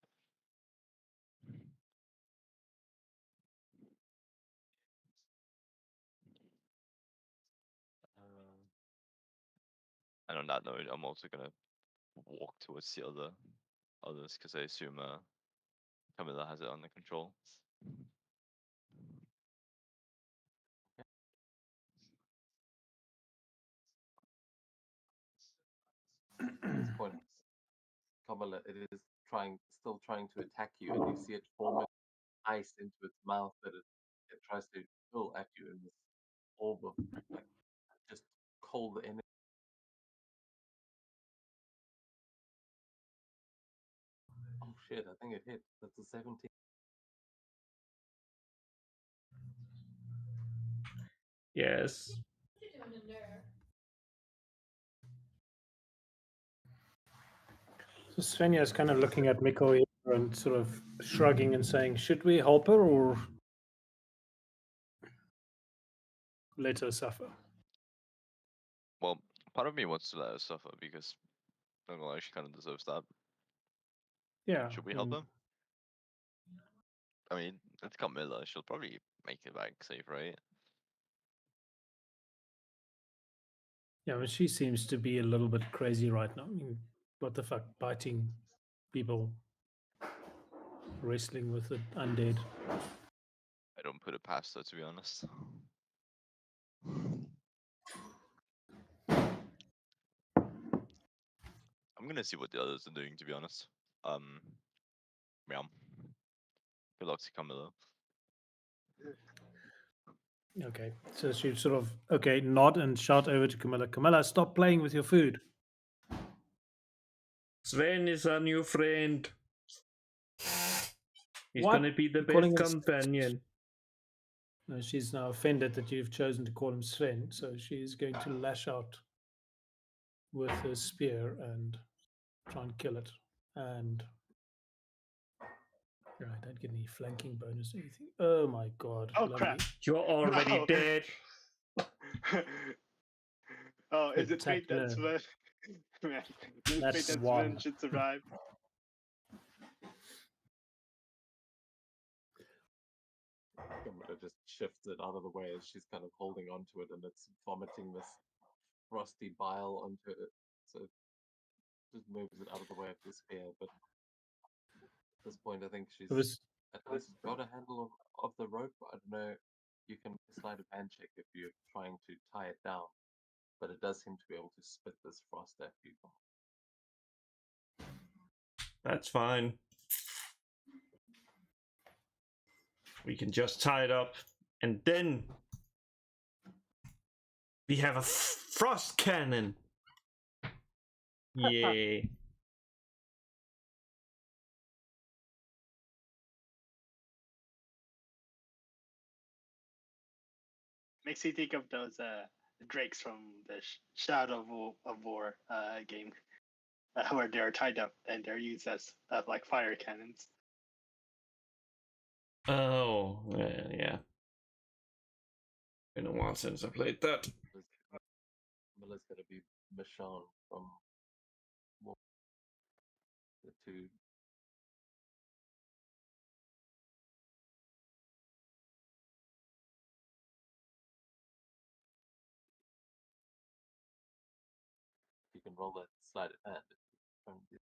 [SPEAKER 1] And on that note, I'm also gonna walk towards the others, because I assume Camilla has it under control.
[SPEAKER 3] At this point, Camilla, it is still trying to attack you, and you see it forming ice into its mouth that it tries to pull at you in this orb of like just cold energy. Oh shit! I think it hit. That's a 17.
[SPEAKER 5] Yes.
[SPEAKER 2] So Svenja is kind of looking at Mikko here and sort of shrugging and saying, should we help her or let her suffer?
[SPEAKER 1] Well, part of me wants to let her suffer, because I'm gonna lie, she kind of deserves that.
[SPEAKER 2] Yeah.
[SPEAKER 1] Should we help her? I mean, it's Camilla. She'll probably make it back safe, right?
[SPEAKER 2] Yeah, well, she seems to be a little bit crazy right now. I mean, what the fuck? Biting people, wrestling with the undead.
[SPEAKER 1] I don't put it past her, to be honest. I'm gonna see what the others are doing, to be honest. Yeah. Good luck to Camilla.
[SPEAKER 2] Okay, so she sort of nod and shout over to Camilla. Camilla, stop playing with your food.
[SPEAKER 5] Sven is our new friend. He's
[SPEAKER 2] What?
[SPEAKER 5] gonna be the
[SPEAKER 2] You're calling
[SPEAKER 5] best
[SPEAKER 2] him
[SPEAKER 5] companion.
[SPEAKER 2] No, she's now offended that you've chosen to call him Sven, so she's going to lash out with her spear and try and kill it. And I don't get any flanking bonus or anything. Oh my god!
[SPEAKER 4] Oh
[SPEAKER 2] lovely.
[SPEAKER 4] crap!
[SPEAKER 5] You're already
[SPEAKER 4] No.
[SPEAKER 5] dead.
[SPEAKER 4] Oh, is it
[SPEAKER 2] Attack
[SPEAKER 4] fate that Sven? Man, is it
[SPEAKER 2] That's
[SPEAKER 4] fate that
[SPEAKER 2] one.
[SPEAKER 4] Sven should survive?
[SPEAKER 3] Camilla just shifts it out of the way as she's kind of holding onto it, and it's vomiting this frosty bile onto it. So it just moves it out of the way of the spear. But at this point, I think she's
[SPEAKER 2] It was
[SPEAKER 3] at least got a handle of the rope. I don't know. You can slide a hand check if you're trying to tie it down, but it does seem to be able to spit this frost at you.
[SPEAKER 5] That's fine. We can just tie it up, and then we have a frost cannon. Yay.
[SPEAKER 4] Makes you think of those drakes from the Shadow of War game, where they're tied up and they're used as like fire cannons.
[SPEAKER 5] Oh, yeah. Been a while since I played that.
[SPEAKER 3] Camilla's going to be Michonne from the two. You can roll that sleight of hand. If you don't do-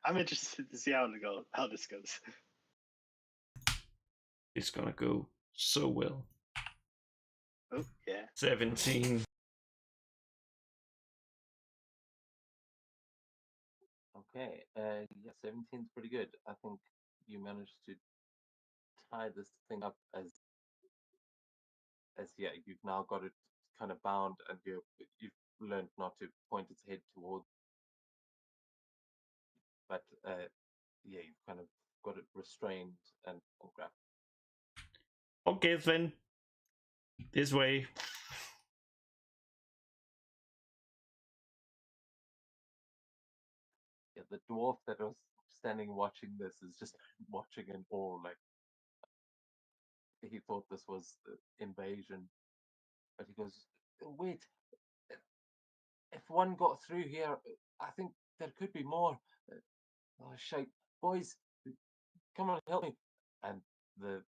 [SPEAKER 4] I'm interested to see how this goes.
[SPEAKER 5] It's gonna go so well.
[SPEAKER 4] Oh yeah.
[SPEAKER 5] 17.
[SPEAKER 3] Okay, yeah, 17's pretty good. I think you managed to tie this thing up as yeah, you've now got it kind of bound, and you've learned not to point its head towards. But yeah, you've kind of got it restrained and grabbed.
[SPEAKER 5] Okay, Sven. This way.
[SPEAKER 3] Yeah, the dwarf that was standing watching this is just watching in awe, like he thought this was the invasion. But he goes, wait, if one got through here, I think there could be more. Oh, shite. Boys, come on, help me. And the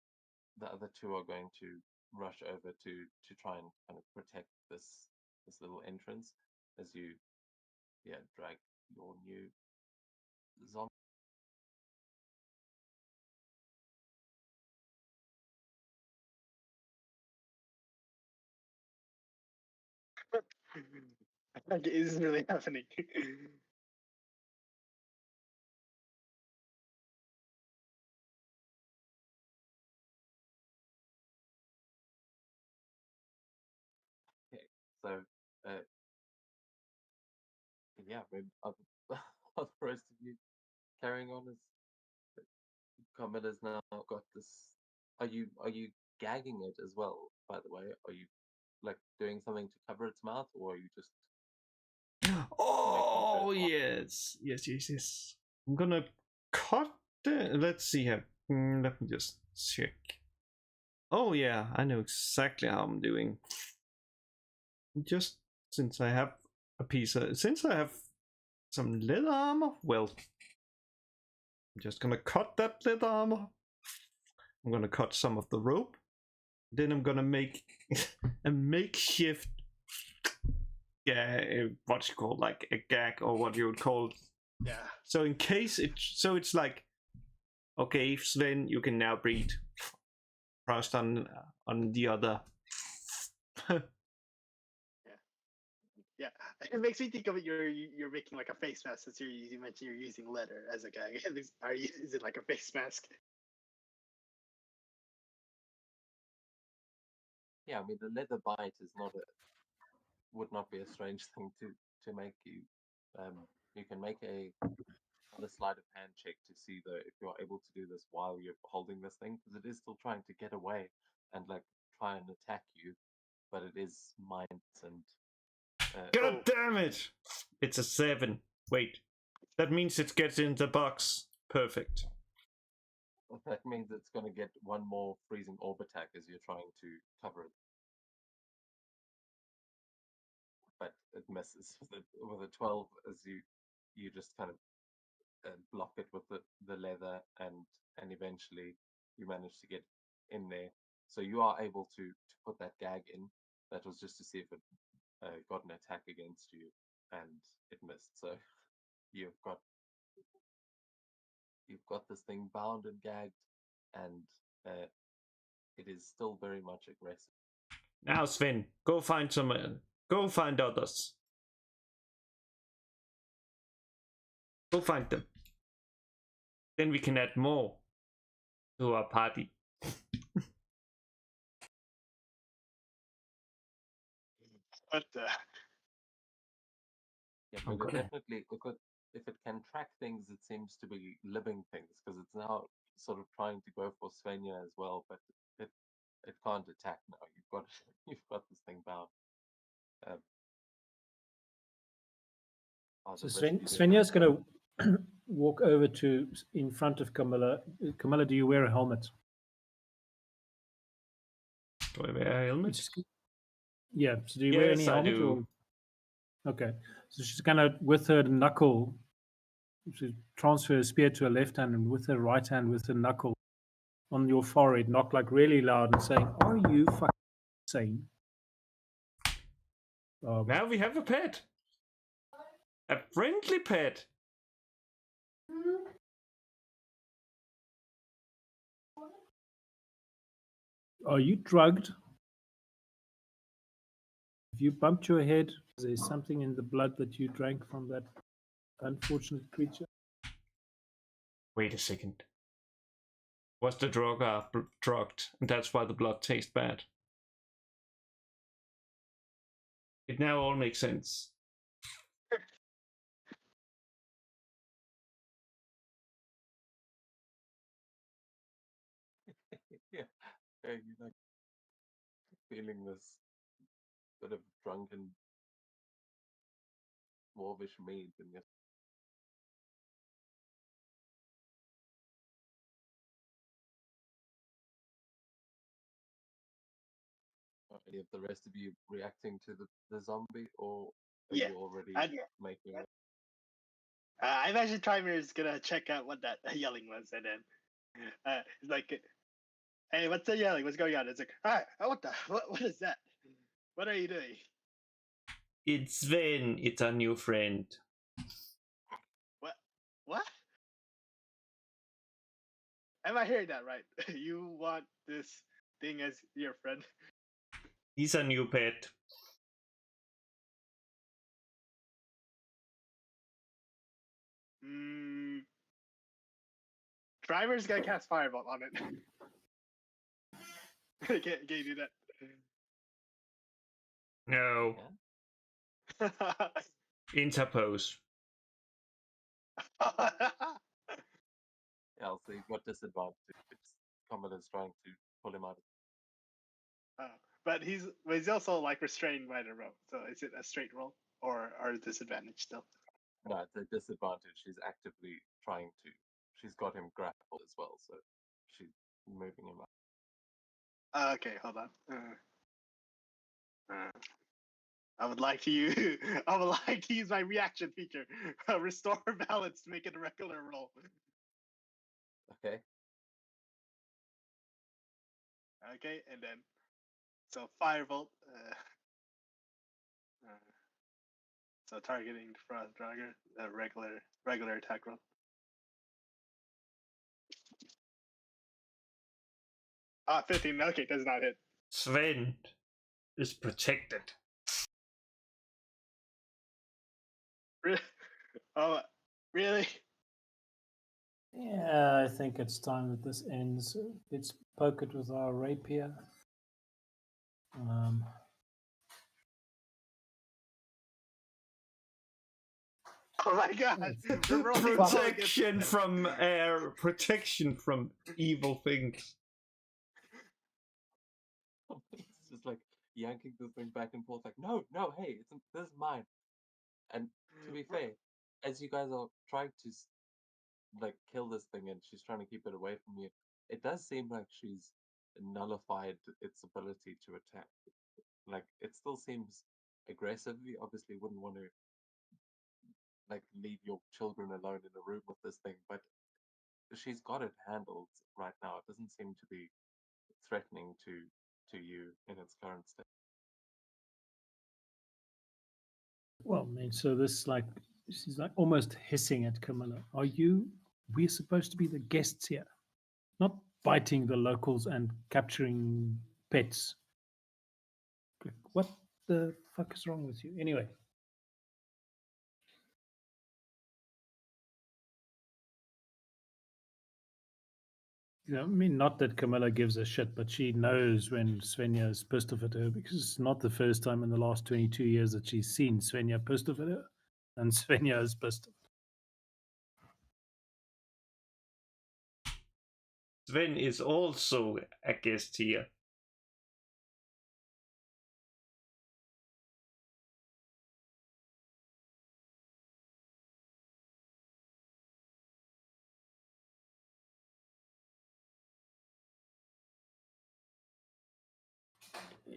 [SPEAKER 3] other two are going to rush over to try and kind of protect this little entrance as you drag your new zombie.
[SPEAKER 4] Like, is this really happening?
[SPEAKER 3] Okay, so yeah, maybe the rest of you carrying on as Camilla's now got this. Are you gagging it as well? By the way, are you like doing something to cover its mouth, or are you just
[SPEAKER 5] Oh, yes. Yes. I'm gonna cut the. Let's see here. Let me just check. Oh, yeah. I know exactly how I'm doing. Just since I have a piece of. Since I have some leather armor, well, I'm just gonna cut that leather armor. I'm gonna cut some of the rope. Then I'm gonna make a makeshift what you call like a gag, or what you would call.
[SPEAKER 4] Yeah.
[SPEAKER 5] So in case it's like, okay, Sven, you can now breathe. Frost on the other.
[SPEAKER 4] Yeah, it makes me think of it. You're making like a face mask, since you mentioned you're using leather as a gag. Is it like a face mask?
[SPEAKER 3] Yeah, I mean the leather bite is would not be a strange thing to make. You can make another sleight of hand check to see though if you're able to do this while you're holding this thing, because it is still trying to get away and like try and attack you, but it is minds and.
[SPEAKER 5] God damn it! It's a 7. Wait, that means it gets in the box. Perfect.
[SPEAKER 3] That means it's going to get one more freezing orb attack as you're trying to cover it. But it misses with a 12 as you just kind of block it with the leather, and eventually you manage to get in there. So you are able to put that gag in. That was just to see if it got an attack against you, and it missed. So you've got this thing bound and gagged, and it is still very much aggressive.
[SPEAKER 5] Now, Sven, go find others. Go find them. Then we can add more to our party.
[SPEAKER 4] But
[SPEAKER 3] Yeah, but
[SPEAKER 5] Okay.
[SPEAKER 3] definitely, if it can track things, it seems to be living things, because it's now sort of trying to go for Svenja as well, but it can't attack now. You've got this thing bound.
[SPEAKER 2] So Svenja's going to walk over to in front of Camilla. Camilla, do you wear a helmet?
[SPEAKER 5] Do I wear a helmet?
[SPEAKER 2] Yeah, so do you wear any
[SPEAKER 5] Yes, I
[SPEAKER 2] helmet?
[SPEAKER 5] do.
[SPEAKER 2] Okay, so she's gonna, with her knuckle, she transfer her spear to her left hand, and with her right hand, with her knuckle on your forehead, knock like really loud and saying, "Are you fucking insane?"
[SPEAKER 5] Now we have a pet. A friendly pet.
[SPEAKER 2] Are you drugged? If you bumped your head, is there something in the blood that you drank from that unfortunate creature?
[SPEAKER 5] Wait a second. Was the Drogar drugged, and that's why the blood tastes bad? It now all makes sense.
[SPEAKER 3] Yeah, you like feeling this sort of drunken dwarvish maid in your. Are any of the rest of you reacting to the zombie, or are
[SPEAKER 4] Yeah,
[SPEAKER 3] you already
[SPEAKER 4] I'd-
[SPEAKER 3] making it?
[SPEAKER 4] I imagine Trimer is gonna check out what that yelling was, and then it's like, "Hey, what's the yelling? What's going on?" It's like, "Hi, what is that? What are you doing?"
[SPEAKER 5] It's Sven. It's our new friend.
[SPEAKER 4] What? What? Am I hearing that right? You want this thing as your friend?
[SPEAKER 5] He's a new pet.
[SPEAKER 4] Driver's gonna cast Firebolt on it. Can you do that?
[SPEAKER 5] No. Interpose.
[SPEAKER 3] Yeah, so you've got disadvantage. Commoner's trying to pull him out.
[SPEAKER 4] But he's also like restrained by the rope. So is it a straight roll or a disadvantage still?
[SPEAKER 3] No, it's a disadvantage. She's actively trying to. She's got him grappled as well, so she's moving him up.
[SPEAKER 4] Okay, hold on. I would like to use I would like to use my reaction feature, restore balance to make it a regular roll.
[SPEAKER 3] Okay.
[SPEAKER 4] Okay, and then so Firebolt. So targeting Frost Draugr, a regular attack roll. Ah, 15. Okay, does not hit.
[SPEAKER 5] Sven is protected.
[SPEAKER 4] Oh, really?
[SPEAKER 2] Yeah, I think it's time that this ends. Let's poke it with our rapier.
[SPEAKER 4] Oh my god!
[SPEAKER 5] Protection from air, protection from evil things.
[SPEAKER 3] It's just like yanking this thing back and forth, like, no, hey, this is mine. And to be fair, as you guys are trying to like kill this thing and she's trying to keep it away from you, it does seem like she's nullified its ability to attack. Like, it still seems aggressive. You obviously wouldn't want to like leave your children alone in a room with this thing, but she's got it handled right now. It doesn't seem to be threatening to you in its current state.
[SPEAKER 2] Well, I mean, so this like she's like almost hissing at Camilla. We're supposed to be the guests here, not biting the locals and capturing pets. What the fuck is wrong with you? Anyway. I mean, not that Camilla gives a shit, but she knows when Svenja is pissed off at her because it's not the first time in the last 22 years that she's seen Svenja pissed off at her, and Svenja is pissed off.
[SPEAKER 5] Sven is also a guest here.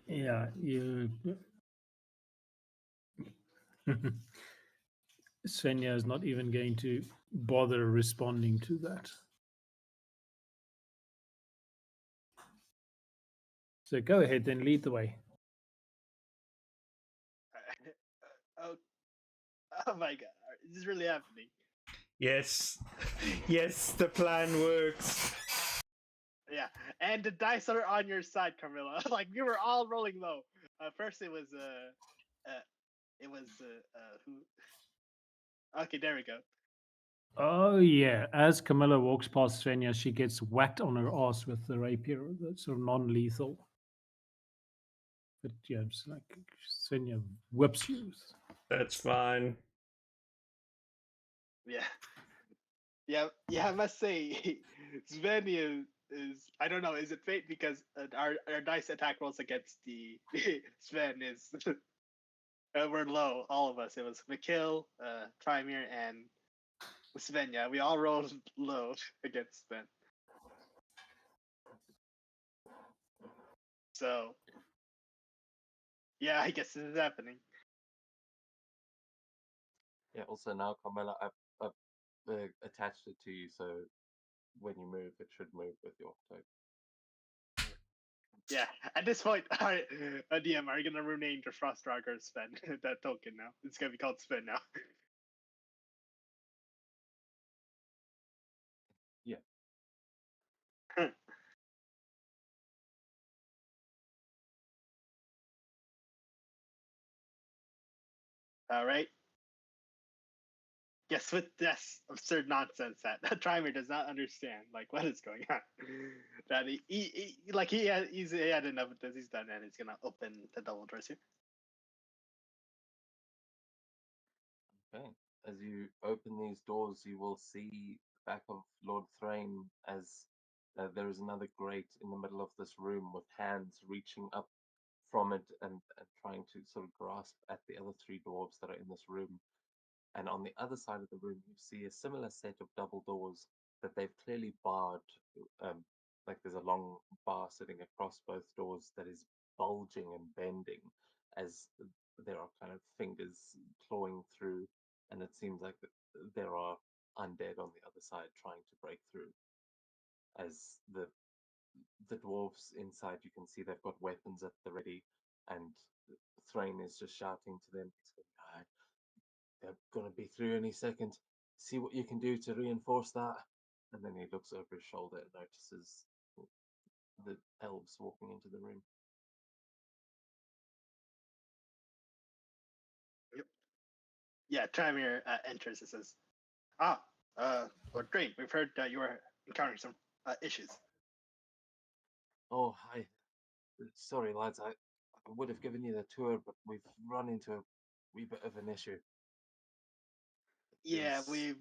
[SPEAKER 2] Yeah, you. Svenja is not even going to bother responding to that. So go ahead, then lead the way.
[SPEAKER 4] oh, oh my god, is this really happening?
[SPEAKER 5] Yes. Yes, the plan works.
[SPEAKER 4] Yeah, and the dice are on your side, Carmilla. Like we were all rolling low. First it was who? Okay, there we go.
[SPEAKER 2] Oh yeah, as Camilla walks past Svenja, she gets whacked on her ass with the rapier. That's sort of non-lethal. But yeah, it's like Svenja whips you.
[SPEAKER 5] That's fine.
[SPEAKER 4] Yeah, yeah. I must say, Sven is I don't know. Is it fate because our dice attack rolls against the Sven is we're low, all of us. It was Mikhail, Trimir, and Svenja. We all rolled low against Sven. So yeah, I guess this is happening.
[SPEAKER 3] Yeah. Also now, Carmela, I've attached it to you, so when you move, it should move with your type.
[SPEAKER 4] Yeah, at this point, DM, are you gonna rename the Frostdrager Sven? That token now. It's gonna be called Sven now.
[SPEAKER 3] Yeah.
[SPEAKER 4] All right. Yes, with this absurd nonsense that Trimer does not understand, like what is going on. That he had enough of this. He's done, and he's gonna open the double doors here.
[SPEAKER 3] Okay. As you open these doors, you will see the back of Lord Thrain as there is another grate in the middle of this room with hands reaching up from it and trying to sort of grasp at the other three dwarves that are in this room. And on the other side of the room, you see a similar set of double doors that they've clearly barred. Like there's a long bar sitting across both doors that is bulging and bending as there are kind of fingers clawing through, and it seems like there are undead on the other side trying to break through. As the dwarves inside, you can see they've got weapons at the ready, and Thrain is just shouting to them. He's going, they're going to be through any second. See what you can do to reinforce that. And then he looks over his shoulder and notices the elves walking into the room.
[SPEAKER 4] Yep. Yeah, Trimir enters and says, Lord Drain, we've heard that you are encountering some issues.
[SPEAKER 3] Oh, hi. Sorry, lads. I would have given you the tour, but we've run into a wee bit of an issue.
[SPEAKER 4] Yeah,
[SPEAKER 3] Is-
[SPEAKER 4] we've.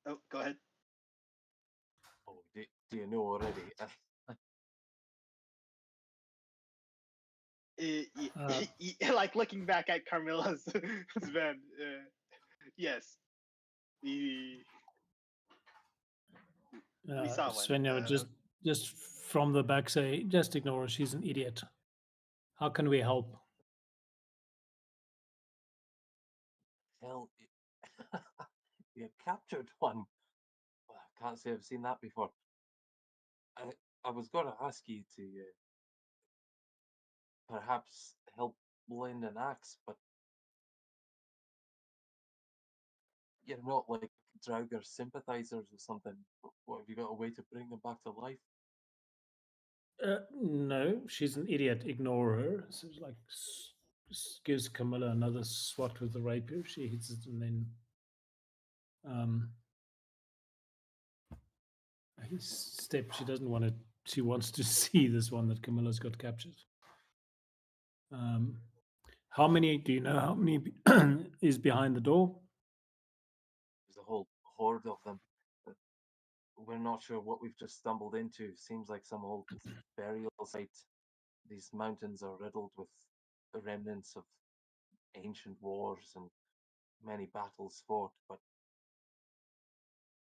[SPEAKER 4] Oh, go ahead.
[SPEAKER 3] Oh, do you know already?
[SPEAKER 4] Like looking back at Carmilla's Sven, yes, we saw one.
[SPEAKER 2] Svenja would just from the back say, just ignore her. She's an idiot. How can we help?
[SPEAKER 3] Hell, you captured one. Well, I can't say I've seen that before. I was going to ask you to perhaps help lend an axe, but you're not like Draugr sympathizers or something. What, have you got a way to bring them back to life?
[SPEAKER 2] No, she's an idiot. Ignore her. So like gives Camilla another swat with the rapier. She hits it and then he steps. She doesn't want to. She wants to see this one that Camilla's got captured. How many do you know? How many is behind the door?
[SPEAKER 3] There's a whole horde of them. We're not sure what we've just stumbled into. Seems like some old burial site. These mountains are riddled with the remnants of ancient wars and many battles fought, but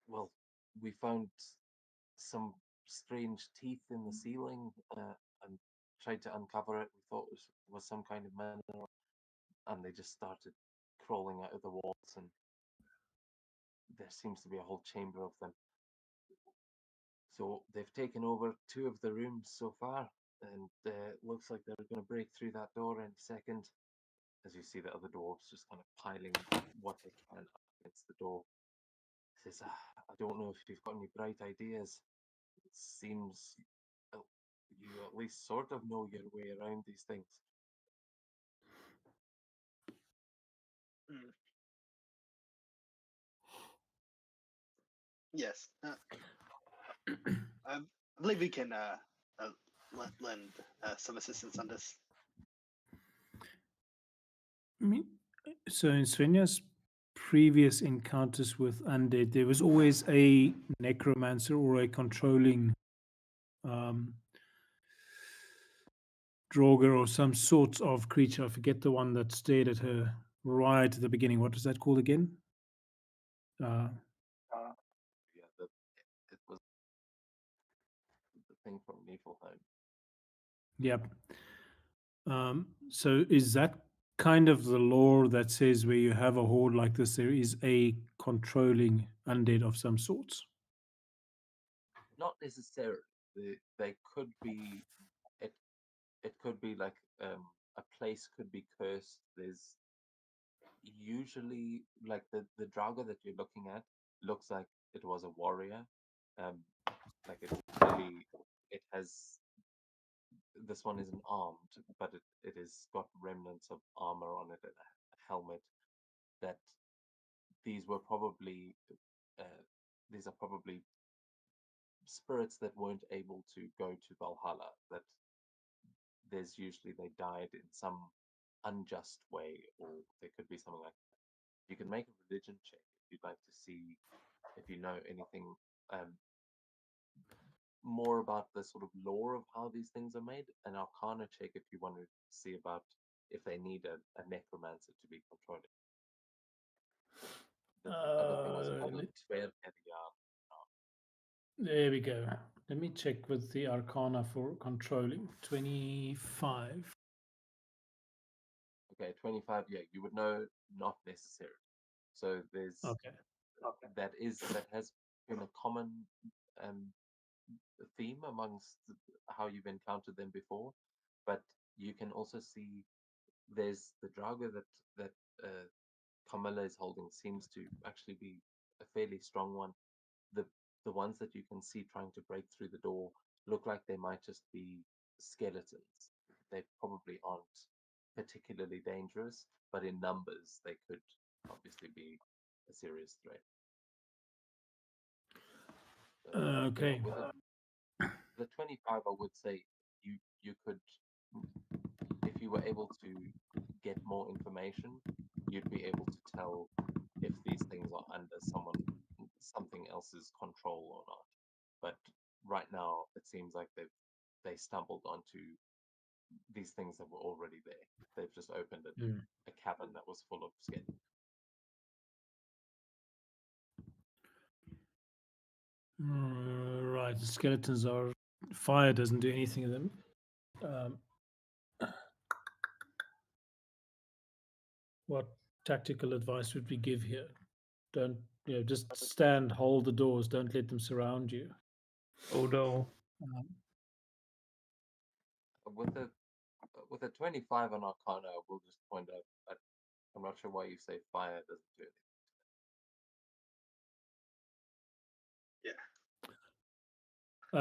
[SPEAKER 3] well, we found some strange teeth in the ceiling and tried to uncover it. We thought it was some kind of mineral, and they just started crawling out of the walls, and there seems to be a whole chamber of them. So they've taken over 2 of the rooms so far, and it looks like they're going to break through that door in a second. As you see the other dwarves just kind of piling what they can up against the door. He says, I don't know if you've got any bright ideas. It seems you at least sort of know your way around these things.
[SPEAKER 4] Mm. Yes. I believe we can lend some assistance on this.
[SPEAKER 2] I mean, so in Svenja's previous encounters with undead, there was always a necromancer or a controlling Draugr or some sort of creature. I forget the one that stared at her right at the beginning. What was that called again?
[SPEAKER 3] Yeah, it was the thing from Niflheim.
[SPEAKER 2] Yep. So is that kind of the lore that says where you have a horde like this, there is a controlling undead of some sorts?
[SPEAKER 3] Not necessarily. They could be. It could be like a place could be cursed. There's usually like the Draugr that you're looking at looks like it was a warrior. Like it's clearly it has. This one isn't armed, but it has got remnants of armor on it and a helmet. That these were probably these are probably spirits that weren't able to go to Valhalla. That there's usually they died in some unjust way, or there could be something like that. You can make a religion check if you'd like to see if you know anything more about the sort of lore of how these things are made, an arcana check if you want to see about if they need a necromancer to be controlling. The other thing was called
[SPEAKER 2] There we go. Let me check with the Arcana for controlling. 25.
[SPEAKER 3] Okay, 25. Yeah, you would know, not necessarily. So there's
[SPEAKER 2] Okay.
[SPEAKER 3] that has been a common theme amongst how you've encountered them before, but you can also see there's the Draugr that Camilla is holding seems to actually be a fairly strong one. The ones that you can see trying to break through the door look like they might just be skeletons. They probably aren't particularly dangerous, but in numbers they could obviously be a serious threat. So,
[SPEAKER 2] Okay.
[SPEAKER 3] with the 25, I would say you could, if you were able to get more information, you'd be able to tell if these things are under something else's control or not. But right now, it seems like they stumbled onto these things that were already there. They've just opened a cavern that was full of skeletons.
[SPEAKER 2] Right. The skeletons are. Fire doesn't do anything to them. What tactical advice would we give here? Don't, just stand, hold the doors, don't let them surround you.
[SPEAKER 5] Oh no.
[SPEAKER 3] With a 25 on Arcana, I will just point out, I'm not sure why you say fire doesn't do anything.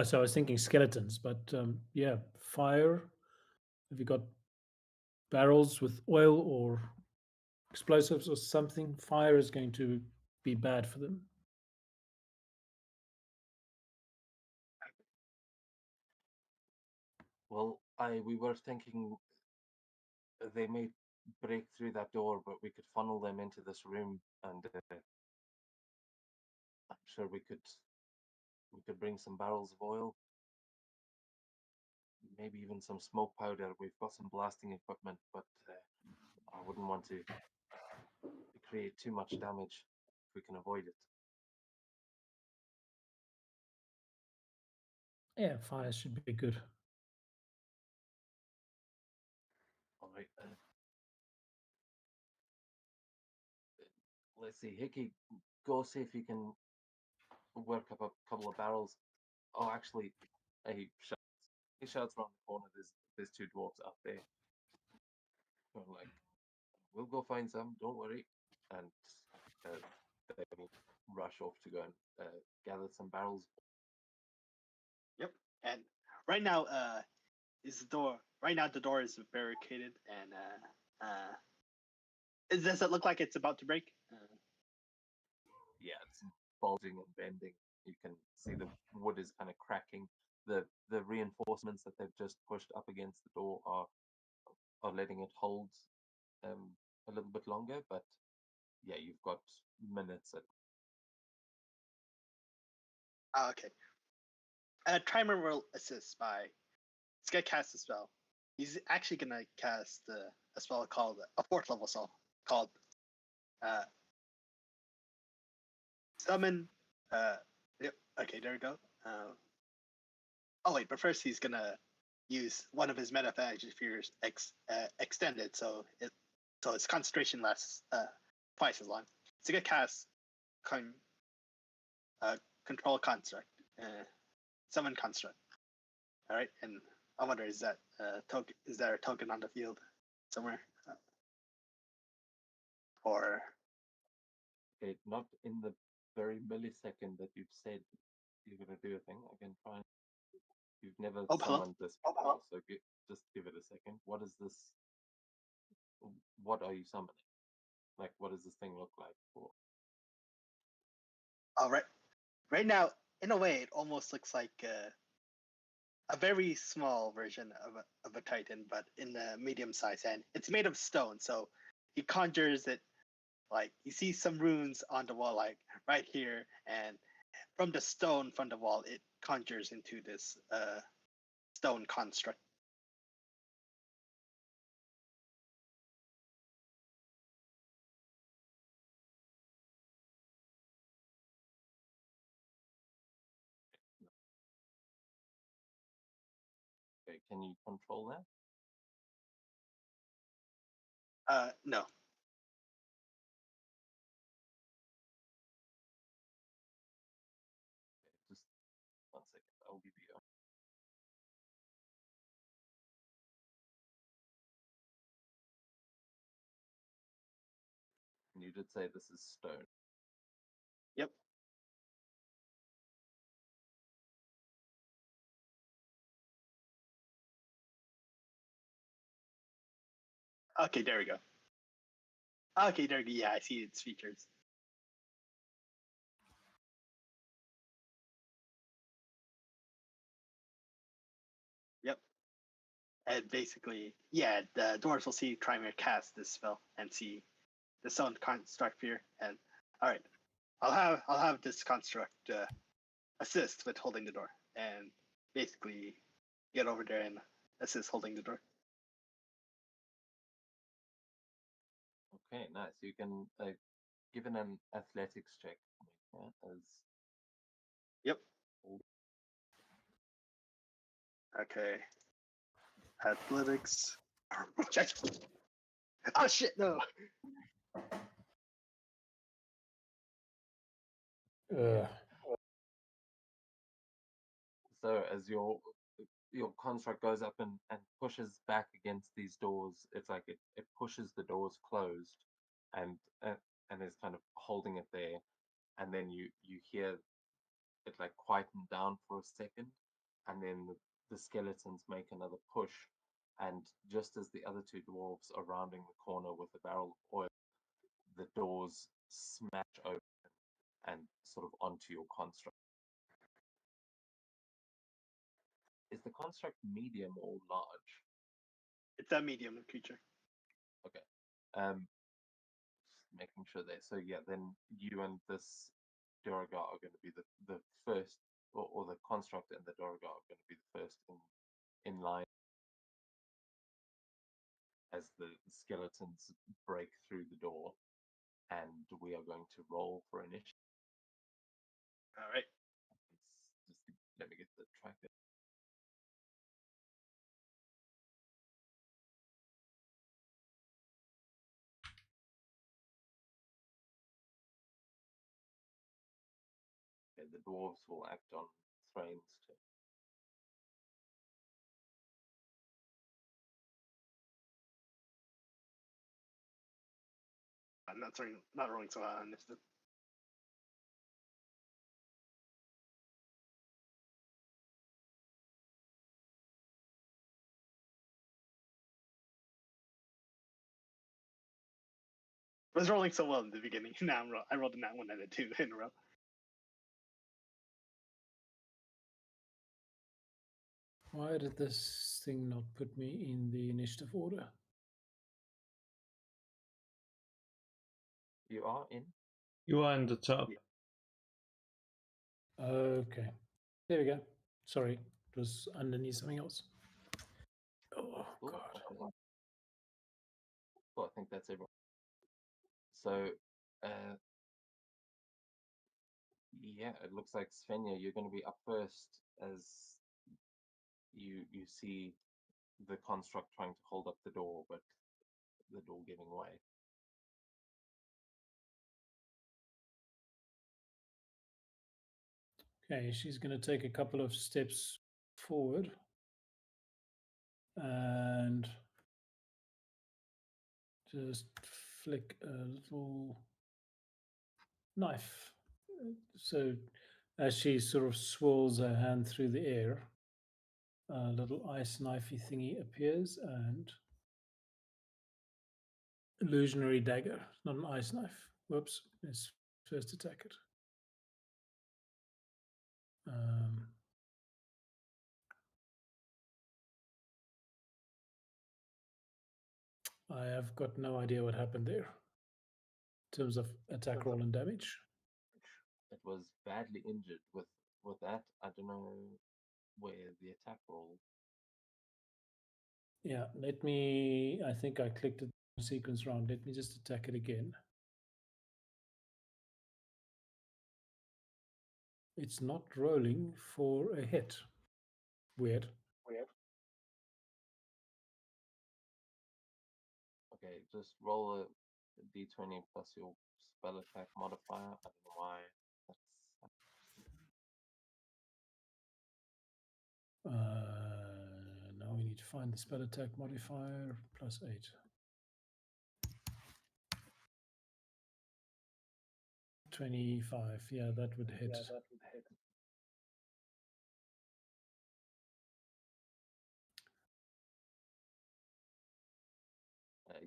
[SPEAKER 2] So I was thinking skeletons, but yeah, fire. Have you got barrels with oil or explosives or something? Fire is going to be bad for them.
[SPEAKER 3] Well, we were thinking they may break through that door, but we could funnel them into this room, and I'm sure we could bring some barrels of oil, maybe even some smoke powder. We've got some blasting equipment, but I wouldn't want to create too much damage if we can avoid it.
[SPEAKER 2] Yeah, fire should be good.
[SPEAKER 3] Right. Let's see, Hickey, go see if you can work up a couple of barrels. Oh, actually, he shouts. He shouts around the corner. There's two dwarves out there. They're like, we'll go find some. Don't worry. And they will rush off to go and gather some barrels.
[SPEAKER 4] Yep. And right now, is the door. Right now, the door is barricaded, and does it look like it's about to break?
[SPEAKER 3] Yeah, it's bulging and bending. You can see the wood is kind of cracking. The reinforcements that they've just pushed up against the door are letting it hold a little bit longer, but yeah, you've got minutes at
[SPEAKER 4] Okay. Trimer will assist by. He's gonna cast a spell. He's actually gonna cast a spell called a fourth level spell called summon. Yep. Okay, there we go. Oh wait, but first he's gonna use one of his metaphage spheres extended, so its concentration lasts twice as long. So gonna cast control construct, summon construct. All right, and I wonder is that token? Is there a token on the field somewhere, or
[SPEAKER 3] okay, not in the very millisecond that you've said you're going to do a thing. I can try. You've never summoned this before, so just give it a second. What is this? What are you summoning? Like, what does this thing look like? For?
[SPEAKER 4] all right, right now, in a way, it almost looks like a very small version of a titan, but in the medium size, and it's made of stone. So he conjures it like you see some runes on the wall, like right here, and from the stone from the wall, it conjures into this stone construct.
[SPEAKER 3] Okay, can you control that?
[SPEAKER 4] No.
[SPEAKER 3] Okay, just 1 second. I'll give you. And you did say this is stone.
[SPEAKER 4] Yep. Okay, there we go. Okay, there we go. Yeah, I see its features. Yep. And basically, yeah, the dwarves will see Trymere cast this spell and see the stone construct here. And all right, I'll have this construct assist with holding the door and basically get over there and assist holding the door.
[SPEAKER 3] Okay, nice. You can give it an athletics check. Yeah, as
[SPEAKER 4] Yep. Okay. Athletics. Oh shit! No.
[SPEAKER 3] So as your construct goes up and pushes back against these doors, it's like it pushes the doors closed and is kind of holding it there, and then you hear it like quieten down for a second, and then the skeletons make another push, and just as the other two dwarves are rounding the corner with a barrel of oil, the doors smash open and sort of onto your construct. Is the construct medium or large?
[SPEAKER 4] It's a medium creature.
[SPEAKER 3] Okay. Making sure there. So yeah, then you and this Duragar are going to be the first, or the construct and the Duragar are going to be the first in line as the skeletons break through the door, and we are going to roll for initiative.
[SPEAKER 4] All right.
[SPEAKER 3] Just let me get the tracker. Okay, the dwarves will act on Thrain's turn.
[SPEAKER 4] I'm not rolling so high on this. I was rolling so well in the beginning. Now I rolled a nat one and a 2 in a row.
[SPEAKER 2] Why did this thing not put me in the initiative order?
[SPEAKER 3] You are in.
[SPEAKER 5] You are in the top.
[SPEAKER 4] Yeah.
[SPEAKER 2] Okay. There we go. Sorry, it was underneath something else. Oh,
[SPEAKER 3] Cool.
[SPEAKER 2] God.
[SPEAKER 3] Okay. Well, I think that's everyone. So, yeah, it looks like Svenja, you're going to be up first as you see the construct trying to hold up the door, but the door giving way.
[SPEAKER 2] Okay, she's going to take a couple of steps forward and just flick a little knife. So as she sort of swirls her hand through the air, a little ice knifey thingy appears and illusionary dagger, not an ice knife. Whoops, let's first attack it. I have got no idea what happened there in terms of attack roll and damage.
[SPEAKER 3] It was badly injured with that. I don't know where the attack roll.
[SPEAKER 2] Yeah, I think I clicked it sequence round. Let me just attack it again. It's not rolling for a hit. Weird.
[SPEAKER 3] Okay, just roll a d20 plus your spell attack modifier. I don't know why that's.
[SPEAKER 2] Now we need to find the spell attack modifier plus 8. +25. Yeah, that would hit.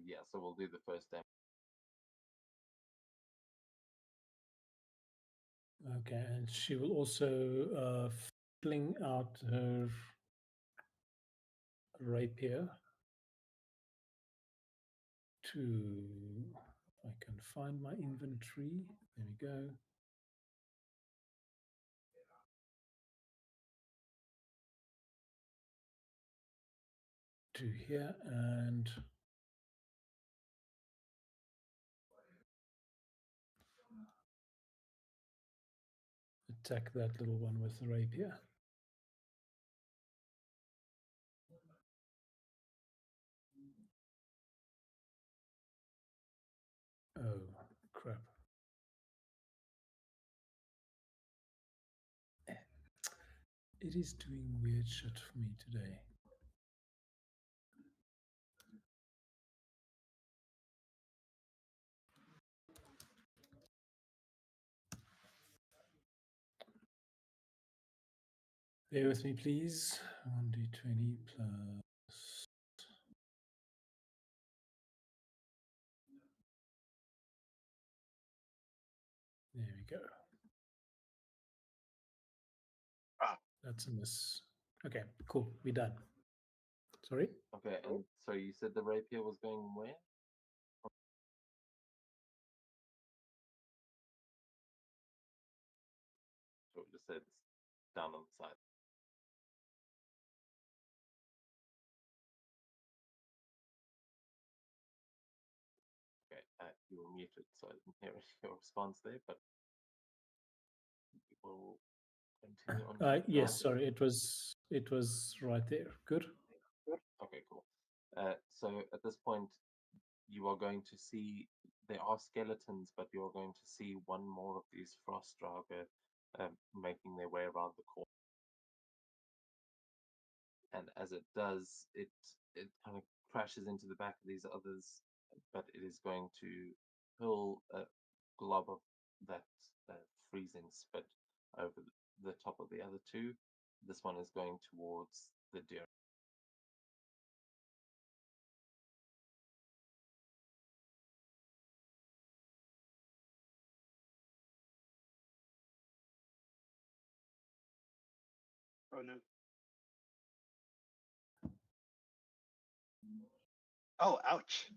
[SPEAKER 3] Yeah, so we'll do the first damage.
[SPEAKER 2] Okay, and she will also fling out her rapier to, if I can find my inventory, there we go. To here and attack that little one with the rapier. Oh, crap. It is doing weird shit for me today. Bear with me, please. 1d20 plus. There we go.
[SPEAKER 4] Ah.
[SPEAKER 2] That's a miss. Okay, cool. We're done. Sorry?
[SPEAKER 3] Okay, and so you said the rapier was going where? So it just said it's down on the side. Okay, you were muted, so I didn't hear your response there, but we will continue on.
[SPEAKER 2] Yes, sorry. It was right there. Good.
[SPEAKER 3] Okay, cool. So at this point, you are going to see there are skeletons, but you are going to see one more of these frost draugr making their way around the corner. And as it does, it kind of crashes into the back of these others, but it is going to hurl a glob of that freezing spit over the top of the other two. This one is going towards the deer.
[SPEAKER 4] Oh no. Oh, ouch.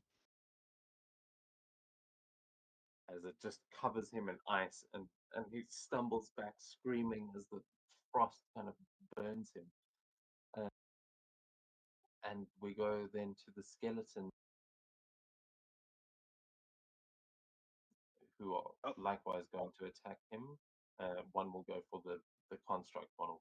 [SPEAKER 3] As it just covers him in ice, and he stumbles back screaming as the frost kind of burns him. And we go then to the skeleton, who are likewise going to attack him. One will go for the construct model.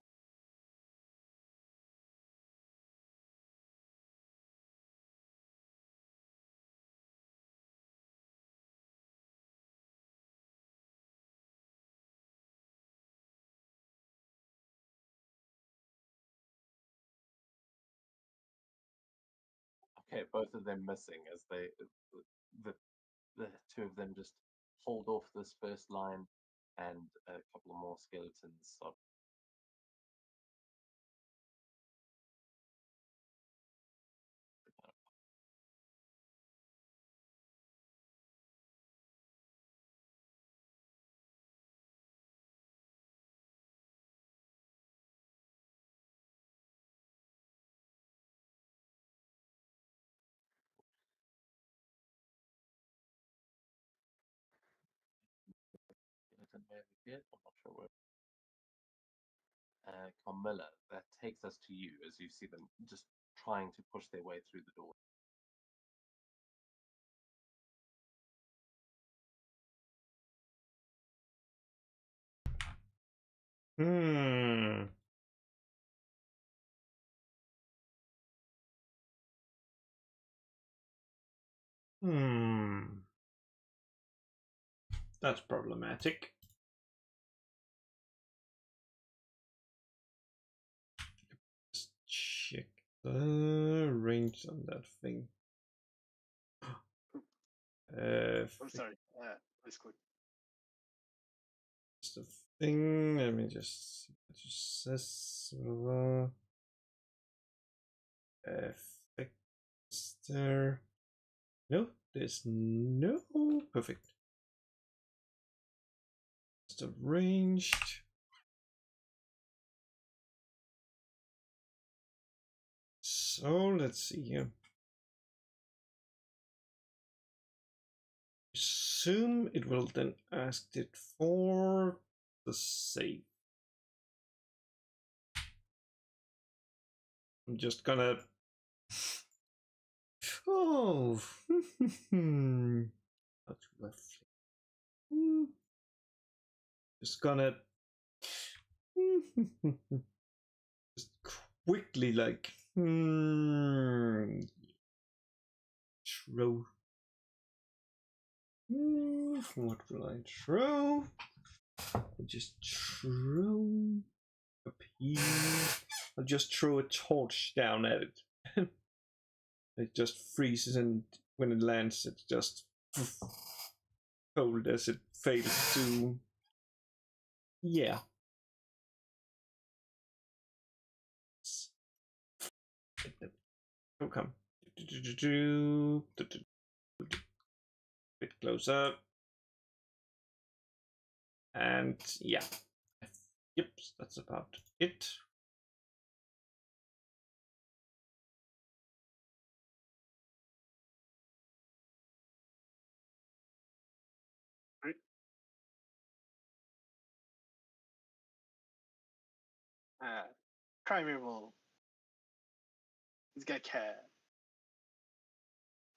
[SPEAKER 3] Okay, both of them missing as the two of them just hold off this first line, and a couple of more skeletons start. Skeleton may have appeared, I'm not sure where. Carmilla, that takes us to you as you see them just trying to push their way through the door.
[SPEAKER 5] Hmm. Hmm. That's problematic. Let's check the range on that thing.
[SPEAKER 4] I'm sorry. Let's click.
[SPEAKER 5] It's the thing. Let me just see what it says. Effects there. No, there's no perfect. Just arranged. So let's see here. Assume it will then ask it for the save. I'm just gonna. Oh, that's lovely. Just gonna. Just quickly, like. Throw. What will I throw? I'll just throw up here. I'll just throw a torch down at it. It just freezes, and when it lands, it's just cold as it fails to. Yeah. Oh, come. Bit closer. And yeah. Yep, that's about it.
[SPEAKER 4] Primary will. He's got cat.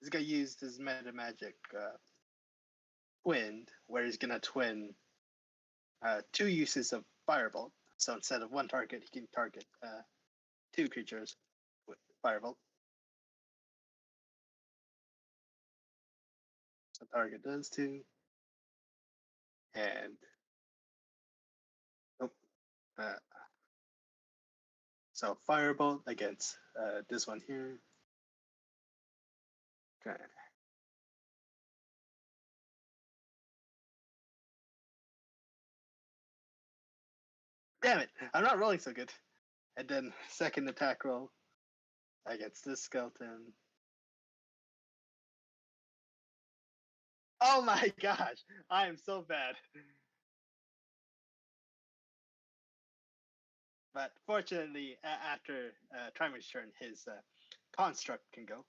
[SPEAKER 4] He's gonna use his meta magic wind, where he's gonna twin two uses of firebolt. So instead of one target, he can target two creatures with firebolt. So target does two, and Uh, so firebolt against this one here. Okay. Damn it! I'm not rolling so good. And then second attack roll against this skeleton. Oh my gosh! I am so bad. But fortunately, after Trimer's turn, his construct can go.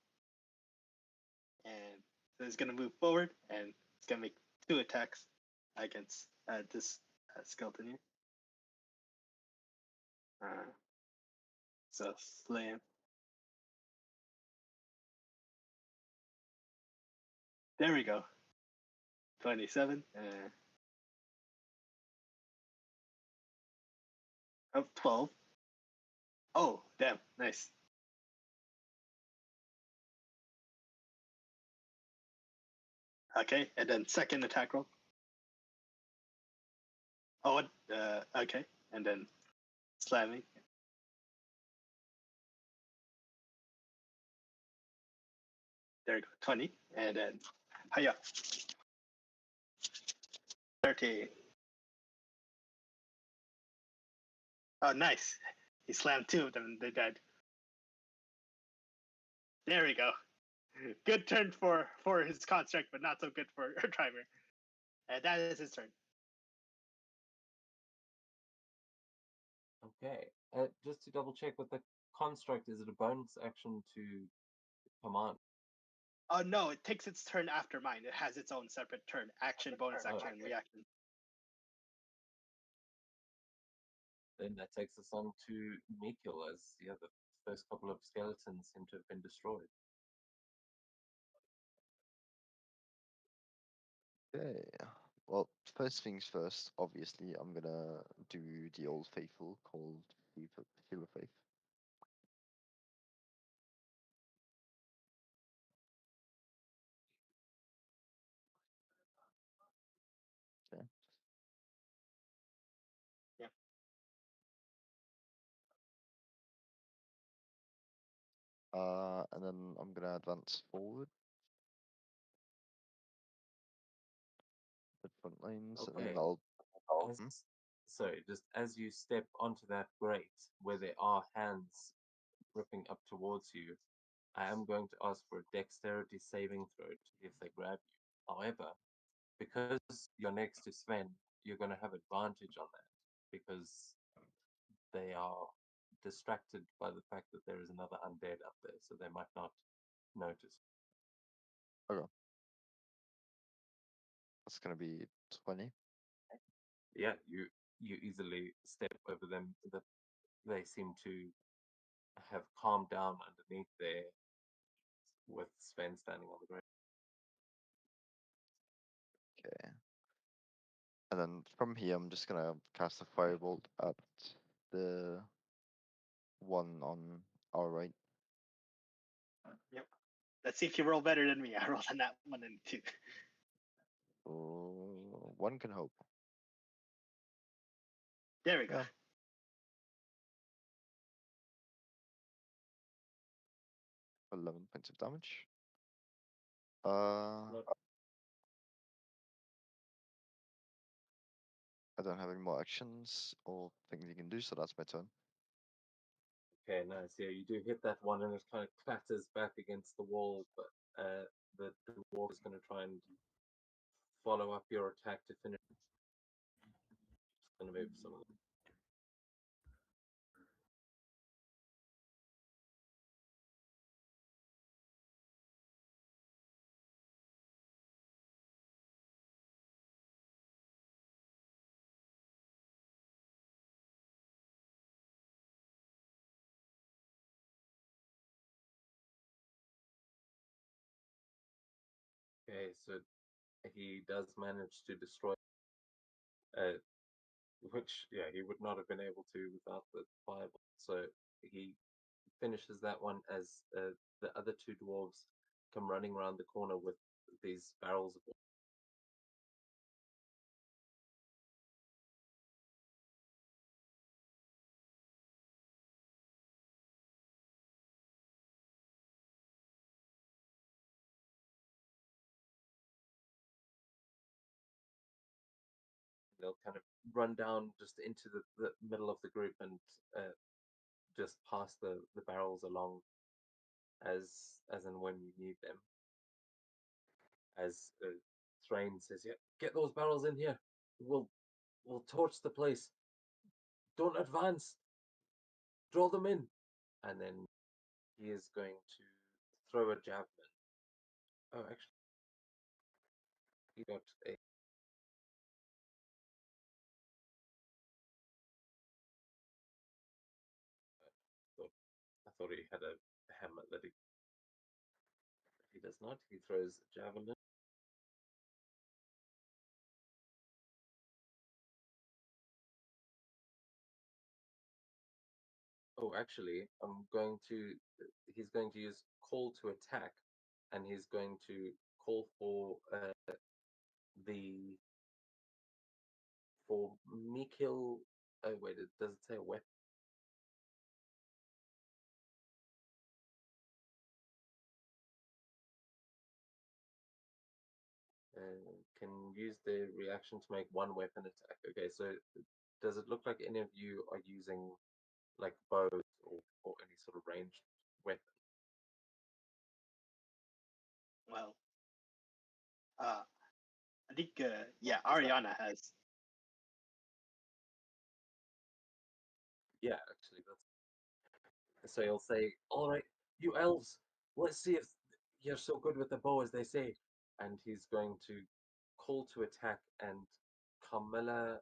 [SPEAKER 4] And so he's going to move forward and he's going to make 2 attacks against this skeleton here. So slam. There we go. 27. Of 12. Oh, damn. Nice. Okay, and then second attack roll. Oh, okay, and then slamming. There you go, 20, and then hiya. 13. Oh, nice. He slammed 2 of them and they died. There we go. Good turn for his construct, but not so good for Trimer. And that is his turn.
[SPEAKER 3] Okay. Just to double check with the construct, is it a bonus action to command?
[SPEAKER 4] Oh no, it takes its turn after mine. It has its own separate turn. Action, bonus action, and reaction.
[SPEAKER 3] Then that takes us on to Mikil, as the first couple of skeletons seem to have been destroyed.
[SPEAKER 8] Okay. Well, first things first, obviously, I'm gonna do the old faithful called Heal of Faith. Okay.
[SPEAKER 4] Yeah.
[SPEAKER 8] And then I'm gonna advance forward. The front lines, and then
[SPEAKER 3] Okay.
[SPEAKER 8] I'll.
[SPEAKER 3] Sorry, just as you step onto that grate where there are hands ripping up towards you, I am going to ask for a dexterity saving throw to see if they grab you. However, because you're next to Sven, you're going to have advantage on that because they are distracted by the fact that there is another undead up there, so they might not notice.
[SPEAKER 8] Okay. That's gonna be 20.
[SPEAKER 3] Yeah, you easily step over them. That they seem to have calmed down underneath there, with Sven standing on the ground.
[SPEAKER 8] Okay. And then from here, I'm just gonna cast a firebolt at the one on our right.
[SPEAKER 4] Yep. Let's see if you roll better than me. I rolled on that 1 and 2.
[SPEAKER 8] Oh, one can hope.
[SPEAKER 4] There we go.
[SPEAKER 8] Yeah. 11 points of damage. I don't have any more actions or things you can do, so that's my turn.
[SPEAKER 3] Okay, nice. Yeah, you do hit that one, and it kind of clatters back against the wall. But the dwarf is going to try and follow up your attack to finish. Just going to move some of them. Okay, so he does manage to destroy, which he would not have been able to without the fireball. So he finishes that one as the other 2 dwarves come running around the corner with these barrels of water. they'll kind of run down just into the middle of the group and just pass the barrels along as and when you need them. As Thrain says, "Yeah, get those barrels in here. We'll torch the place. Don't advance. Draw them in." And then he is going to throw a javelin. Oh, actually, he got a. I thought he had a hammer that he does not. He throws a javelin. Oh, actually, he's going to use call to attack, and he's going to call for the for Mikil. Oh wait, does it say a weapon? Can use the reaction to make one weapon attack. Okay, so does it look like any of you are using like bows or any sort of ranged weapon?
[SPEAKER 4] Well, I think yeah, Ariana has.
[SPEAKER 3] Yeah, actually, that's so he'll say, "All right, you elves, let's see if you're so good with the bow as they say." And he's going to call to attack, and Carmilla,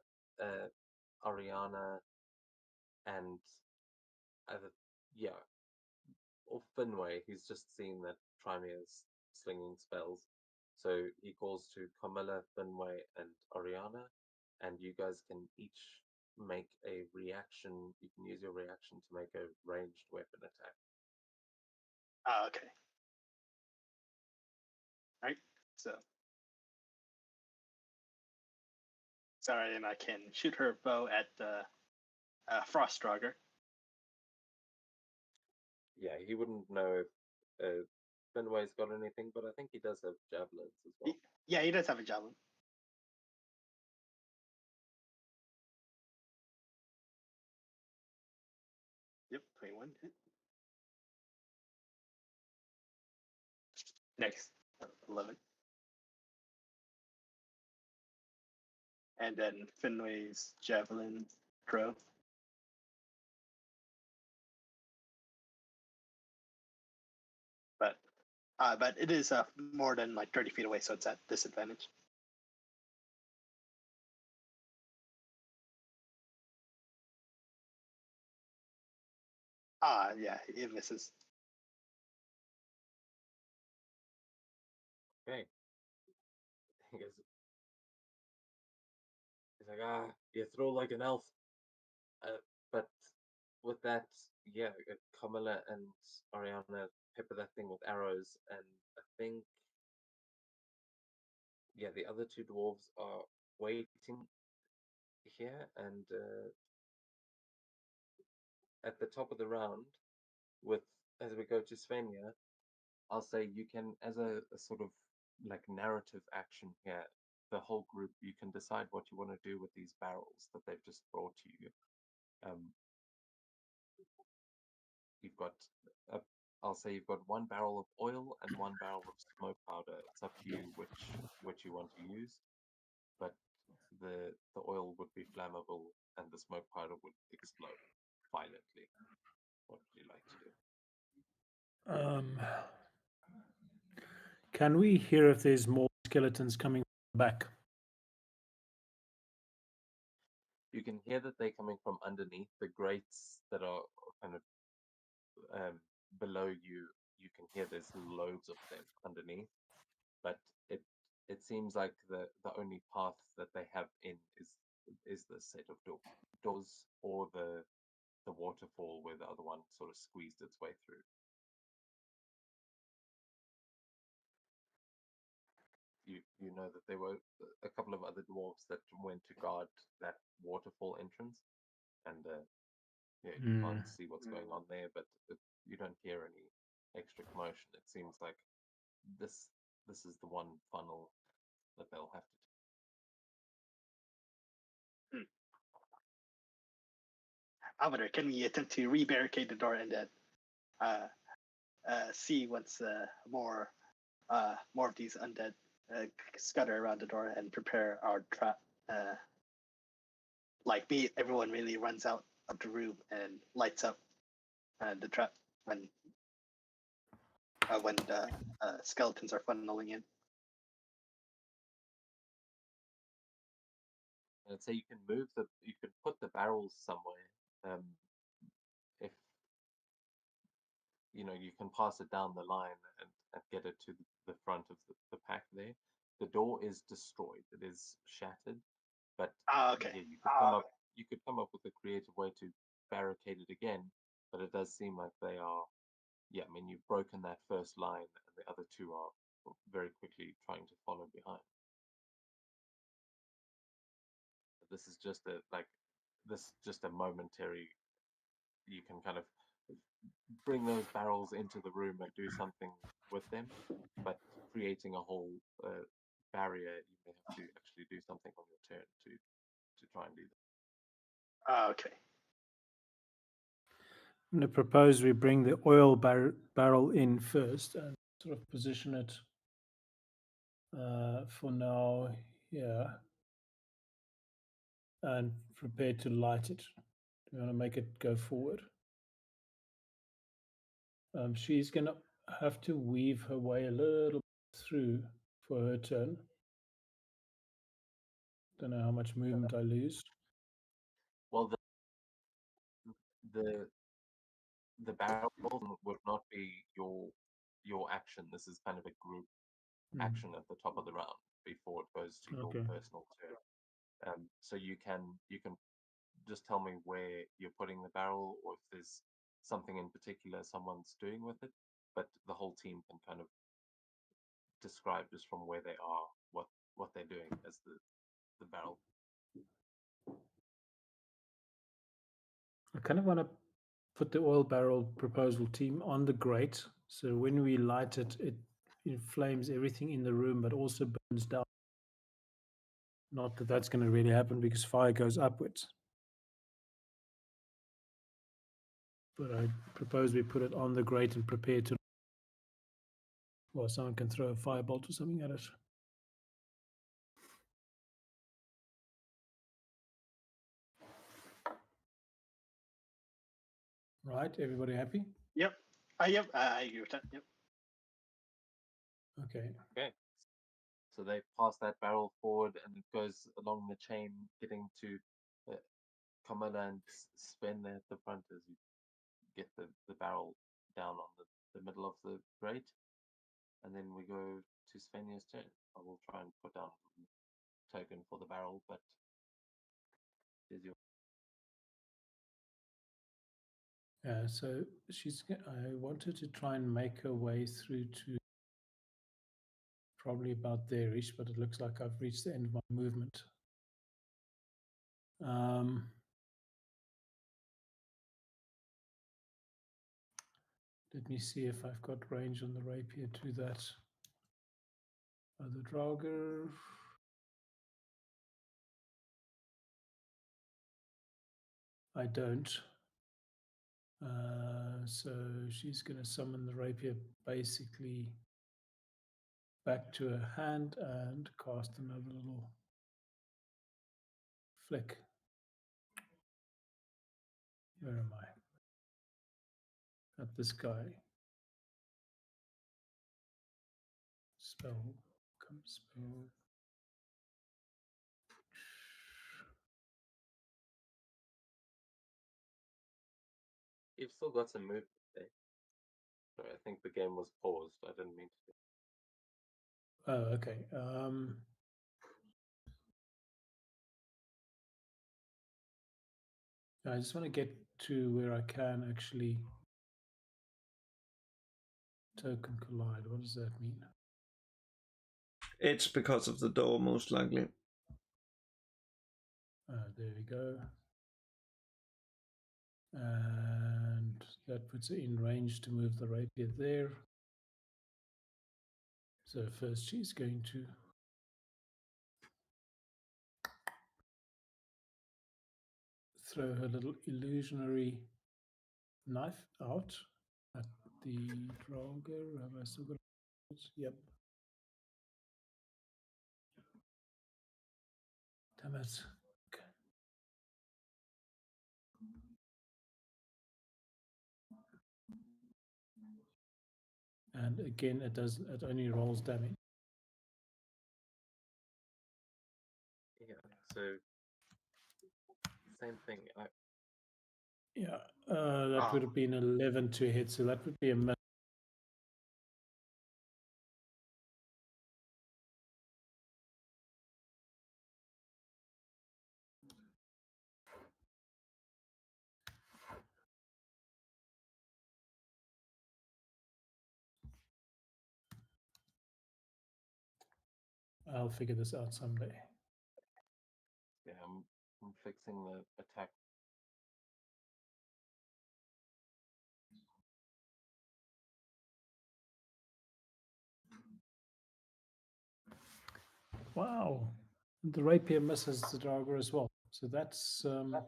[SPEAKER 3] Ariana, and yeah, or Finway. He's just seen that Trimia's slinging spells, so he calls to Carmilla, Finway, and Ariana, and you guys can each make a reaction. You can use your reaction to make a ranged weapon attack.
[SPEAKER 4] Okay. Right. So. Sorry, and I can shoot her bow at Frostdrauger.
[SPEAKER 3] Yeah, he wouldn't know if Finway's got anything, but I think he does have javelins as well.
[SPEAKER 4] Yeah, he does have a javelin. Yep, 21 hit. Next, 11. And then Finway's javelin throw. But it is more than like 30 feet away, so it's at disadvantage. Yeah, it misses.
[SPEAKER 3] Okay. He's like, you throw like an elf. But with that, yeah, Kamala and Ariana pepper that thing with arrows, and I think, yeah, the other two dwarves are waiting here, and at the top of the round, as we go to Svenja, I'll say you can, as a sort of like narrative action here, the whole group, you can decide what you want to do with these barrels that they've just brought to you. You've got, I'll say you've got one barrel of oil and one barrel of smoke powder. It's up to you which you want to use, but the oil would be flammable and the smoke powder would explode violently. What would you like to do?
[SPEAKER 2] Can we hear if there's more skeletons coming back?
[SPEAKER 3] You can hear that they're coming from underneath the grates that are kind of below you. You can hear there's loads of them underneath, but it seems like the only path that they have in is the set of doors or the waterfall where the other one sort of squeezed its way through. You know that there were a couple of other dwarves that went to guard that waterfall entrance, and yeah, you can't see what's going on there, but you don't hear any extra commotion. It seems like this is the one funnel that they'll have to
[SPEAKER 4] Avatar, can we attempt to re-barricade the door and then see once more of these undead scutter around the door and prepare our trap? Everyone really runs out of the room and lights up the trap when the skeletons are funneling in.
[SPEAKER 3] I'd say you can put the barrels somewhere. If you can pass it down the line and get it to the front of the pack there. The door is destroyed; it is shattered. But
[SPEAKER 4] Okay.
[SPEAKER 3] yeah, you could come up with a creative way to barricade it again. But it does seem like they are. Yeah, I mean, you've broken that first line, and the other two are very quickly trying to follow behind. This is just a momentary. You can kind of bring those barrels into the room and do something with them, but creating a whole barrier, you may have to actually do something on your turn to try and do that.
[SPEAKER 4] Okay.
[SPEAKER 2] I'm going to propose we bring the oil barrel in first and sort of position it for now here and prepare to light it. We want to make it go forward. She's going to have to weave her way a little through for her turn. Don't know how much movement I lose.
[SPEAKER 3] Well, the barrel would not be your action. This is kind of a group action at the top of the round before it goes to your personal turn. So you can just tell me where you're putting the barrel, or if there's something in particular someone's doing with it. But the whole team can kind of describe just from where they are what they're doing as the barrel.
[SPEAKER 2] I kind of want to put the oil barrel proposal team on the grate, so when we light it, it inflames everything in the room, but also burns down. Not that that's going to really happen because fire goes upwards. But I propose we put it on the grate and prepare to. Well, someone can throw a firebolt or something at it. Right, everybody happy?
[SPEAKER 4] Yep. Yep. I agree with that. Yep.
[SPEAKER 3] Okay. So they pass that barrel forward, and it goes along the chain, getting to Kamala and Sven there at the front as you get the barrel down on the middle of the grate. And then we go to Svenja's turn. I will try and put down a token for the barrel, but here's your.
[SPEAKER 2] Yeah, so I wanted to try and make her way through to probably about there-ish, but it looks like I've reached the end of my movement. Let me see if I've got range on the rapier to that other Draugr. I don't. So she's going to summon the rapier basically back to her hand and cast another little flick. Where am I? At this guy. Spell. Come spell.
[SPEAKER 3] You've still got some movement there. Sorry, I think the game was paused. I didn't mean to.
[SPEAKER 2] Oh, okay. I just want to get to where I can actually token collide. What does that mean?
[SPEAKER 5] It's because of the door, most likely.
[SPEAKER 2] There we go. And that puts it in range to move the rapier there. So first she's going to throw her little illusionary knife out at the Draugr. Have I still got it? Yep. Damn it. Okay. And again, it only rolls damage.
[SPEAKER 3] Yeah. So same thing.
[SPEAKER 2] Yeah, that would have been 11 to hit, so that would be a miss. I'll figure this out someday.
[SPEAKER 3] Yeah, I'm fixing the attack.
[SPEAKER 2] Wow. The rapier misses the Draugr as well. So that's a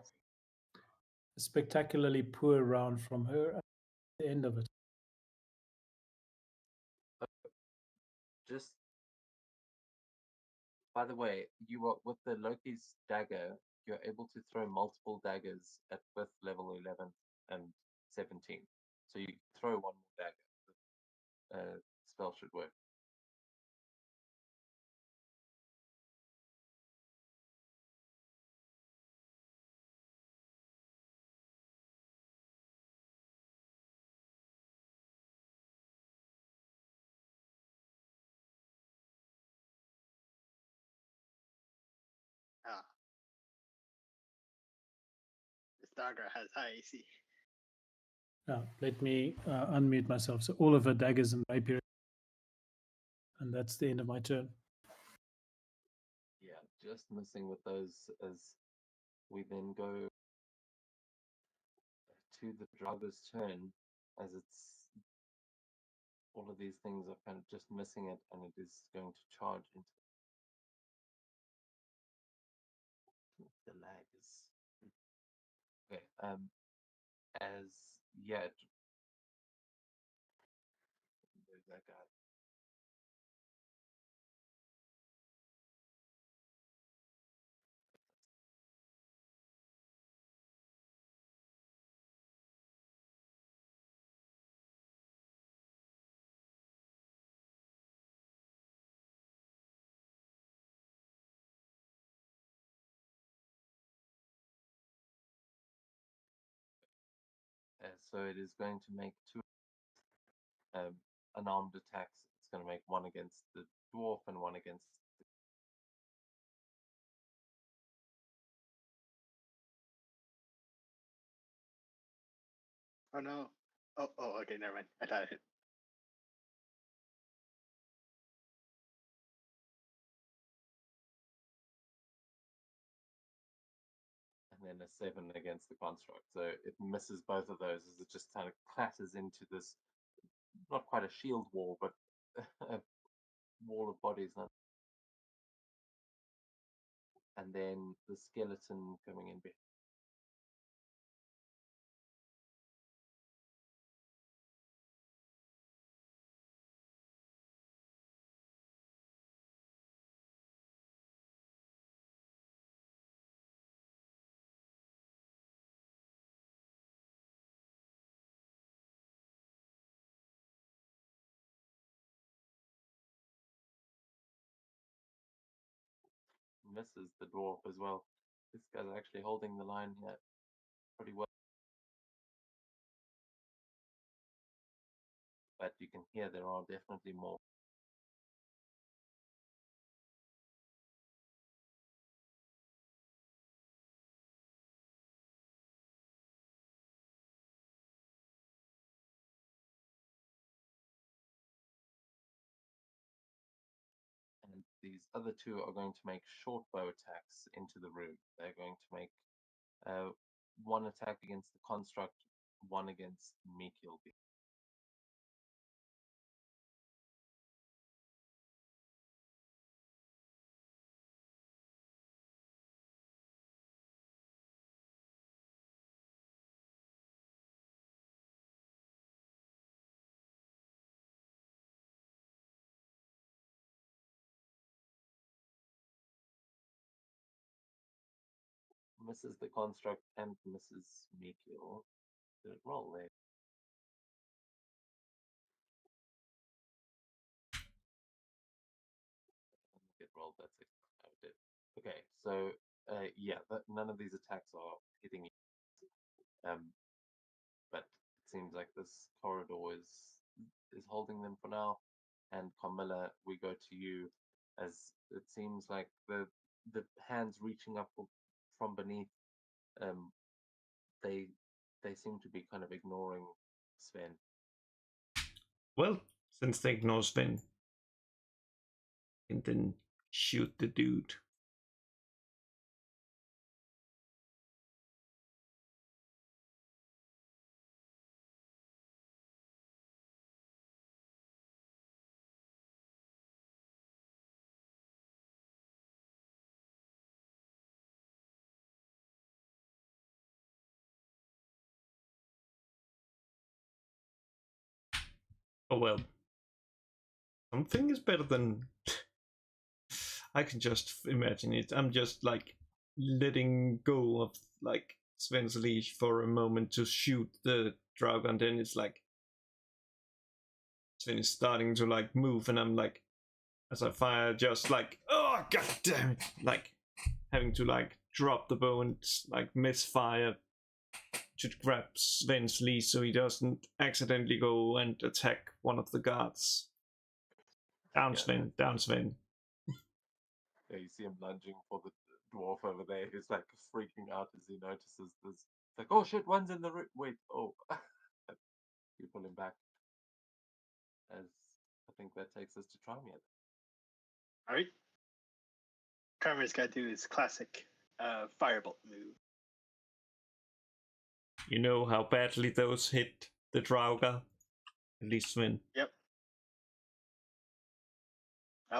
[SPEAKER 2] spectacularly poor round from her at the end of it.
[SPEAKER 3] Just by the way, you are with the Loki's dagger. You're able to throw multiple daggers at both level 11 and 17. So you throw one more dagger. Spell should work.
[SPEAKER 4] Ah, this dagger has high AC.
[SPEAKER 2] Now, let me unmute myself. So all of her daggers and rapier. And that's the end of my turn.
[SPEAKER 3] Yeah, just missing with those as we then go to the Draugr's turn, as it's all of these things are kind of just missing it, and it is going to charge into the lag is okay. As yeah, there's that guy. So it is going to make two unarmed attacks. It's going to make one against the dwarf and one against.
[SPEAKER 4] Oh no. Oh, okay, never mind. I thought it hit.
[SPEAKER 3] And then a 7 against the construct. So it misses both of those as it just kind of clatters into this, not quite a shield wall, but a wall of bodies. And then the skeleton coming in behind. Misses the dwarf as well. This guy's actually holding the line here pretty well. But you can hear there are definitely more. And these other two are going to make short bow attacks into the room. They're going to make one attack against the construct, one against Mekiel. misses the construct and misses Mikil. Did it roll there? Get rolled. That's it. Oh, it did. Okay, so yeah, none of these attacks are hitting you. But it seems like this corridor is holding them for now. And Carmilla, we go to you, as it seems like the hands reaching up from beneath, they seem to be kind of ignoring Sven.
[SPEAKER 5] Well, since they ignore Sven, and then shoot the dude. Oh well. Something is better than. I can just imagine it. I'm just like letting go of like Sven's leash for a moment to shoot the dragon, and then it's like Sven is starting to like move, and I'm like, as I fire, just like, oh god damn it, like having to like drop the bow and like misfire to grab Sven's leash so he doesn't accidentally go and attack one of the guards. Down, Sven, down, Sven.
[SPEAKER 3] Yeah, you see him lunging for the dwarf over there. He's like freaking out as he notices this. It's like, oh shit, one's in the room. Wait, oh. You pull him back. As I think that takes us to Trymir.
[SPEAKER 4] All right. Trimir's got to do his classic firebolt move.
[SPEAKER 5] You know how badly those hit the Draugr? At least Sven.
[SPEAKER 4] Yep.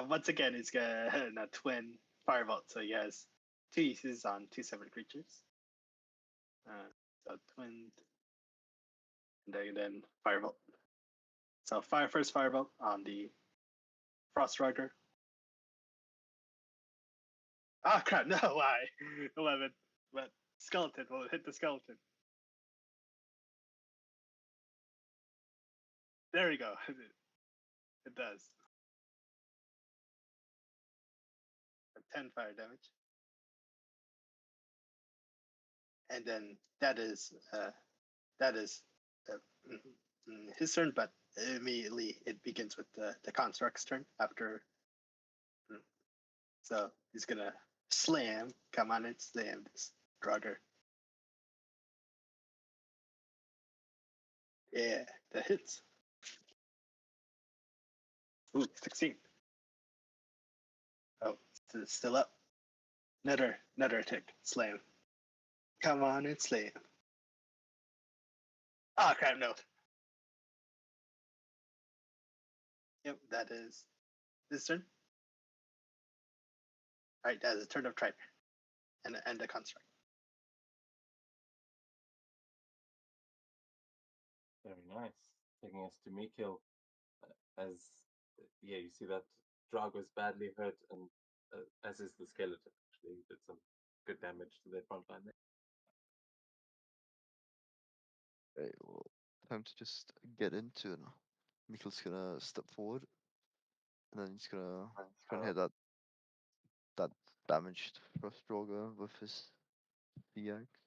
[SPEAKER 4] Once again, he's got a twin firebolt, so he has 2 uses on 2 separate creatures. So twin, and then firebolt. So first firebolt on the Frost Rider. Ah, crap! No, why? 11, but skeleton will hit the skeleton. There we go. It does. 10 fire damage. And then that is his turn, but immediately it begins with the construct's turn after. So he's gonna slam. Come on and slam this Draugr. Yeah, that hits. Ooh, 16. Oh, it's still up. Another attack. Slam. Come on and slam. Ah, crap, no. Yep, that is this turn. Alright, that is a turn of Triper. And the construct.
[SPEAKER 3] Very nice. Taking us to Mikil. As yeah, you see that Drago is badly hurt, and as is the skeleton. Actually, did some good damage to their front line there.
[SPEAKER 8] Okay, well, time to just get into it. Mikkel's gonna step forward, and then he's gonna try and hit that damaged Frost Draugr with his axe.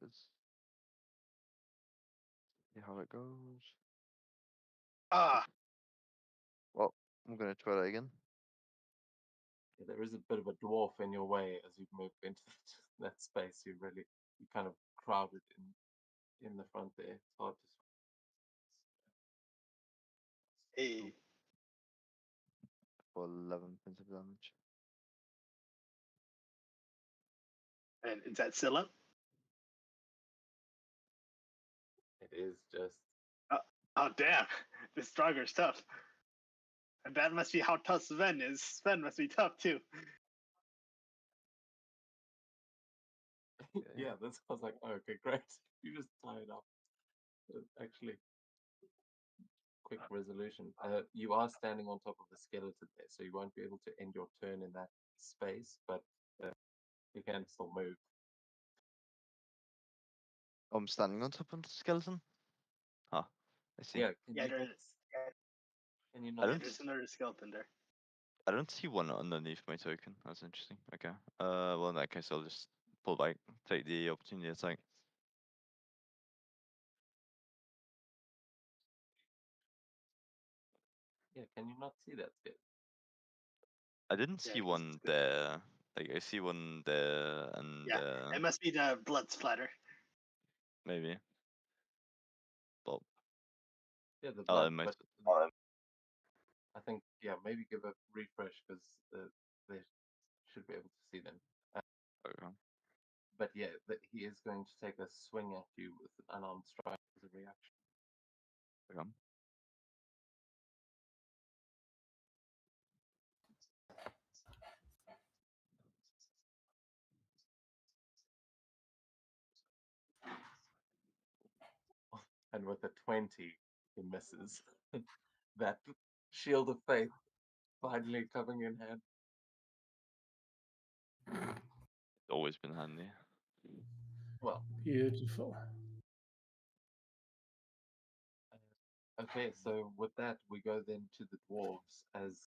[SPEAKER 8] Let's see how it goes.
[SPEAKER 4] Ah!
[SPEAKER 8] Well, I'm gonna try that again.
[SPEAKER 3] Yeah, there is a bit of a dwarf in your way as you move into that space. You kind of crowded in the front there. It's hard to.
[SPEAKER 4] Hey.
[SPEAKER 8] For 11 points of damage.
[SPEAKER 4] And is that still up?
[SPEAKER 3] It is just.
[SPEAKER 4] Oh, damn. This Draugr is tough. And that must be how tough Sven is. Sven must be tough, too.
[SPEAKER 3] Yeah, I was like, oh, okay, great. You just tie it up. Actually, quick resolution. You are standing on top of the skeleton there, so you won't be able to end your turn in that space, but you can still move.
[SPEAKER 8] I'm standing on top of the skeleton. Huh. I see.
[SPEAKER 3] Yeah, can
[SPEAKER 4] Yeah,
[SPEAKER 3] you
[SPEAKER 4] there
[SPEAKER 3] not,
[SPEAKER 4] is.
[SPEAKER 3] can you
[SPEAKER 8] I
[SPEAKER 3] not
[SPEAKER 8] don't
[SPEAKER 4] There's another skeleton there.
[SPEAKER 8] I don't see one underneath my token. That's interesting. Okay. Well, in that case, I'll just pull back, take the opportunity attack.
[SPEAKER 3] Yeah, can you not see that skeleton?
[SPEAKER 8] I didn't
[SPEAKER 4] Yeah,
[SPEAKER 8] see
[SPEAKER 4] because
[SPEAKER 8] one
[SPEAKER 4] it's good.
[SPEAKER 8] there. Like I see one there, and
[SPEAKER 4] Yeah, it must be the blood splatter.
[SPEAKER 8] maybe. But
[SPEAKER 3] Yeah, the
[SPEAKER 8] I'll
[SPEAKER 3] blood,
[SPEAKER 8] add my
[SPEAKER 3] but I think, yeah, maybe give a refresh because they should be able to see them.
[SPEAKER 8] okay.
[SPEAKER 3] But yeah, he is going to take a swing at you with an unarmed strike as a reaction.
[SPEAKER 8] Okay.
[SPEAKER 3] And with a 20, he misses. That shield of faith finally coming in hand.
[SPEAKER 8] It's always been handy.
[SPEAKER 3] Well,
[SPEAKER 2] Beautiful.
[SPEAKER 3] okay, so with that, we go then to the dwarves as,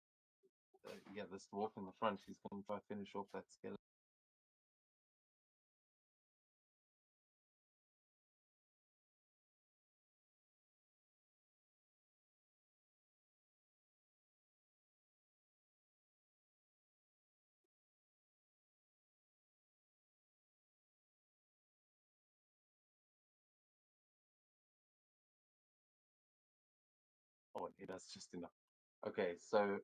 [SPEAKER 3] yeah, this dwarf in the front, he's going to try to finish off that skeleton. Oh, and he does just enough. Okay, so,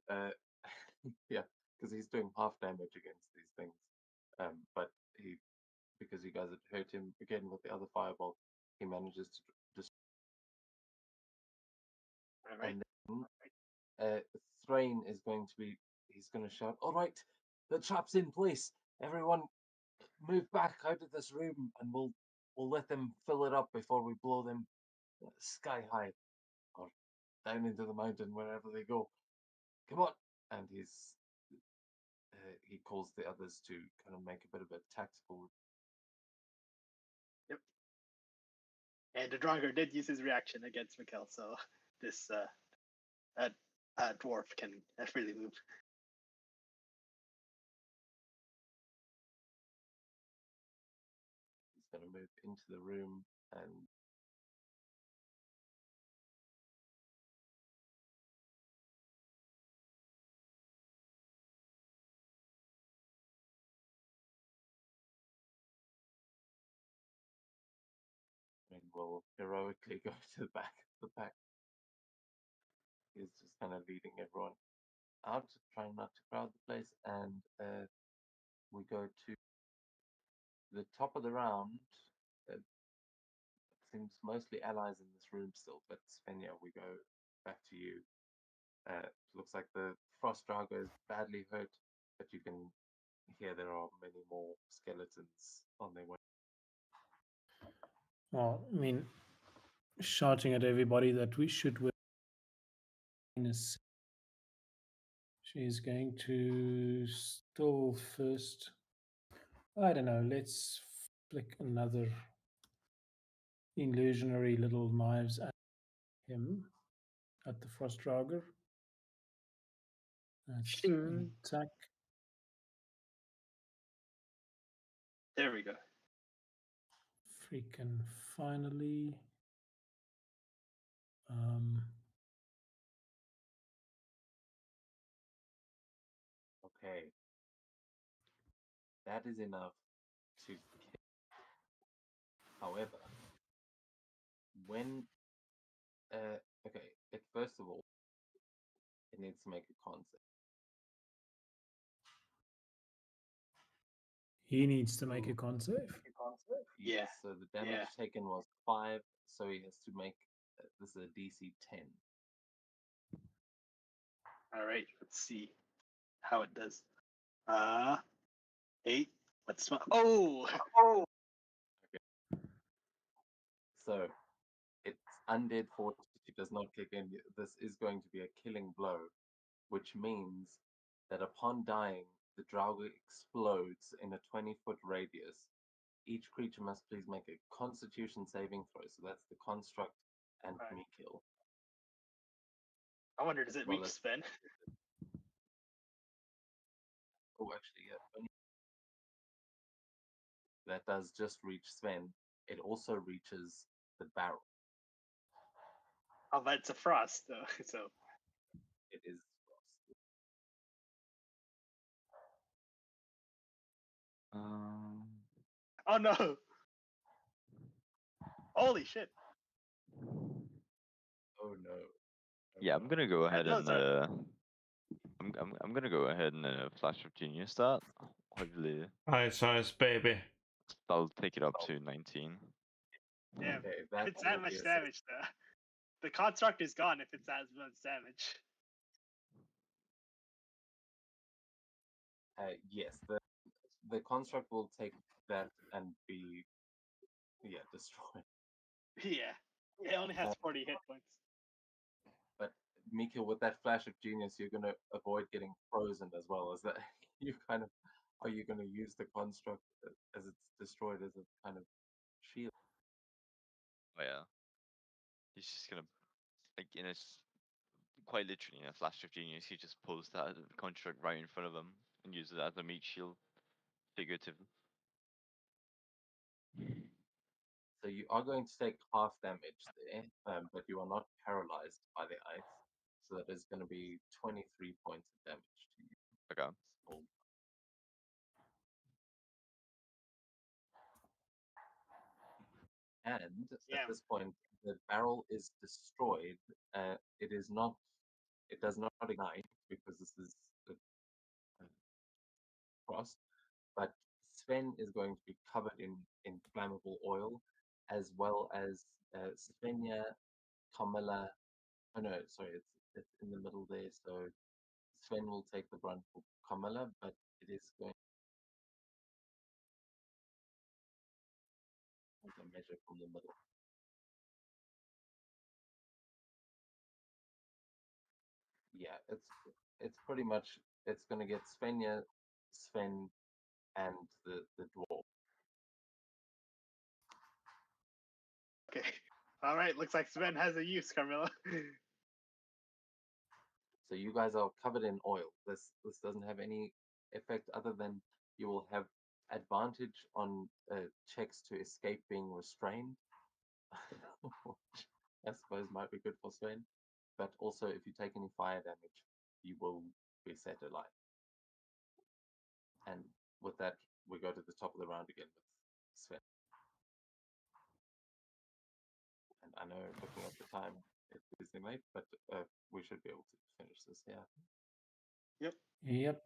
[SPEAKER 3] yeah, because he's doing half damage against these things. But because you guys had hurt him again with the other fireball, he manages to just.
[SPEAKER 4] All right.
[SPEAKER 3] And then Thrain is going to be. He's going to shout, "All right, the trap's in place. Everyone, move back out of this room, and we'll let them fill it up before we blow them sky high, or down into the mountain wherever they go. Come on!" And he calls the others to kind of make a bit of a tactical.
[SPEAKER 4] Yep. And the Draugr did use his reaction against Mikkel, so this dwarf can freely move.
[SPEAKER 3] He's going to move into the room and. And will heroically go to the back of the pack. He's just kind of leading everyone out, trying not to crowd the place, and we go to the top of the round. It seems mostly allies in this room still, but Svenja, we go back to you. Looks like the Frost Draugr is badly hurt, but you can hear there are many more skeletons on their way.
[SPEAKER 2] Well, I mean, shouting at everybody that we should win. She's going to still first. I don't know. Let's flick another illusionary little knives at him, at the Frost Draugr. That's an attack.
[SPEAKER 4] There we go.
[SPEAKER 2] Freaking finally.
[SPEAKER 3] Okay. That is enough to kill. However, when okay, first of all, it needs to make a con save.
[SPEAKER 2] He needs to make a con save.
[SPEAKER 4] Yeah.
[SPEAKER 3] So the damage
[SPEAKER 4] Yeah.
[SPEAKER 3] taken was 5, so he has to make this is a DC 10.
[SPEAKER 4] All right. Let's see how it does. 8. What's my? Oh.
[SPEAKER 3] So it's undead fortitude does not kick in, this is going to be a killing blow, which means that upon dying, the Draugr explodes in a 20-foot radius. Each creature must please make a Constitution saving throw. So that's the construct and
[SPEAKER 4] Right.
[SPEAKER 3] Mikil.
[SPEAKER 4] I wonder, does it
[SPEAKER 3] Well,
[SPEAKER 4] reach
[SPEAKER 3] it's-
[SPEAKER 4] Sven?
[SPEAKER 3] Oh, actually, yeah. That does just reach Sven. It also reaches the barrel.
[SPEAKER 4] Oh, but it's a frost though, so
[SPEAKER 3] It is.
[SPEAKER 4] oh no! Holy shit!
[SPEAKER 3] Oh no. Oh,
[SPEAKER 1] Yeah, I'm
[SPEAKER 3] no.
[SPEAKER 1] gonna go ahead
[SPEAKER 4] those
[SPEAKER 1] and
[SPEAKER 4] are-
[SPEAKER 1] I'm gonna go ahead and flash of genius that. Hopefully
[SPEAKER 5] Ice, baby.
[SPEAKER 1] that'll take it up to 19.
[SPEAKER 4] Damn.
[SPEAKER 3] Okay,
[SPEAKER 4] If
[SPEAKER 3] that
[SPEAKER 4] it's that
[SPEAKER 3] will
[SPEAKER 4] much
[SPEAKER 3] be a
[SPEAKER 4] damage though. The construct is gone if it's that much damage.
[SPEAKER 3] Yes, the construct will take that and be destroyed.
[SPEAKER 4] Yeah. It only has 40 hit points.
[SPEAKER 3] But Mikil, with that flash of genius, you're gonna avoid getting frozen as well. Is that you kind of are you gonna use the construct as it's destroyed as a kind of shield?
[SPEAKER 1] Oh yeah. He's just gonna like quite literally in a flash of genius, he just pulls that construct right in front of him and uses it as a meat shield, figuratively.
[SPEAKER 3] So you are going to take half damage there, but you are not paralyzed by the ice. So that is going to be 23 points of damage to you.
[SPEAKER 1] Okay.
[SPEAKER 3] All. And
[SPEAKER 4] Yeah.
[SPEAKER 3] at this point, the barrel is destroyed. It is not. It does not ignite because this is a frost. But Sven is going to be covered in flammable oil, as well as Svenja, Camilla. Oh no, sorry, it's in the middle there. So Sven will take the brunt for Camilla, but it is going to measure from the middle. Yeah, it's pretty much it's going to get Svenja, Sven, and the dwarf.
[SPEAKER 4] Okay. Alright, looks like Sven has a use, Carmilla.
[SPEAKER 3] So you guys are covered in oil. This doesn't have any effect other than you will have advantage on checks to escape being restrained, which I suppose might be good for Sven. But also, if you take any fire damage, you will be set alight. And with that, we go to the top of the round again with Sven. And I know looking at the time, it's busy late, but we should be able to finish this. Yeah.
[SPEAKER 2] Yep.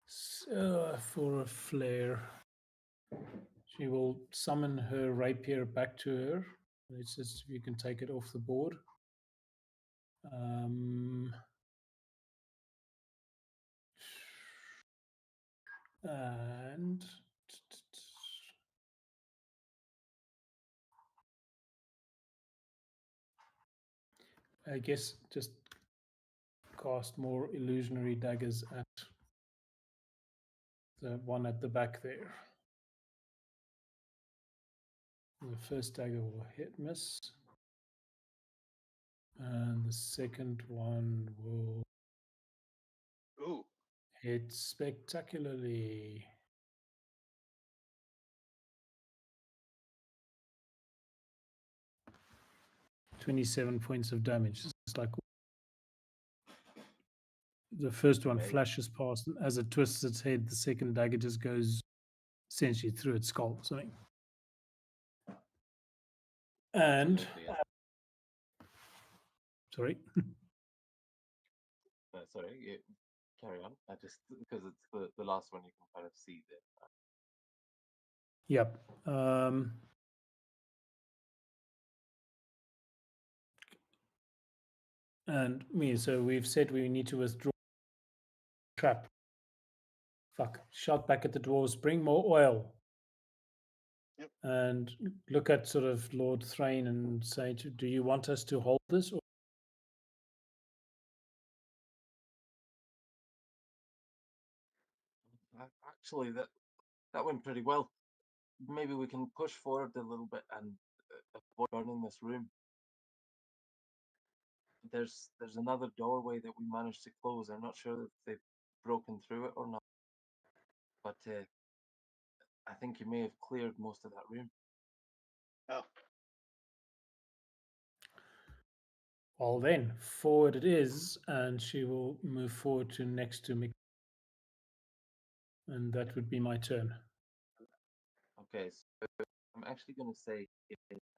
[SPEAKER 2] So for a flare, she will summon her rapier back to her. It says if you can take it off the board. And I guess just cast more illusionary daggers at the one at the back there. The first dagger will miss. And the second one will
[SPEAKER 4] Ooh.
[SPEAKER 2] hit spectacularly. "27 points of damage." It's like the first one flashes past, and as it twists its head, the second dagger just goes essentially through its skull or something. And
[SPEAKER 3] Absolutely, yeah.
[SPEAKER 2] sorry.
[SPEAKER 3] Sorry, carry on. I just because it's the last one you can kind of see there.
[SPEAKER 2] Yep. And me, so we've said we need to withdraw. Trap. Fuck. Shout back at the dwarves, bring more oil.
[SPEAKER 4] Yep.
[SPEAKER 2] And look at sort of Lord Thrain and say, do you want us to hold this? Or
[SPEAKER 3] Actually, that went pretty well. Maybe we can push forward a little bit and avoid burning this room. There's another doorway that we managed to close. I'm not sure if they've broken through it or not, but I think you may have cleared most of that room.
[SPEAKER 4] Oh,
[SPEAKER 2] well, then forward it is, and she will move forward to next to me, and that would be my turn.
[SPEAKER 3] Okay, so I'm actually going to say,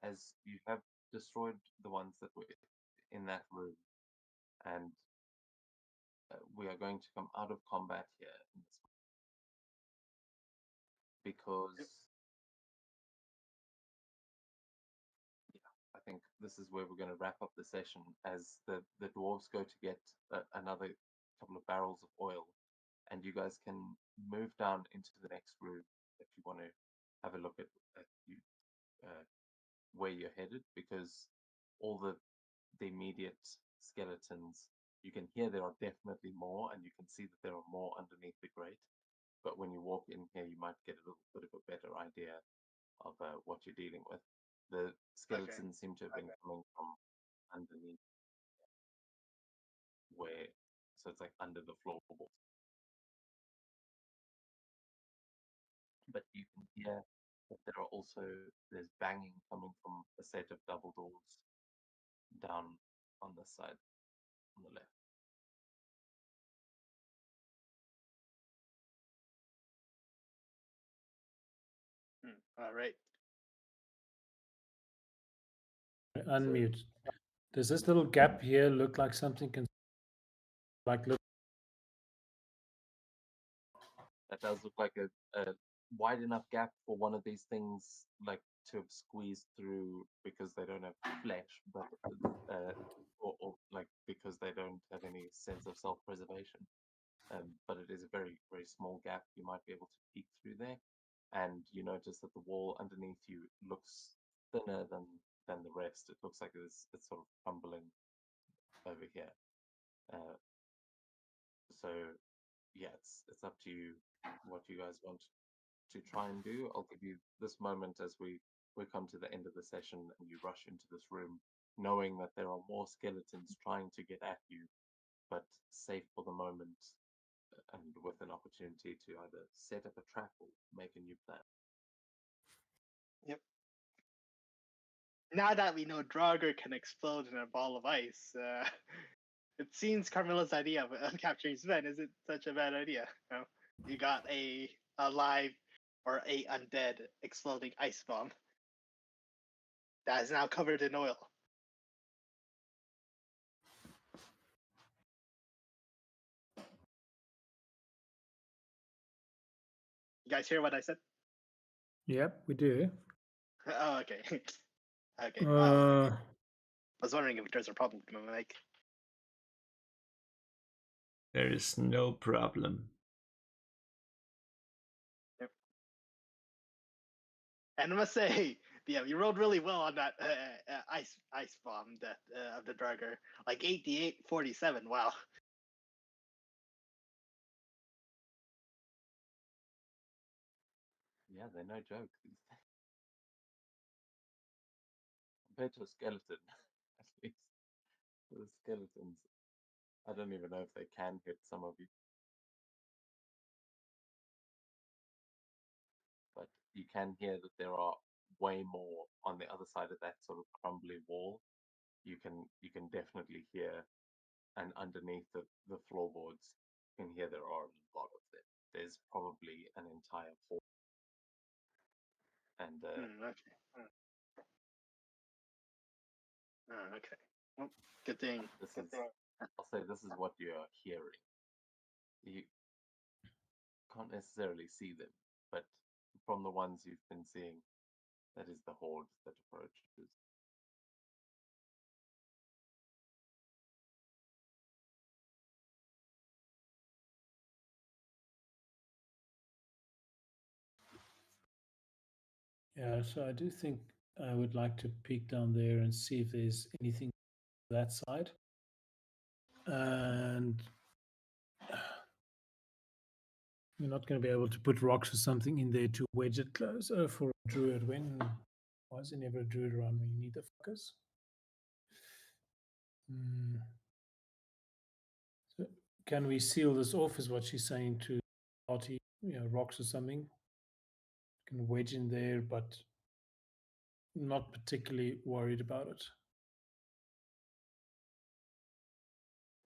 [SPEAKER 3] as you have destroyed the ones that were in that room, and we are going to come out of combat here in this because I think this is where we're going to wrap up the session as the dwarves go to get another couple of barrels of oil, and you guys can move down into the next room if you want to have a look at you, where you're headed, because all the immediate skeletons, you can hear there are definitely more, and you can see that there are more underneath the grate. But when you walk in here, you might get a little bit of a better idea of what you're dealing with. The skeletons seem to have been coming from underneath, where, so it's like under the floorboards. But you can hear that there's banging coming from a set of double doors down on this side, on the left.
[SPEAKER 4] all right.
[SPEAKER 2] Unmute. Does this little gap here look like something can look?
[SPEAKER 3] That does look like a wide enough gap for one of these things like to have squeezed through because they don't have flesh, but or like because they don't have any sense of self-preservation. But it is a very, very small gap. You might be able to peek through there, and you notice that the wall underneath you looks thinner than the rest. It looks like it's sort of crumbling over here. So yeah, it's up to you what you guys want to try and do. I'll give you this moment as we come to the end of the session and you rush into this room, knowing that there are more skeletons trying to get at you, but safe for the moment, and with an opportunity to either set up a trap or make a new plan.
[SPEAKER 4] Yep. Now that we know Draugr can explode in a ball of ice, it seems Carmilla's idea of capturing Sven isn't such a bad idea. You know? You got a live or a undead exploding ice bomb that is now covered in oil. You guys hear what I said?
[SPEAKER 2] Yep, we do.
[SPEAKER 4] Oh, okay. Okay.
[SPEAKER 2] Uh,
[SPEAKER 4] I was wondering if there's a problem with my mic.
[SPEAKER 5] There is no problem.
[SPEAKER 4] Yep. And I must say, yeah, you rolled really well on that ice bomb that of the Draugr. Like 88-47. Wow.
[SPEAKER 3] Yeah, they're no joke. Compared to a skeleton, at least. The skeletons, I don't even know if they can hit some of you. But you can hear that there are way more on the other side of that sort of crumbly wall. You can definitely hear, and underneath the floorboards, you can hear there are a lot of them. There's probably an entire hall. And
[SPEAKER 4] Okay. Okay. Well, good thing.
[SPEAKER 3] I'll say this is what you're hearing. You can't necessarily see them, but from the ones you've been seeing, that is the horde that approaches.
[SPEAKER 2] Yeah, so I do think I would like to peek down there and see if there's anything that side. And you're not going to be able to put rocks or something in there to wedge it closer for a druid. Why is there never a druid around when you need the fuckers? So can we seal this off? Is what she's saying to party, rocks or something. Can wedge in there, but not particularly worried about it.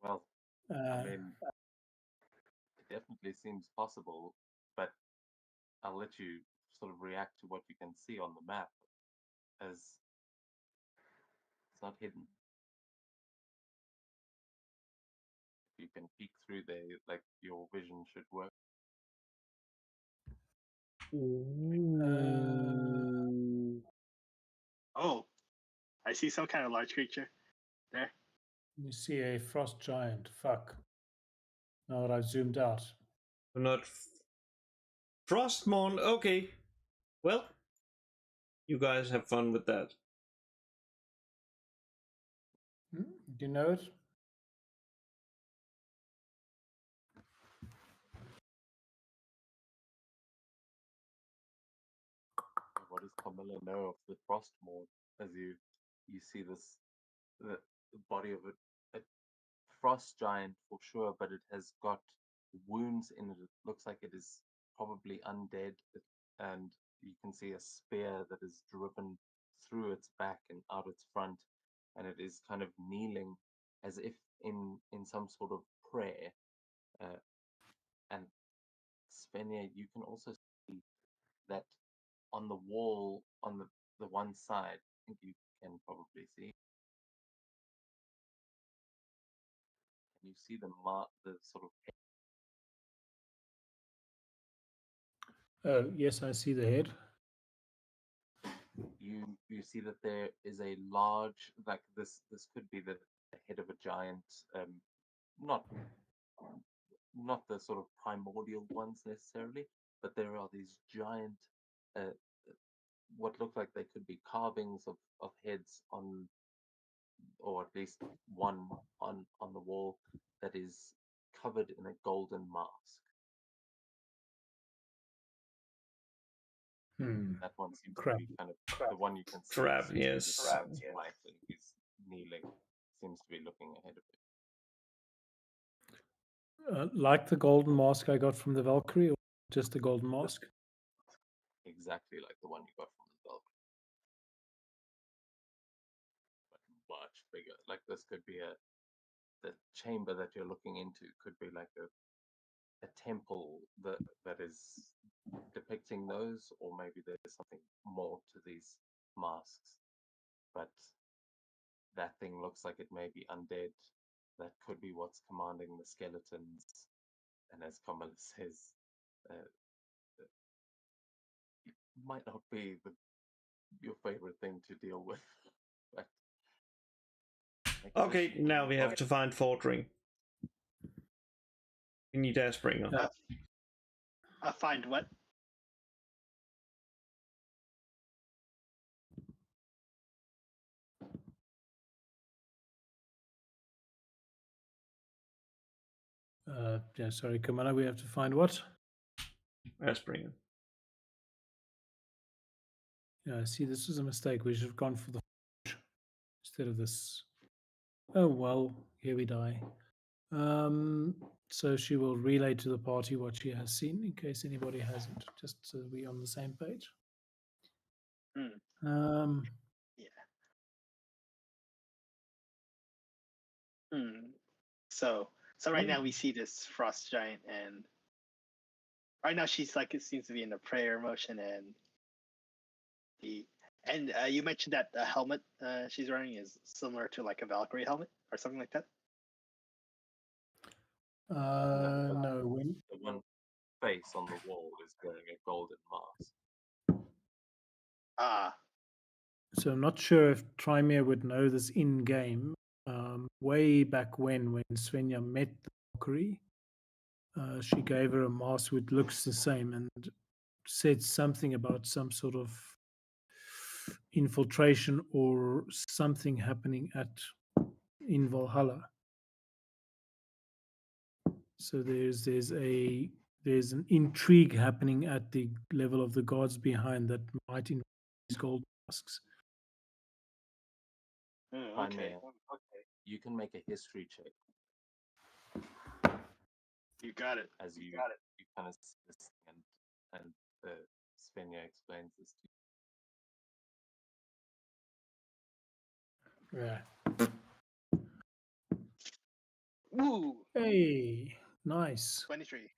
[SPEAKER 3] Well, I mean, it definitely seems possible, but I'll let you sort of react to what you can see on the map, as it's not hidden. If you can peek through there, like your vision should work.
[SPEAKER 4] Oh, I see some kind of large creature there.
[SPEAKER 2] You see a frost giant. Fuck. Now that I've zoomed out.
[SPEAKER 5] Not Frostmourne. Okay. Well, you guys have fun with that.
[SPEAKER 2] Do you know it?
[SPEAKER 3] What does Camilla know of the Frostmourne? As you see this, the body of a frost giant for sure, but it has got wounds in it. It looks like it is probably undead, and you can see a spear that is driven through its back and out its front, and it is kind of kneeling as if in some sort of prayer. And Svenja, you can also see that on the wall on the one side, I think you can probably see. You see the sort of
[SPEAKER 2] Yes, I see the head.
[SPEAKER 3] you see that there is a large, like this could be the head of a giant, not the sort of primordial ones necessarily, but there are these giant what look like they could be carvings of heads on, or at least one on the wall that is covered in a golden mask. That one seems to be kind of the one you can see.
[SPEAKER 5] Crab, yes.
[SPEAKER 3] White, and he's kneeling, seems to be looking ahead of it.
[SPEAKER 2] Like the golden mask I got from the Valkyrie, or just the golden mask?
[SPEAKER 3] Exactly like the one you got from the Valkyrie. But much bigger. Like this could be the chamber that you're looking into could be like a temple that is depicting those, or maybe there's something more to these masks. But that thing looks like it may be undead. That could be what's commanding the skeletons. And as Kamala says, it might not be your favorite thing to deal with. But
[SPEAKER 5] okay, now we have to find Fordring. We need Deathbringer.
[SPEAKER 4] Find what?
[SPEAKER 2] Yeah, sorry, Kamala, we have to find what?
[SPEAKER 5] Deathbringer.
[SPEAKER 2] Yeah, see, this was a mistake. We should have gone for the instead of this. Oh well, here we die. So she will relay to the party what she has seen, in case anybody hasn't, just so we're on the same page.
[SPEAKER 4] Yeah. So right now we see this frost giant, and right now she's like, it seems to be in a prayer motion, and you mentioned that the helmet she's wearing is similar to like a Valkyrie helmet or something like that.
[SPEAKER 2] No, when
[SPEAKER 3] the one face on the wall is wearing a golden mask.
[SPEAKER 2] So I'm not sure if Trymere would know this in game. Way back when Svenja met the Valkyrie, she gave her a mask which looks the same and said something about some sort of infiltration or something happening in Valhalla. So there's an intrigue happening at the level of the gods behind that might involve these gold masks.
[SPEAKER 4] Okay.
[SPEAKER 3] You can make a history check
[SPEAKER 4] You got it.
[SPEAKER 3] as you kind of see this and Svenja explains this to you.
[SPEAKER 2] Yeah.
[SPEAKER 4] Woo!
[SPEAKER 2] Hey, nice.
[SPEAKER 4] 23.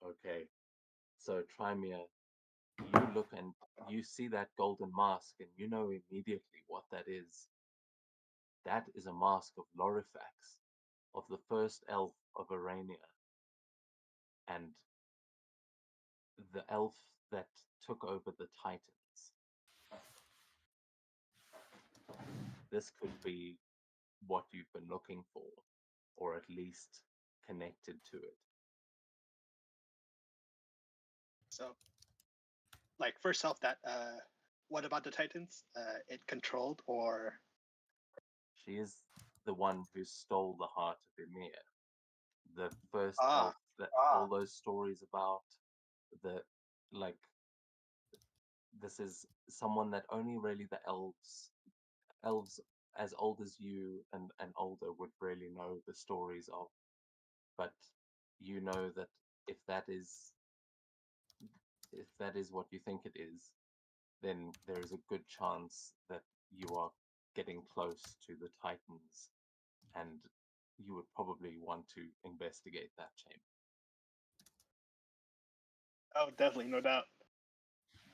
[SPEAKER 3] Okay, so Trymere, you look and you see that golden mask, and you know immediately what that is. That is a mask of Lorifax, of the first elf of Arania, and the elf that took over the Titans. This could be what you've been looking for, or at least connected to it.
[SPEAKER 4] So, like, first off, that what about the Titans? It controlled or?
[SPEAKER 3] She is the one who stole the heart of Ymir. The first
[SPEAKER 4] Ah,
[SPEAKER 3] elf that all those stories about the like this is someone that only really the elves as old as you and older would really know the stories of. But you know that if that is what you think it is, then there is a good chance that you are getting close to the Titans, and you would probably want to investigate that chamber.
[SPEAKER 4] oh, definitely, no doubt.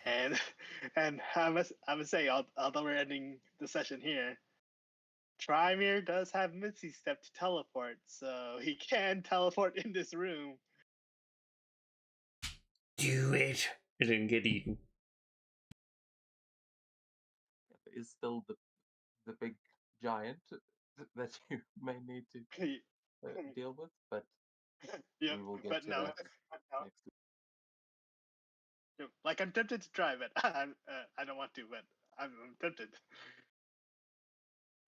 [SPEAKER 4] And I must say, although we're ending the session here, Trymere does have Mitzi Step to teleport, so he can teleport in this room.
[SPEAKER 5] Do it. It didn't get eaten.
[SPEAKER 3] There is still the big giant that you may need to deal with, but
[SPEAKER 4] Yeah,
[SPEAKER 3] we will get
[SPEAKER 4] but
[SPEAKER 3] to
[SPEAKER 4] no.
[SPEAKER 3] that next week.
[SPEAKER 4] Like, I'm tempted to try, but I don't want to, but I'm tempted.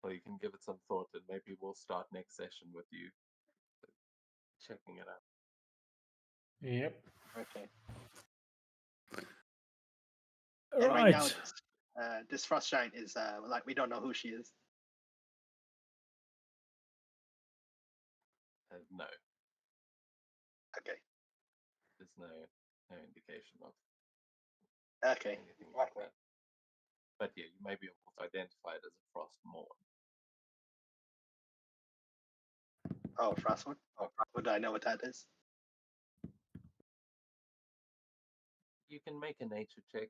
[SPEAKER 3] Well, you can give it some thought, and maybe we'll start next session with you checking it out.
[SPEAKER 2] Yep.
[SPEAKER 4] Okay.
[SPEAKER 2] All
[SPEAKER 4] And right now,
[SPEAKER 2] right.
[SPEAKER 4] this Frost Giant is like, we don't know who she is.
[SPEAKER 3] No,
[SPEAKER 4] Okay.
[SPEAKER 3] there's no indication of
[SPEAKER 4] Okay.
[SPEAKER 3] anything like that. But yeah, you may be able to identify it as a Frost Morn.
[SPEAKER 4] Oh, Frostmourne? Oh, would I know what that is?
[SPEAKER 3] You can make a nature check,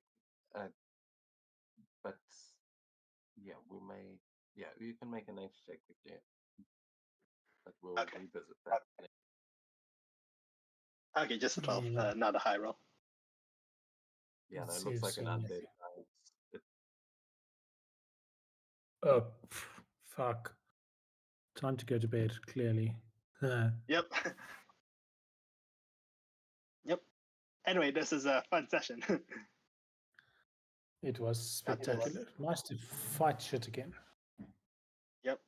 [SPEAKER 3] but yeah, you can make a nature check quickly. But we'll revisit that.
[SPEAKER 4] Okay, just a 12,
[SPEAKER 2] Yeah.
[SPEAKER 4] not a high roll.
[SPEAKER 3] Yeah,
[SPEAKER 2] Let's
[SPEAKER 3] that
[SPEAKER 2] see
[SPEAKER 3] looks
[SPEAKER 2] if
[SPEAKER 3] like an
[SPEAKER 2] Svenja-
[SPEAKER 3] undead giant.
[SPEAKER 2] Oh, fuck. Time to go to bed, clearly.
[SPEAKER 4] Yep. Yep. Anyway, this is a fun session.
[SPEAKER 2] It was spectacular. Nice to fight shit again.
[SPEAKER 4] Yep.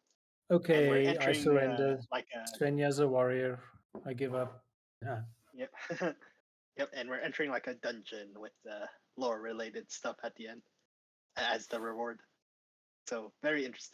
[SPEAKER 2] Okay, I
[SPEAKER 4] entering,
[SPEAKER 2] surrender.
[SPEAKER 4] like
[SPEAKER 2] Svenja's a warrior. I give up. Yeah.
[SPEAKER 4] Yep. Yep, and we're entering like a dungeon with lore related stuff at the end as the reward. So very interesting.